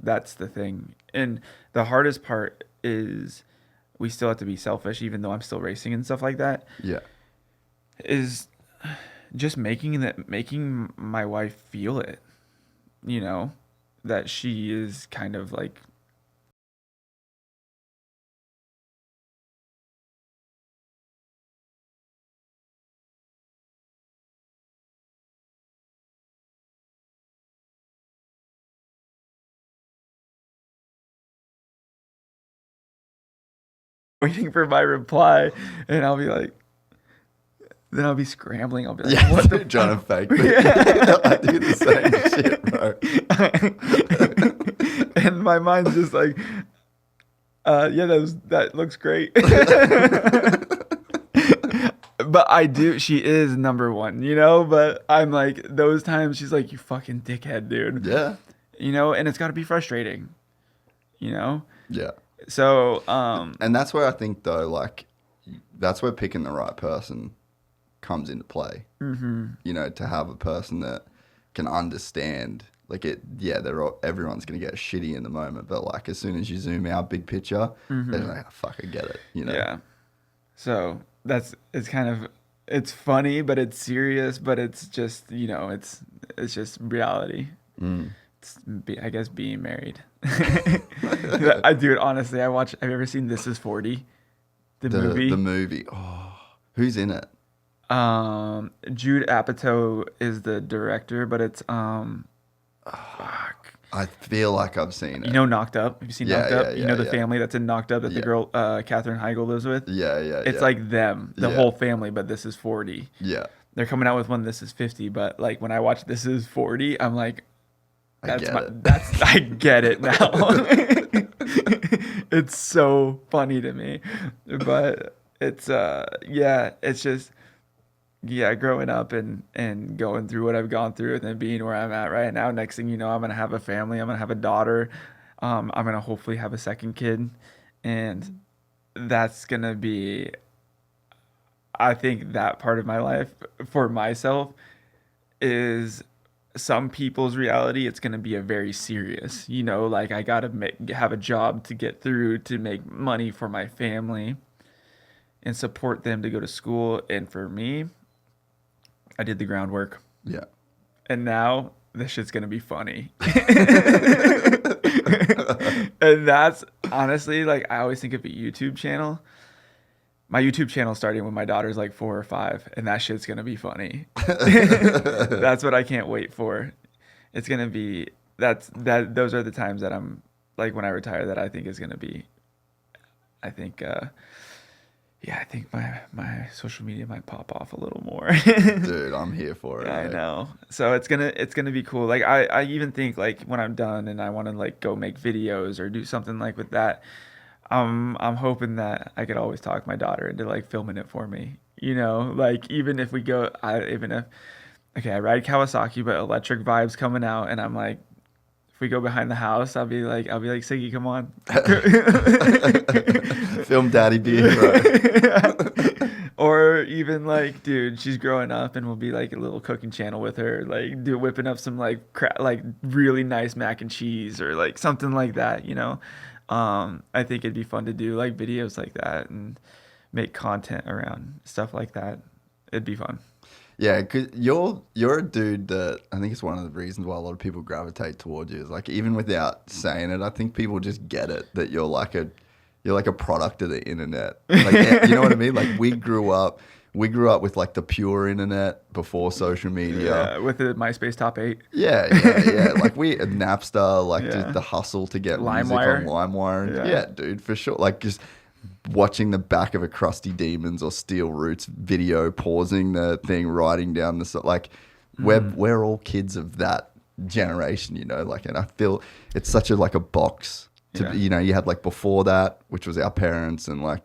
the thing. And the hardest part is we still have to be selfish, even though I'm still racing and stuff like that. Yeah. Is just making my wife feel it, you know, that she is kind of like waiting for my reply, and I'll be like, then I'll be scrambling. I'll be like, Yeah, what the John fuck? and fake. Yeah. I do the same shit, bro. And my mind's just like, yeah, that looks great. But I do, she is number one, you know, but I'm like, those times she's like, you fucking dickhead, dude. Yeah. You know, and it's got to be frustrating, you know? Yeah. So, and that's where I think though, like, that's where picking the right person comes into play. You know, to have a person that can understand Like everyone's gonna get shitty in the moment, but like as soon as you zoom out, big picture, they're like, oh, fuck, I get it. You know? Yeah. So it's funny, but it's serious, but it's just, it's just reality. I guess being married. I do it honestly. Have you ever seen This Is 40? The movie? The movie. Oh, who's in it? Jude Apatow is the director, but it's I feel like I've seen it. Knocked Up? Have you seen Knocked Up? The Yeah. family that's in Knocked Up that the girl Katherine Heigl lives with? Yeah. It's like them, the whole family, but This Is 40. Yeah. They're coming out with one This Is 50, but like when I watch This Is 40, I'm like, I get it now. It's so funny to me. But it's it's just growing up and going through what I've gone through and then being where I'm at right now. Next thing you know, I'm gonna have a family, I'm gonna have a daughter. I'm gonna hopefully have a second kid. And that's gonna be, I think that part of my life for myself is some people's reality. It's going to be a very serious, like I got to have a job to get through to make money for my family and support them to go to school. And for me, I did the groundwork. Yeah. And now this shit's going to be funny. And that's honestly, like, I always think of a YouTube channel. My YouTube channel started when my daughter's like 4 or 5, and that shit's gonna be funny. That's what I can't wait for. It's gonna be those are the times that I'm like when I retire that I think is gonna be. I think my social media might pop off a little more. Dude, I'm here for it. I know. So it's gonna be cool. Like I even think like when I'm done and I want to like go make videos or do something like with that. I'm hoping that I could always talk my daughter into like filming it for me. Like even if we go, I ride Kawasaki, but electric vibes coming out, and I'm like, if we go behind the house, I'll be like, Siggy, come on, film daddy being bro. Or even like, dude, she's growing up, and we'll be like a little cooking channel with her, like whipping up some like like really nice mac and cheese or like something like that, I think it'd be fun to do like videos like that and make content around stuff like that. It'd be fun. Yeah, cause you're a dude that I think it's one of the reasons why a lot of people gravitate towards you. Is like even without saying it, I think people just get it that you're like a product of the internet. Like you know what I mean? Like we grew up with like the pure internet before social media. Yeah, with the MySpace top 8. Yeah. Like Napster, like just the hustle to get music on LimeWire. Yeah, dude, for sure. Like just watching the back of a Krusty Demons or Steel Roots video, pausing the thing, writing down the like. We're all kids of that generation, Like, and I feel it's such a like a box to you had like before that, which was our parents, and like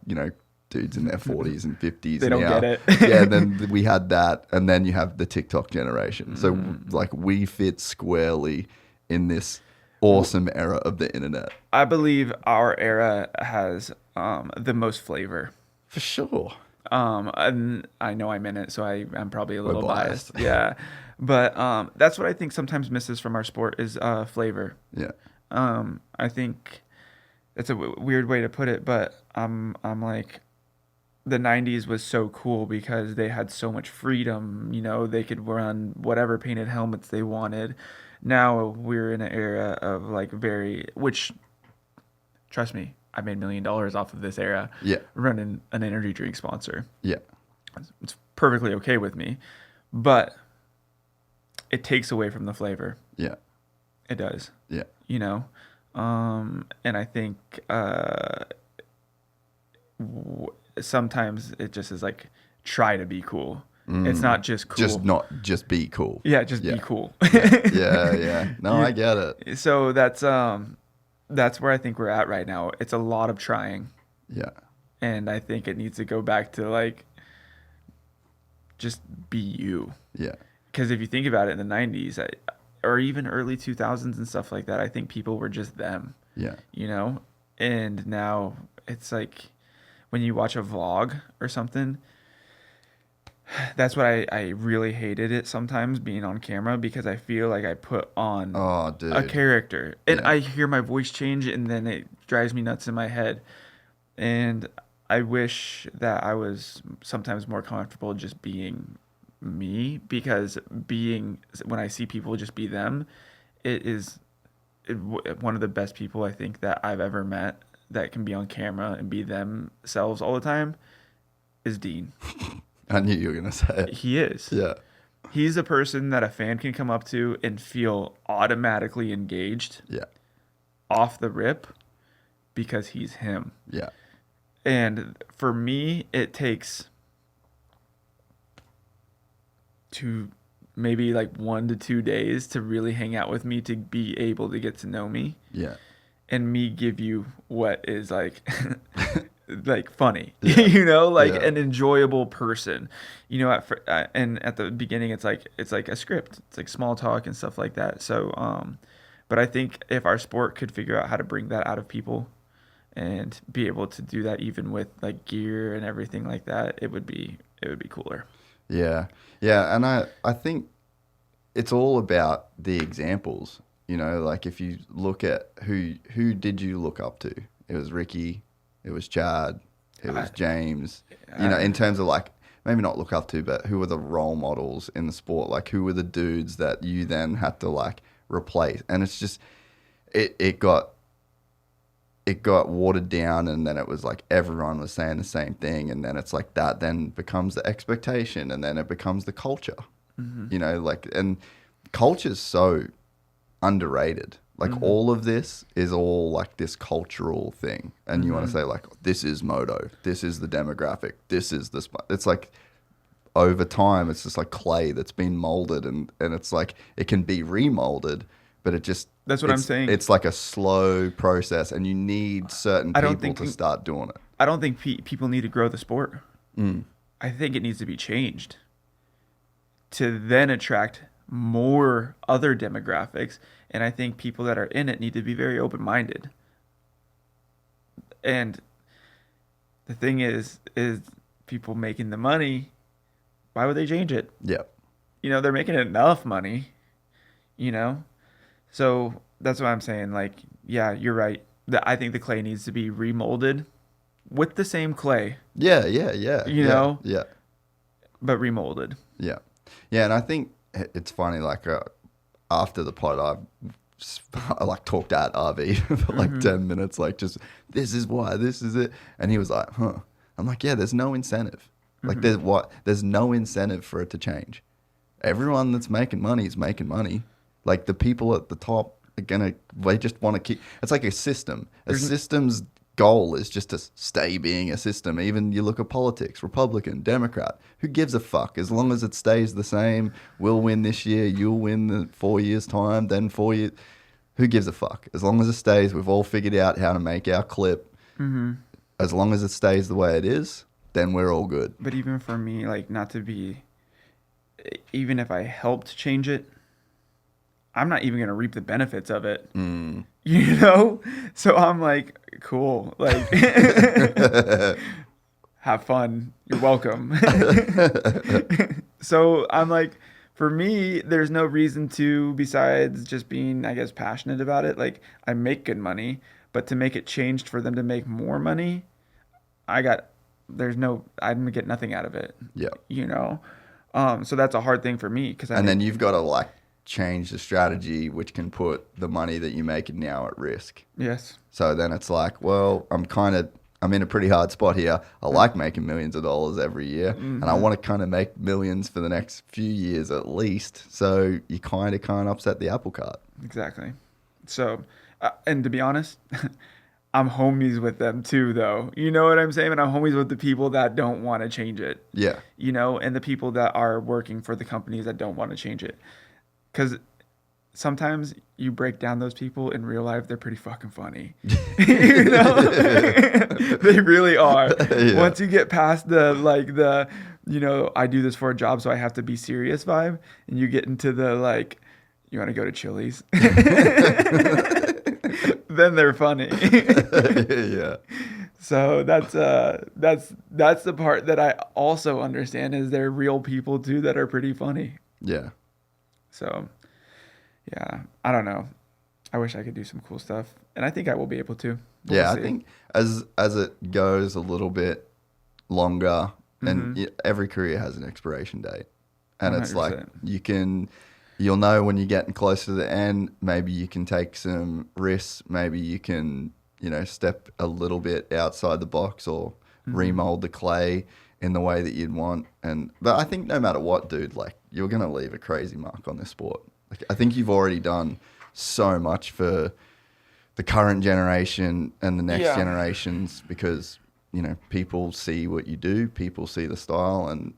dudes in their 40s and 50s. They don't get it. Yeah, then we had that, and then you have the TikTok generation. So like we fit squarely in this awesome era of the internet. I believe our era has the most flavor. For sure. And I know I'm in it, so I'm probably a little biased. Yeah. But that's what I think sometimes misses from our sport is flavor. Yeah. I think it's a weird way to put it, but I'm like, the 90s was so cool because they had so much freedom. They could run whatever painted helmets they wanted. Now we're in an era of like which, trust me, I made $1 million off of this era. Yeah. Running an energy drink sponsor. Yeah. It's perfectly okay with me, but it takes away from the flavor. Yeah. It does. Yeah. And I think sometimes it just is like try to be cool. It's not just cool. Just be cool. Yeah, be cool. Yeah. No, I get it. So that's where I think we're at right now. It's a lot of trying. Yeah. And I think it needs to go back to like just be you. Yeah. Because if you think about it in the 90s or even early 2000s and stuff like that, I think people were just them. Yeah. And now it's like when you watch a vlog or something, That's what I really hated it sometimes being on camera, because I feel like I put on Oh, dude. a character, and Yeah. I hear my voice change, and then it drives me nuts in my head. And I wish that I was sometimes more comfortable just being me, because when I see people just be them, it is one of the best people I think that I've ever met that can be on camera and be themselves all the time is Dean. I knew you were going to say it. He is. Yeah. He's a person that a fan can come up to and feel automatically engaged Yeah. off the rip because he's him. Yeah. And for me, it takes maybe like 1 to 2 days to really hang out with me to be able to get to know me. Yeah. And me give you what is like like funny, Yeah. like Yeah. an enjoyable person, and at the beginning it's like a script, it's like small talk and stuff like that. So but I think if our sport could figure out how to bring that out of people and be able to do that even with like gear and everything like that, it would be cooler. Yeah. Yeah. And I think it's all about the examples, like if you look at who did you look up to? It was Ricky, it was Chad, it was James, in terms of like, maybe not look up to, but who were the role models in the sport? Like who were the dudes that you then had to like replace? And it's just, it got watered down, and then it was like everyone was saying the same thing, and then it's like that then becomes the expectation, and then it becomes the culture. And culture's so underrated. Like all of this is all like this cultural thing, and you want to say like, this is moto, this is the demographic, this is the it's like over time it's just like clay that's been molded, and it's like it can be remolded, but That's what I'm saying. It's like a slow process, and you need certain people to start doing it. I don't think people need to grow the sport. I think it needs to be changed to then attract more other demographics, and I think people that are in it need to be very open-minded. And the thing is people making the money, why would they change it? Yeah. They're making enough money, so that's what I'm saying. Like, yeah, you're right. I think the clay needs to be remolded with the same clay. Yeah. Yeah. But remolded. Yeah. Yeah, and I think it's funny, like after the pod, I like talked at RV for like 10 minutes, like just, this is why, this is it. And he was like, huh. I'm like, yeah, there's no incentive. Like there's no incentive for it to change. Everyone that's making money is making money. Like the people at the top are they just want to keep, it's like a system. A system's goal is just to stay being a system. Even you look at politics, Republican, Democrat, who gives a fuck? As long as it stays the same, we'll win this year, you'll win in 4 years' time, then 4 years. Who gives a fuck? As long as it stays, we've all figured out how to make our clip. As long as it stays the way it is, then we're all good. But even for me, like, not to be, even if I helped change it, I'm not even going to reap the benefits of it. So I'm like, cool, like have fun, you're welcome. So I'm like, for me, there's no reason to, besides just being, I guess, passionate about it. Like, I make good money, but to make it changed for them to make more money, I'm gonna get nothing out of it. Yeah. So that's a hard thing for me, because then you've got to like change the strategy, which can put the money that you make now at risk. Yes. So then it's like, well, I'm in a pretty hard spot here. I like making millions of dollars every year, and I want to kind of make millions for the next few years at least. So you kind of can't upset the apple cart. Exactly. So, and to be honest, I'm homies with them too, though. You know what I'm saying? And I'm homies with the people that don't want to change it. Yeah. And the people that are working for the companies that don't want to change it. Because sometimes you break down those people in real life, they're pretty fucking funny. They really are. Yeah. Once you get past the I do this for a job, so I have to be serious vibe, and you get into the like, you want to go to Chili's? Then they're funny. Yeah. So that's the part that I also understand is they're real people too that are pretty funny. Yeah. So yeah, I don't know. I wish I could do some cool stuff, and I think I will be able to. We'll Yeah, see. I think as it goes a little bit longer, and every career has an expiration date, and it's like 100%. you'll know when you're getting close to the end. Maybe you can take some risks. Maybe you can step a little bit outside the box or remold the clay in the way that you'd want. But I think no matter what, dude, like you're gonna leave a crazy mark on this sport. Like I think you've already done so much for the current generation and the next generations because people see what you do, people see the style, and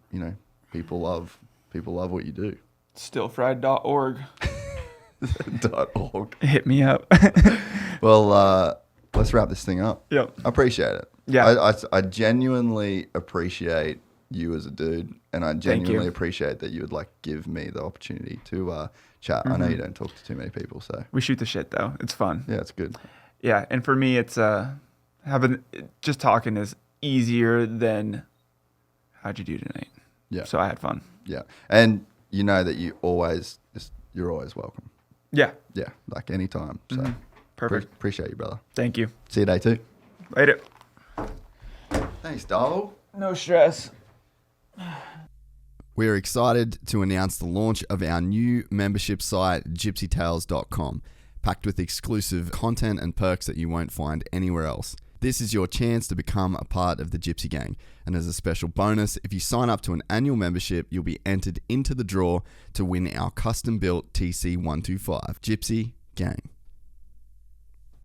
people love what you do. Stillfried.org. .org. Hit me up. Well, let's wrap this thing up. Yep. I appreciate it. Yeah. I genuinely appreciate you as a dude, and I genuinely appreciate that you would like give me the opportunity to chat. I know you don't talk to too many people, so We shoot the shit though. It's fun. yeah, it's good. Yeah, and for me, it's just talking is easier than how'd you do tonight. Yeah. So I had fun. Yeah, and you know that you're always welcome. Yeah. Yeah, like anytime. So Perfect. appreciate you, brother. Thank you. See you day 2. Later. Thanks, dog. No stress. We're excited to announce the launch of our new membership site, gypsytales.com, packed with exclusive content and perks that you won't find anywhere else. This is your chance to become a part of the Gypsy Gang. And as a special bonus, if you sign up to an annual membership, you'll be entered into the draw to win our custom-built TC125. Gypsy Gang.